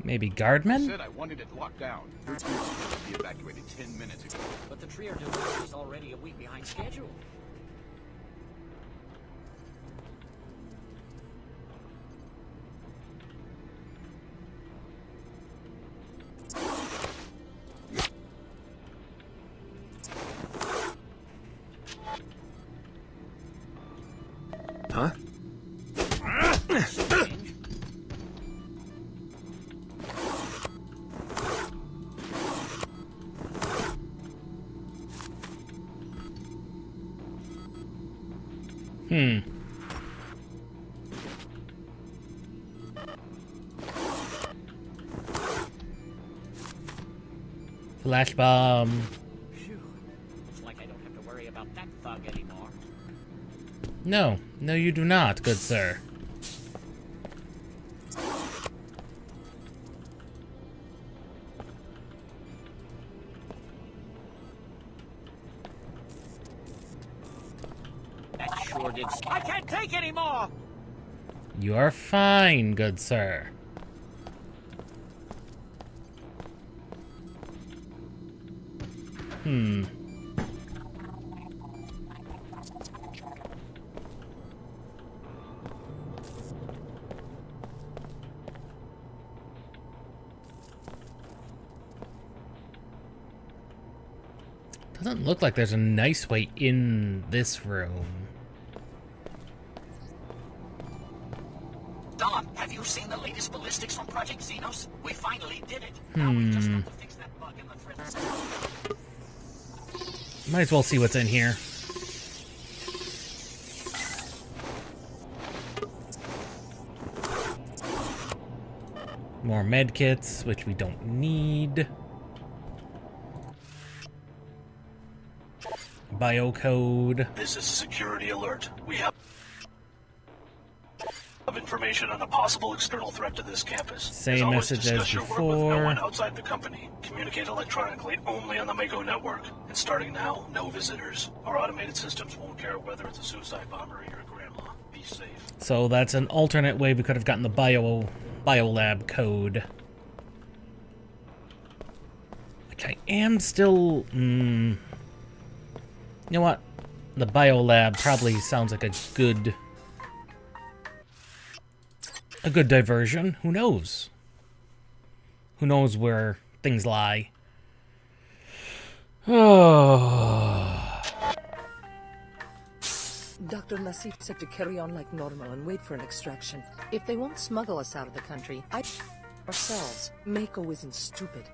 Maybe guardmen? Said I wanted it locked down. Your team was supposed to be evacuated 10 minutes ago. But the Trier delivery is already a week behind schedule. Huh? Flash bomb. Phew. Looks like I don't have to worry about that thug anymore. No. No, you do not, good sir. That sure did. I can't take any more. You are fine, good sir. Doesn't look like there's a nice way in this room. Don, have you seen the latest ballistics from Project Xenos? We finally did it. Now we just have to fix that bug in the thread. Might as well see what's in here. More med kits, which we don't need. Biocode. This is security alert. We have information on a possible external threat to this campus. Same message as Discuss your work with no one outside the company. Communicate electronically only on the Mako network. And starting now, no visitors. Our automated systems won't care whether it's a suicide bomber or your grandma. Be safe. So that's an alternate way we could have gotten the biolab code. Which I am still... You know what? The biolab probably sounds like a good diversion. Who knows? Who knows where things lie? Oh. Dr. Nassif said to carry on like normal and wait for an extraction. If they won't smuggle us out of the country, ourselves. Mako isn't stupid.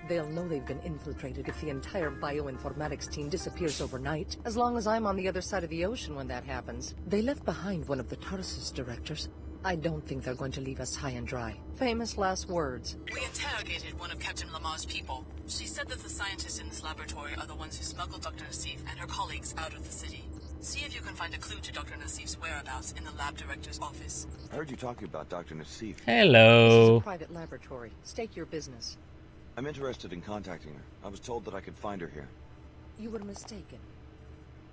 They'll know they've been infiltrated if the entire bioinformatics team disappears overnight, as long as I'm on the other side of the ocean when that happens. They left behind one of the Tarsus directors. I don't think they're going to leave us high and dry. Famous last words. We interrogated one of Captain Lamar's people. She said that the scientists in this laboratory are the ones who smuggled Dr. Nassif and her colleagues out of the city. See if you can find a clue to Dr. Nassif's whereabouts in the lab director's office. I heard you talking about Dr. Nassif. Hello. This is a private laboratory. State your business. I'm interested in contacting her. I was told that I could find her here. You were mistaken.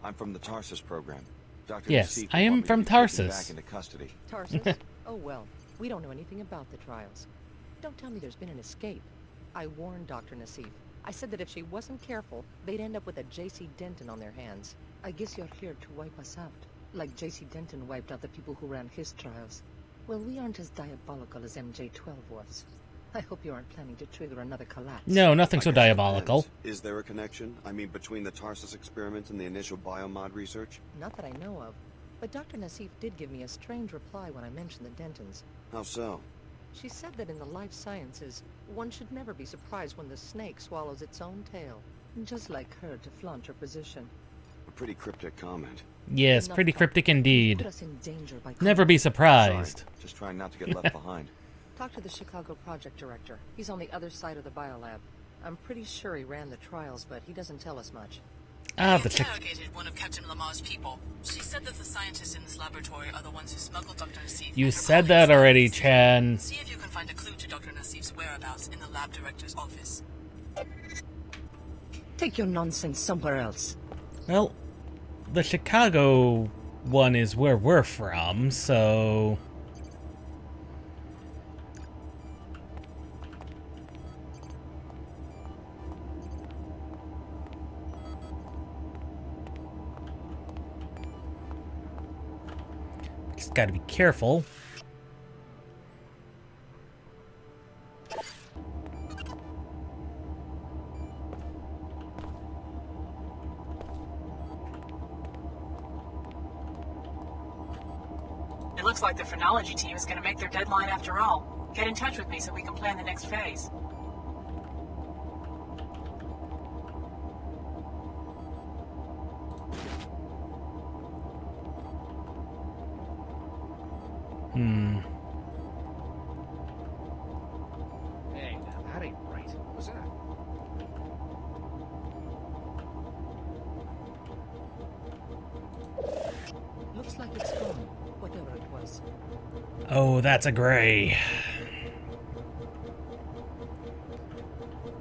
I'm from the Tarsus program. Dr. Yes, Nassif I am from Tarsus. Back into custody. Tarsus? Oh well, we don't know anything about the trials. Don't tell me there's been an escape. I warned Dr. Nassif. I said that if she wasn't careful, they'd end up with a J.C. Denton on their hands. I guess you're here to wipe us out, like J.C. Denton wiped out the people who ran his trials. Well, we aren't as diabolical as MJ-12 was. I hope you aren't planning to trigger another collapse. No, nothing so diabolical. Is there a connection? I mean, between the Tarsus experiment and the initial biomod research? Not that I know of. But Dr. Nassif did give me a strange reply when I mentioned the Dentons. How so? She said that in the life sciences, one should never be surprised when the snake swallows its own tail. Just like her to flaunt her position. A pretty cryptic comment. Yes, pretty cryptic indeed. Put us in danger by Never be surprised. Sorry, just trying not to get left behind. Talk to the Chicago project director. He's on the other side of the biolab. I'm pretty sure he ran the trials, but he doesn't tell us much. Ah, we the interrogated one of Captain Lamar's people. She said that the scientists in this laboratory are the ones who smuggled Dr. Nassif. You said that already, Chan. See if you can find a clue to Dr. Nassif's whereabouts in the lab director's office. Take your nonsense somewhere else. Well, the Chicago one is where we're from, so... Just gotta be careful. It looks like the phrenology team is going to make their deadline after all. Get in touch with me so we can plan the next phase. Hey, now that ain't right. What's that? Looks like it's Oh, that's a gray.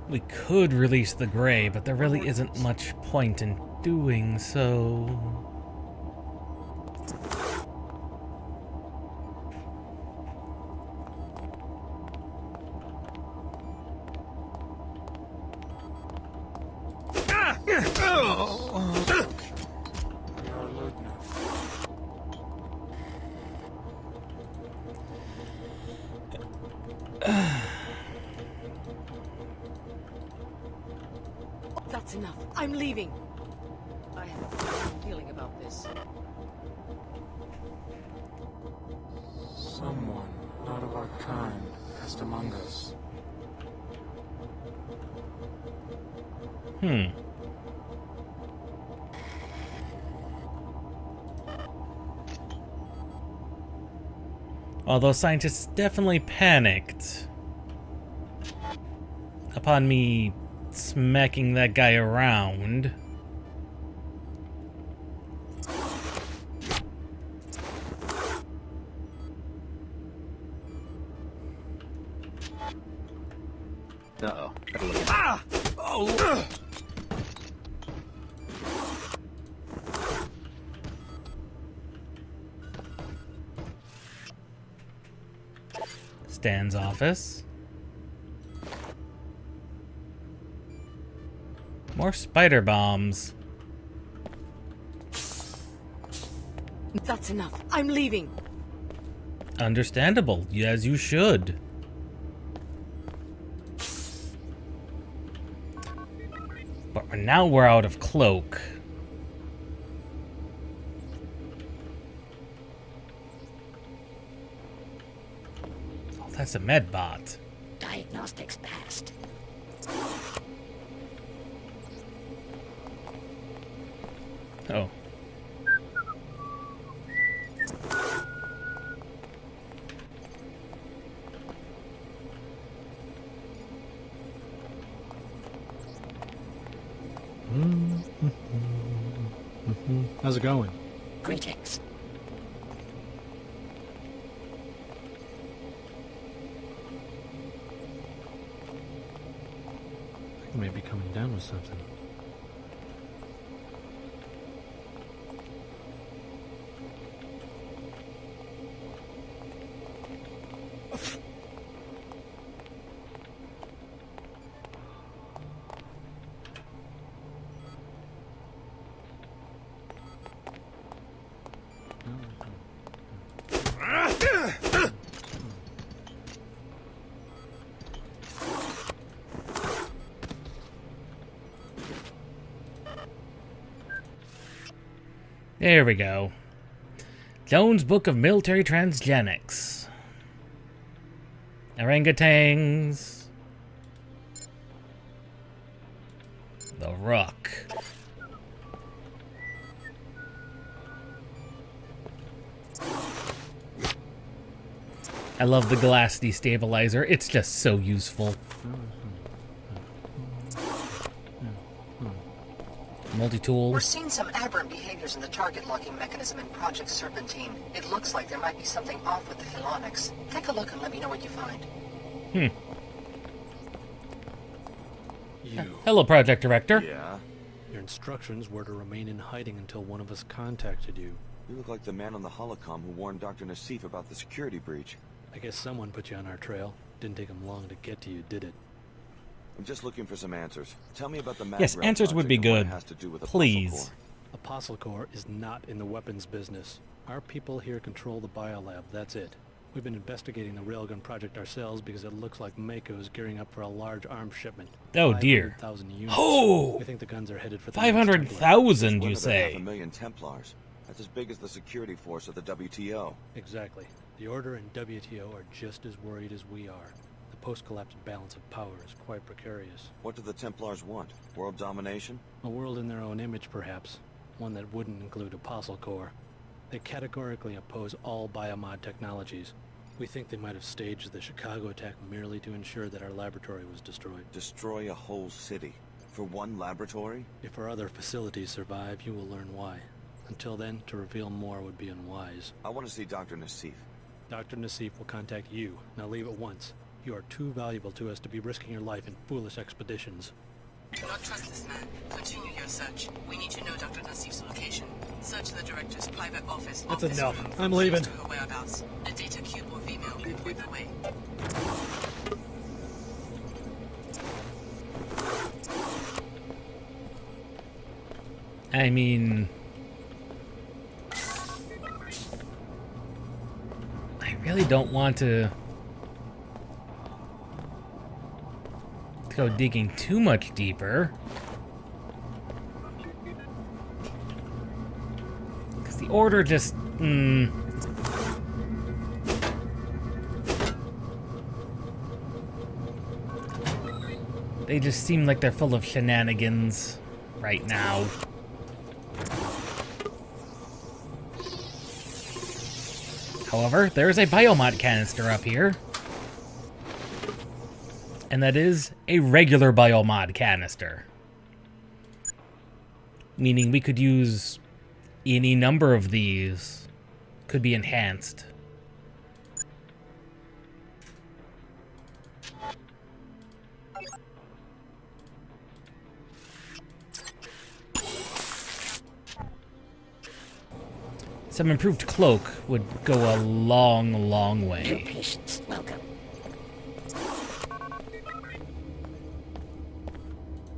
We could release the gray, but there really isn't much point in doing so. That's enough. I'm leaving. I have a bad feeling about this. Someone not of our kind passed among us. Although scientists definitely panicked upon me smacking that guy around. Uh-oh. Gotta look at Oh! Stan's office. More spider bombs. That's enough. I'm leaving. Understandable, as you should. But now we're out of cloak. Oh, that's a med bot. Diagnostics passed. Oh. How's it going? Greetings. You may be coming down with something. There we go. Jones' Book of Military Transgenics. Orangutans. The Rook. I love the glass destabilizer. It's just so useful. Multi-tool. We're seeing some aberrant behaviors in the target locking mechanism in Project Serpentine. It looks like there might be something off with the phelonics. Take a look and let me know what you find. Hello, Project Director. Yeah? Your instructions were to remain in hiding until one of us contacted you. You look like the man on the holocom who warned Dr. Nassif about the security breach. I guess someone put you on our trail. Didn't take him long to get to you, did it? I'm just looking for some answers. Tell me about the Yes, Mag answers would be project and what good. it has to do with Please. Apostle Corps. Apostle Corps is not in the weapons business. Our people here control the biolab, that's it. We've been investigating the railgun project ourselves because it looks like Mako is gearing up for a large arms shipment. Oh, dear. 500,000 units. Oh! We think the guns are headed for the 500,000, you One say? 500,000 Templars. That's as big as the security force of the WTO. Exactly. The Order and WTO are just as worried as we are. The post-collapse balance of power is quite precarious. What do the Templars want? World domination? A world in their own image, perhaps. One that wouldn't include Apostle Corps. They categorically oppose all biomod technologies. We think they might have staged the Chicago attack merely to ensure that our laboratory was destroyed. Destroy a whole city? For one laboratory? If our other facilities survive, you will learn why. Until then, to reveal more would be unwise. I want to see Dr. Nassif. Dr. Nassif will contact you. Now leave at once. You are too valuable to us to be risking your life in foolish expeditions. Do not trust this man. Continue your search. We need to know Dr. Nassif's location. Search the director's private office. That's office enough. room, I'm leaving. to her whereabouts. A data cube or email could point the way. I mean, I really don't want to go digging too much deeper, because the order just they just seem like they're full of shenanigans right now. However, there is a biomod canister up here. And that is a regular biomod canister. Meaning we could use any number of these. Could be enhanced. Some improved cloak would go a long, long way. New patients, welcome.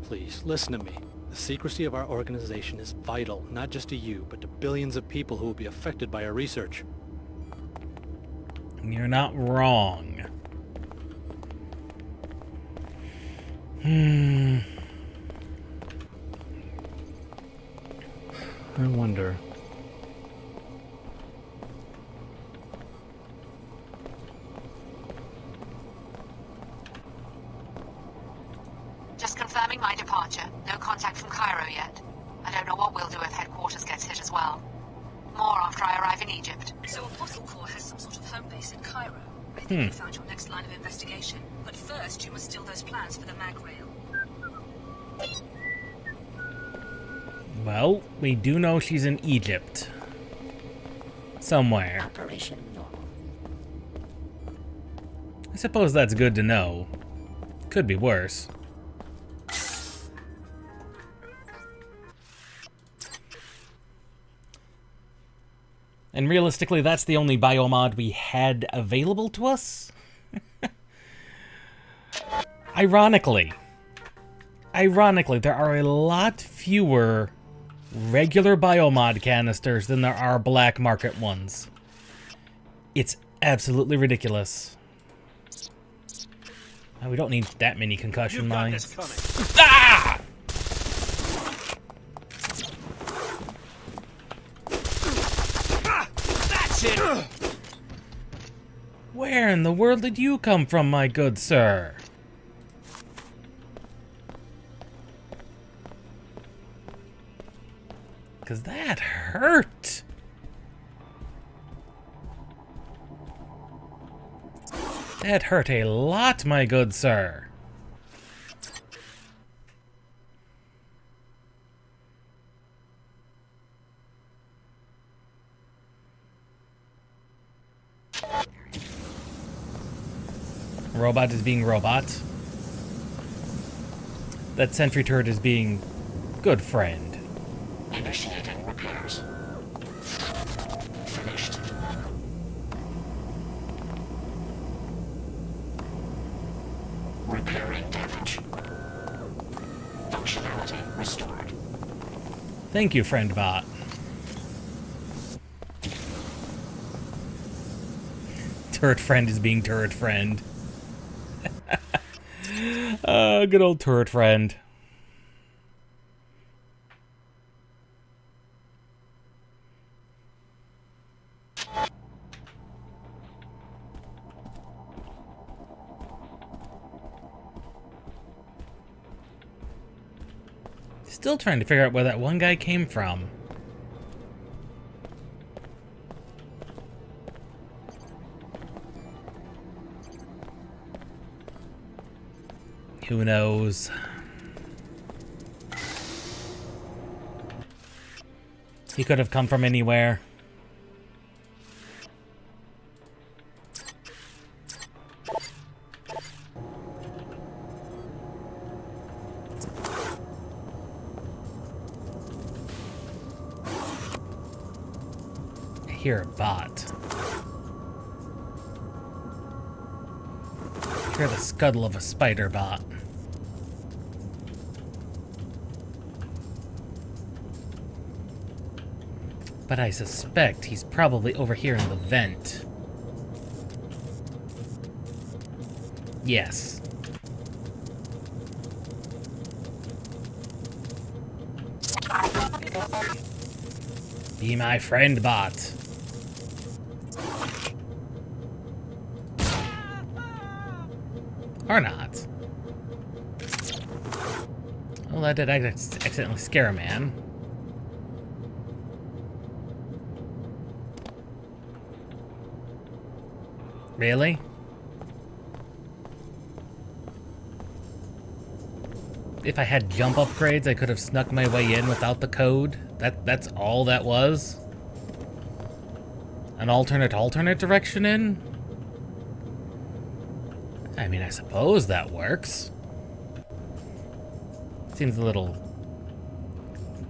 Please, listen to me. The secrecy of our organization is vital, not just to you, but to billions of people who will be affected by our research. You're not wrong. I wonder. Just confirming my departure. No contact from Cairo yet. I don't know what we'll do if headquarters gets hit as well. More after I arrive in Egypt. So Apostle Corps has some sort of home base in Cairo. I think you found your next line of investigation. But first, you must steal those plans for the mag rail. Well, we do know she's in Egypt. Somewhere. Operation normal. I suppose that's good to know. Could be worse. And realistically, that's the only biomod we had available to us? Ironically, there are a lot fewer regular biomod canisters than there are black market ones. It's absolutely ridiculous. Oh, we don't need that many concussion mines. Ah! That's it! Where in the world did you come from, my good sir? Because that hurt. That hurt a lot, my good sir. Robot is being robot. That sentry turret is being good friend. Initiating repairs. Finished. Repairing damage. Functionality restored. Thank you, friend bot. Turret friend is being turret friend. Good old turret friend. Still trying to figure out where that one guy came from. Who knows? He could have come from anywhere. I hear a bot. I hear the scuttle of a spider bot. But I suspect he's probably over here in the vent. Yes. Be my friend, bot. Or not. Well, that did accidentally scare a man. Really? If I had jump upgrades, I could have snuck my way in without the code. That's all that was? An alternate direction in? I mean, I suppose that works. Seems a little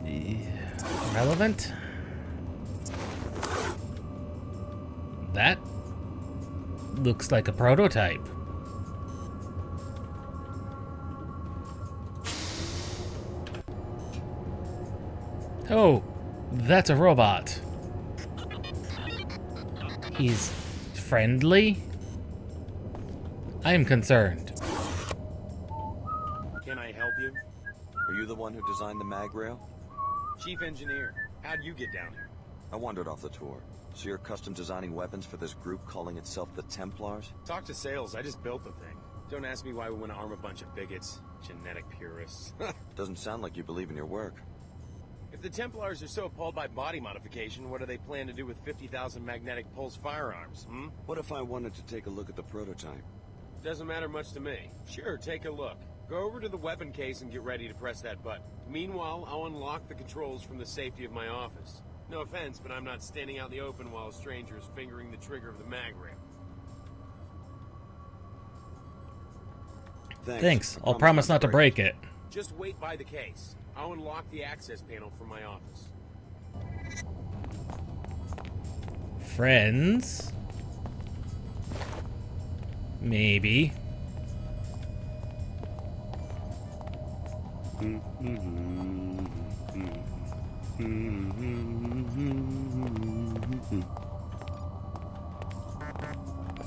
irrelevant. That looks like a prototype. Oh, that's a robot. He's friendly? I am concerned. Can I help you? Are you the one who designed the mag rail? Chief engineer, how'd you get down here? I wandered off the tour. So you're custom designing weapons for this group calling itself the Templars? Talk to sales, I just built the thing. Don't ask me why we want to arm a bunch of bigots. Genetic purists. Doesn't sound like you believe in your work. If the Templars are so appalled by body modification, what do they plan to do with 50,000 magnetic pulse firearms, hmm? What if I wanted to take a look at the prototype? Doesn't matter much to me. Sure, take a look. Go over to the weapon case and get ready to press that button. Meanwhile, I'll unlock the controls from the safety of my office. No offense, but I'm not standing out in the open while a stranger is fingering the trigger of the mag rail. Thanks. I'll promise not to break it. Just wait by the case. I'll unlock the access panel from my office. Friends? Maybe.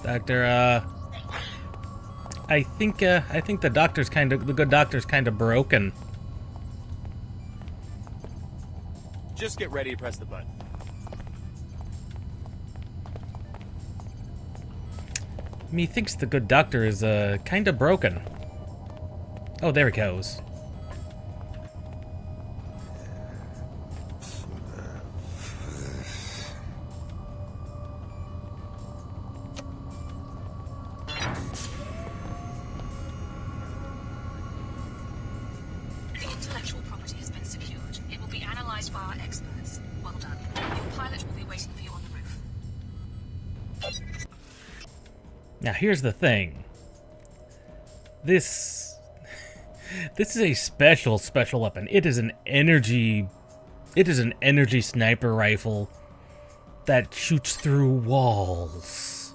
Doctor, I think the good doctor's kind of broken. Just get ready to press the button. Methinks the good doctor is, kind of broken. Oh, there he goes. The intellectual property has been secured. It will be analyzed by our experts. Well done. Your pilot will be waiting for you on the roof. Now here's the thing. This is a special weapon. It is an energy sniper rifle that shoots through walls.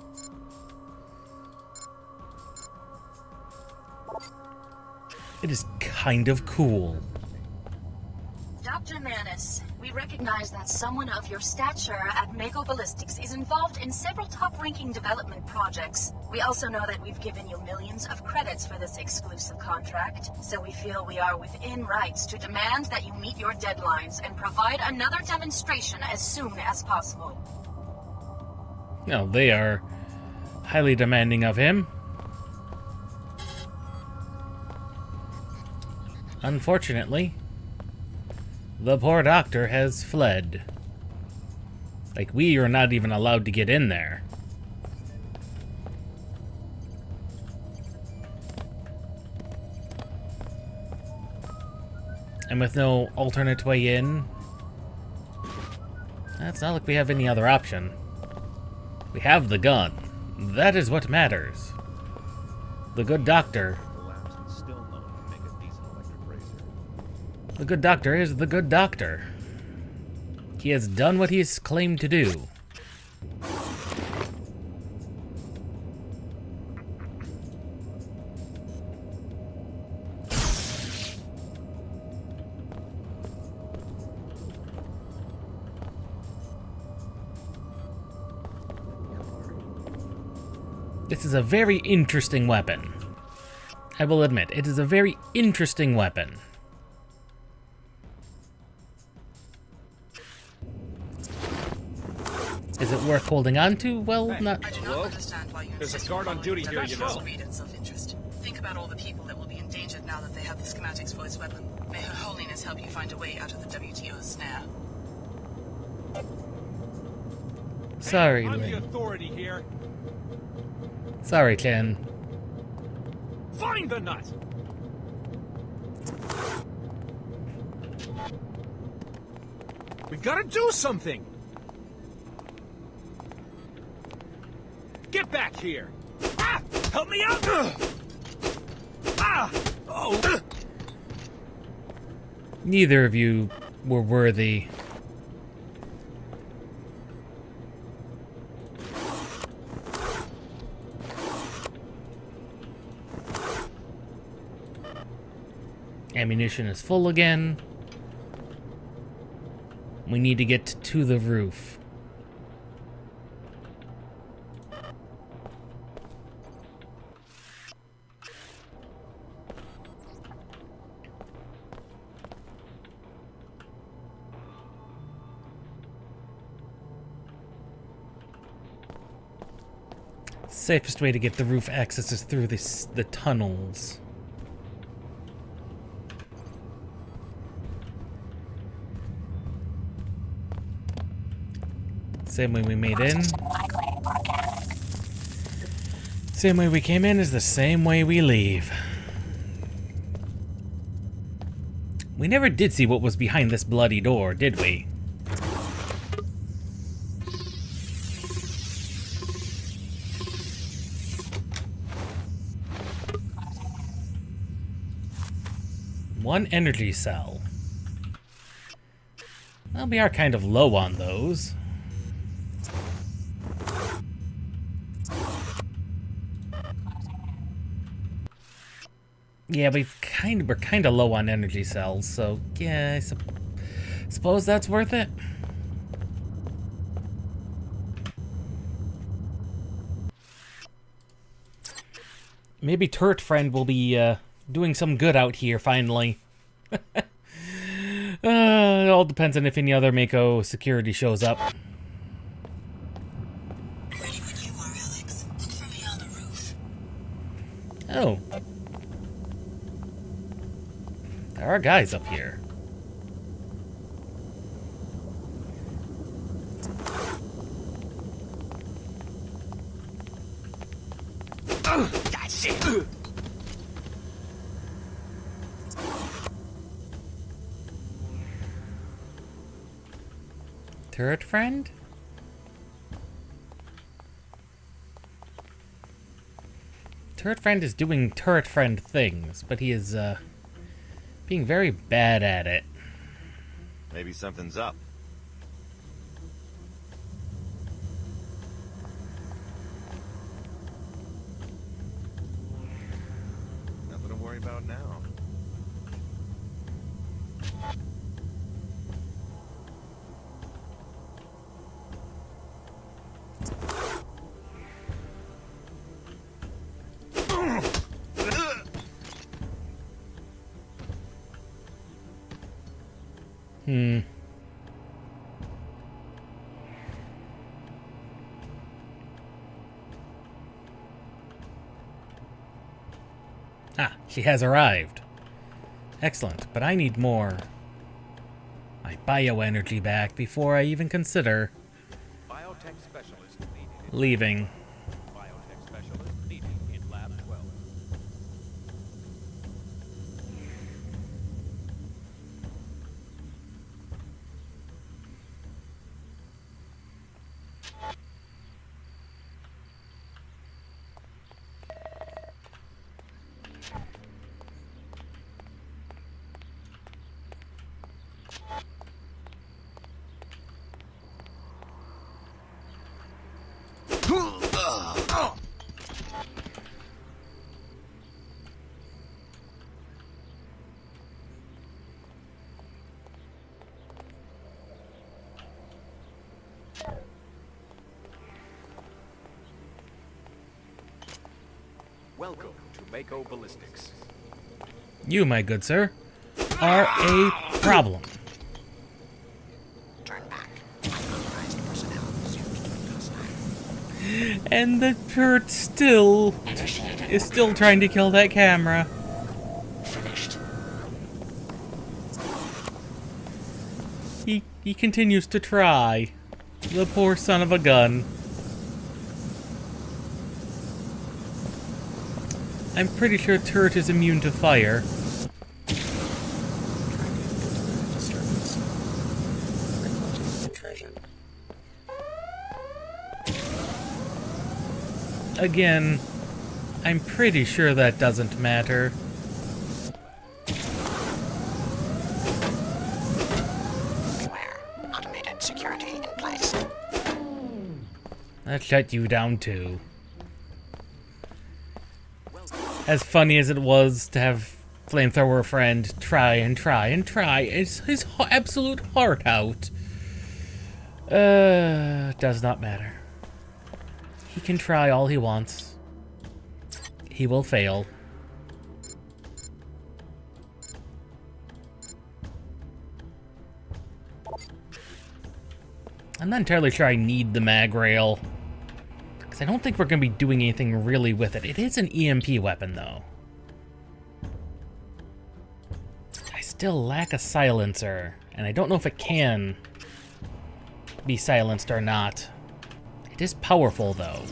It is kind of cool. Dr. Manus, we recognize that someone of your stature at Mako Ballistics is involved in several top-ranking development projects. We also know that we've given you millions of credits for this exclusive contract, so we feel we are within rights to demand that you meet your deadlines and provide another demonstration as soon as possible. No, they are highly demanding of him. Unfortunately, the poor doctor has fled. Like, we are not even allowed to get in there. And with no alternate way in, it's not like we have any other option. We have the gun. That is what matters. The good doctor. Still known to make a decent electric razor. The good doctor is the good doctor. He has done what he's claimed to do. This is a very interesting weapon. I will admit, it is a very interesting weapon. Is it worth holding on to? Well, not... I do not understand why you There's insist a guard on duty here, you know. Greed and self-interest. Think about all the people that will be endangered now that they have the schematics for this weapon. May Her Holiness help you find a way out of the WTO's snare. Sorry, I'm Lynn. the authority here. Sorry, Chen. Find the nut! We've got to do something! Get back here! Ah! Help me out! Ah! Oh! Neither of you were worthy. Ammunition is full again. We need to get to the roof. Safest way to get the roof access is through the tunnels. Same way we made in. Same way we came in is the same way we leave. We never did see what was behind this bloody door, did we? One energy cell. Well, we are kind of low on those. Yeah, we're kind of low on energy cells, so yeah, I suppose that's worth it. Maybe Turret Friend will be doing some good out here finally. It all depends on if any other Mako security shows up. Ready when you are, Alex. Look for me on the roof. Oh. There are guys up here. That's it. Turret Friend? Turret Friend is doing Turret Friend things, but he is, being very bad at it. Maybe something's up. Nothing to worry about now. Ah, she has arrived. Excellent, but I need more. My bioenergy back before I even consider Biotech specialist needed. leaving. Biotech specialist needed in Lab 12. Welcome to Mako Ballistics. You, my good sir, are a problem. And the turret still is still trying to kill that camera. He continues to try. The poor son of a gun. I'm pretty sure turret is immune to fire. Again, I'm pretty sure that doesn't matter. Beware. Automated security in place. That shut you down too. As funny as it was to have Flamethrower friend try and try and try his absolute heart out, does not matter. He can try all he wants. He will fail. I'm not entirely sure I need the mag rail, because I don't think we're going to be doing anything really with it. It is an EMP weapon, though. I still lack a silencer, and I don't know if it can be silenced or not. It is powerful, though.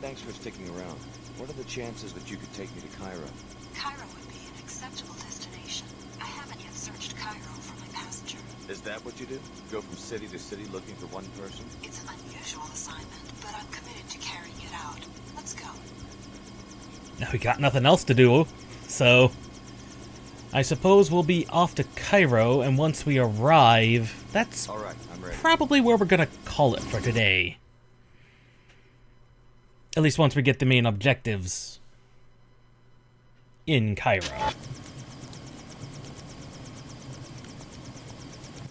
Thanks for sticking around. What are the chances that you could take me to Cairo? Cairo would be an acceptable destination. I haven't yet searched Cairo for my passenger. Is that what you do? Go from city to city looking for one person? It's an unusual assignment, but I'm committed to carrying it out. Let's go. Now we got nothing else to do, so I suppose we'll be off to Cairo, and once we arrive, that's all right, I'm ready. Probably where we're gonna call it for today. At least once we get the main objectives in Cairo.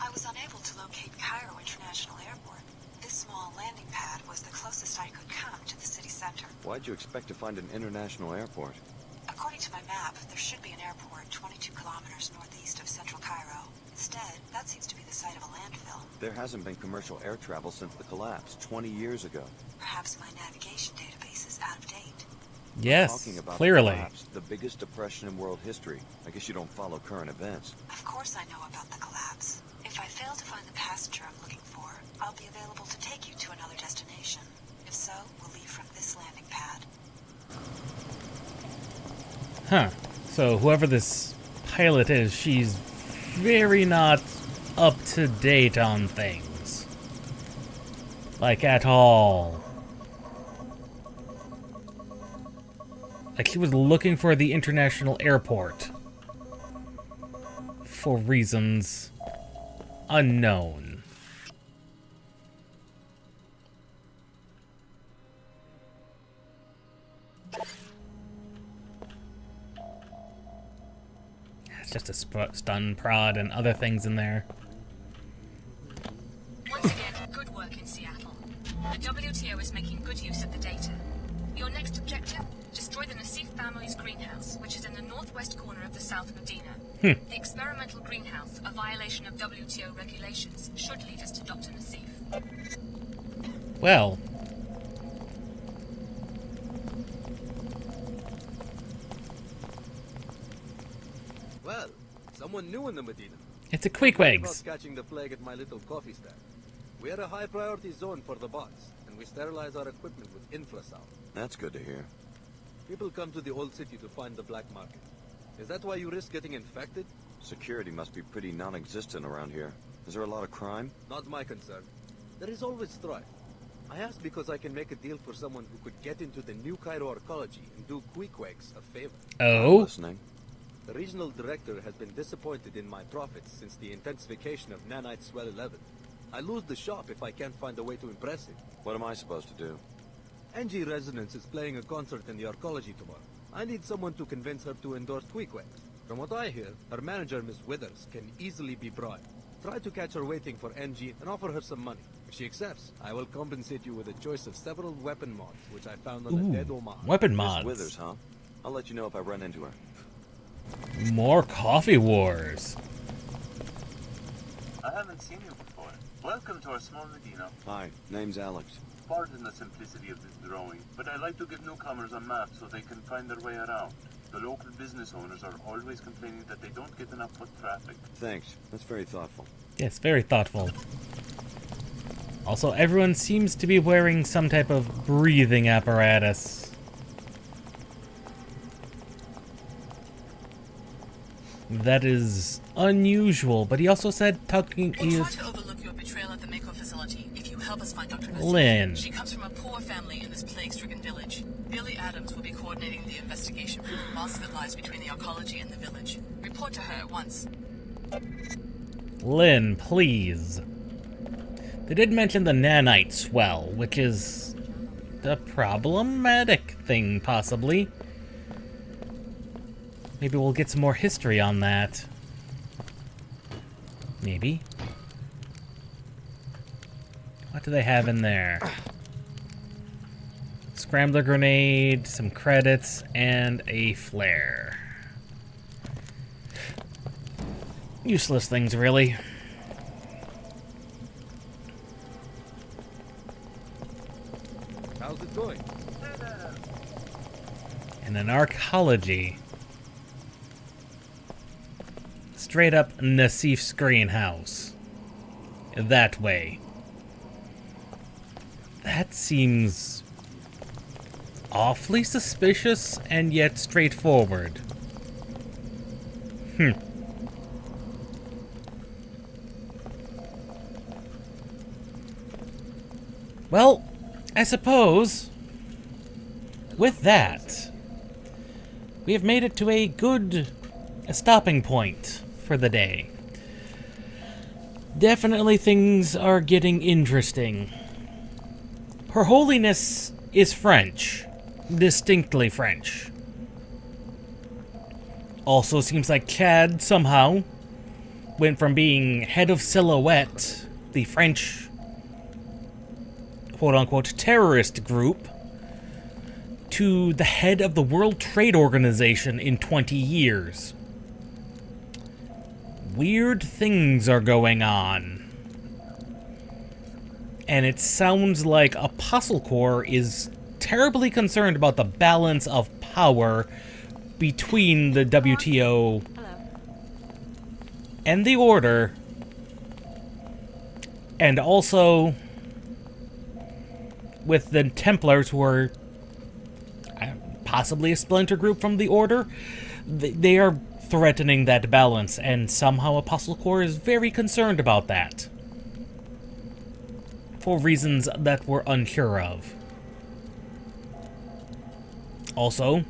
I was unable to locate Cairo International Airport. This small landing pad was the closest I could come to the city center. Why'd you expect to find an international airport? According to my map, there should be an airport 22 kilometers northeast of central Cairo. Instead, that seems to be the site of a landfill. There hasn't been commercial air travel since the collapse, 20 years ago. Perhaps my navigation database is out of date. Yes, Talking about clearly. The collapse, the biggest depression in world history. I guess you don't follow current events. Of course I know about the collapse. If I fail to find the passenger I'm looking for, I'll be available to take you to another destination. If so, we'll leave from this landing pad. Huh. So whoever this pilot is, she's very not up to date on things. Like, at all. Like, she was looking for the international airport. For reasons unknown. It's just a stun prod and other things in there. Once again, good work in Seattle. The WTO is making good use of the data. Your next objective? Destroy the Nassif family's greenhouse, which is in the northwest corner of the South Medina. The experimental greenhouse, a violation of WTO regulations, should lead us to Dr. Nassif. Well. Well, someone new in the Medina. It's a Queequegs. About catching the plague at my little coffee stand. We are a high priority zone for the bots, and we sterilize our equipment with infrasound. That's good to hear. People come to the old city to find the black market. Is that why you risk getting infected? Security must be pretty non-existent around here. Is there a lot of crime? Not my concern. There is always strife. I asked because I can make a deal for someone who could get into the new Cairo arcology and do Queequegs a favor. Oh? I'm listening. The regional director has been disappointed in my profits since the intensification of Nanite Swell 11. I lose the shop if I can't find a way to impress him. What am I supposed to do? Angie Resonance is playing a concert in the arcology tomorrow. I need someone to convince her to endorse Queequegs. From what I hear, her manager, Miss Withers, can easily be bribed. Try to catch her waiting for NG and offer her some money. If she accepts, I will compensate you with a choice of several weapon mods, which I found on a dead Omar. Weapon Miss mods. Withers, huh? I'll let you know if I run into her. More coffee wars. I haven't seen you before. Welcome to our small Medina. Hi, name's Alex. Pardon the simplicity of this drawing, but I like to give newcomers a map so they can find their way around. The local business owners are always complaining that they don't get enough foot traffic. Thanks. That's very thoughtful. Yes, very thoughtful. Also, everyone seems to be wearing some type of breathing apparatus. That is unusual, but he also said talking We'll try is... to overlook your betrayal at the Mako facility if you help us find Dr. Nassif. Lynn. She comes from a poor family in this plague-stricken village. Billy Adams will be coordinating the investigation for the loss that lies between the arcology and the village. Report to her at once. Lynn, please. They did mention the nanite swell, which is the problematic thing, possibly. Maybe we'll get some more history on that. Maybe. What do they have in there? Scrambler grenade, some credits, and a flare. Useless things, really. How's it going? And an arcology. Straight up Nassif's greenhouse. That way. That seems awfully suspicious and yet straightforward. Well, I suppose with that, we have made it to a good stopping point for the day. Definitely things are getting interesting. Her Holiness is French. Distinctly French. Also seems like Chad somehow went from being head of Silhouette, the French quote-unquote terrorist group, to the head of the World Trade Organization in 20 years. Weird things are going on. And it sounds like Apostle Corps is terribly concerned about the balance of power between the WTO and the Order, and also with the Templars, who are possibly a splinter group from the Order. They are threatening that balance, and somehow Apostle Corps is very concerned about that. For reasons that we're unsure of. Also,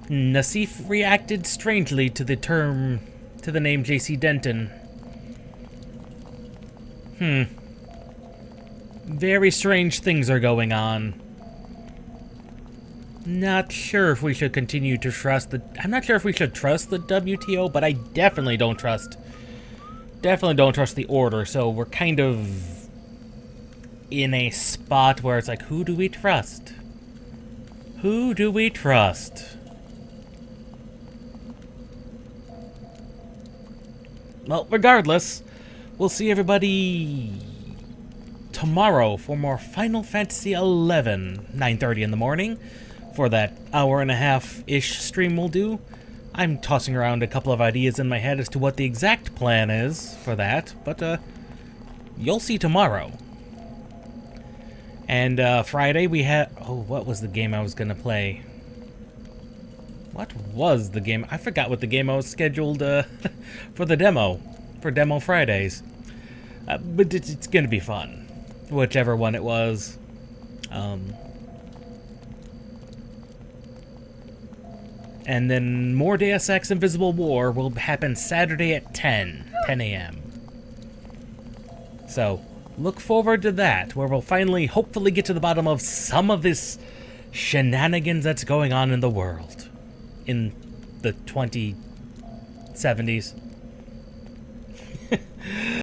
Nassif reacted strangely to the name J.C. Denton. Very strange things are going on. Not sure if we should continue to trust I'm not sure if we should trust the WTO, but I definitely don't trust the Order, so we're kind of in a spot where it's like, who do we trust? Who do we trust? Well, regardless, we'll see everybody tomorrow for more Final Fantasy XI, 9:30 in the morning, for that hour-and-a-half-ish stream we'll do. I'm tossing around a couple of ideas in my head as to what the exact plan is for that, but you'll see tomorrow. And Friday we had... Oh, what was the game I was gonna play? What was the game? I forgot what the game I was scheduled for the demo. For Demo Fridays. But it's gonna be fun. Whichever one it was. And then more Deus Ex Invisible War will happen Saturday at 10 a.m. So, look forward to that, where we'll finally, hopefully, get to the bottom of some of this shenanigans that's going on in the world. In the 2070s.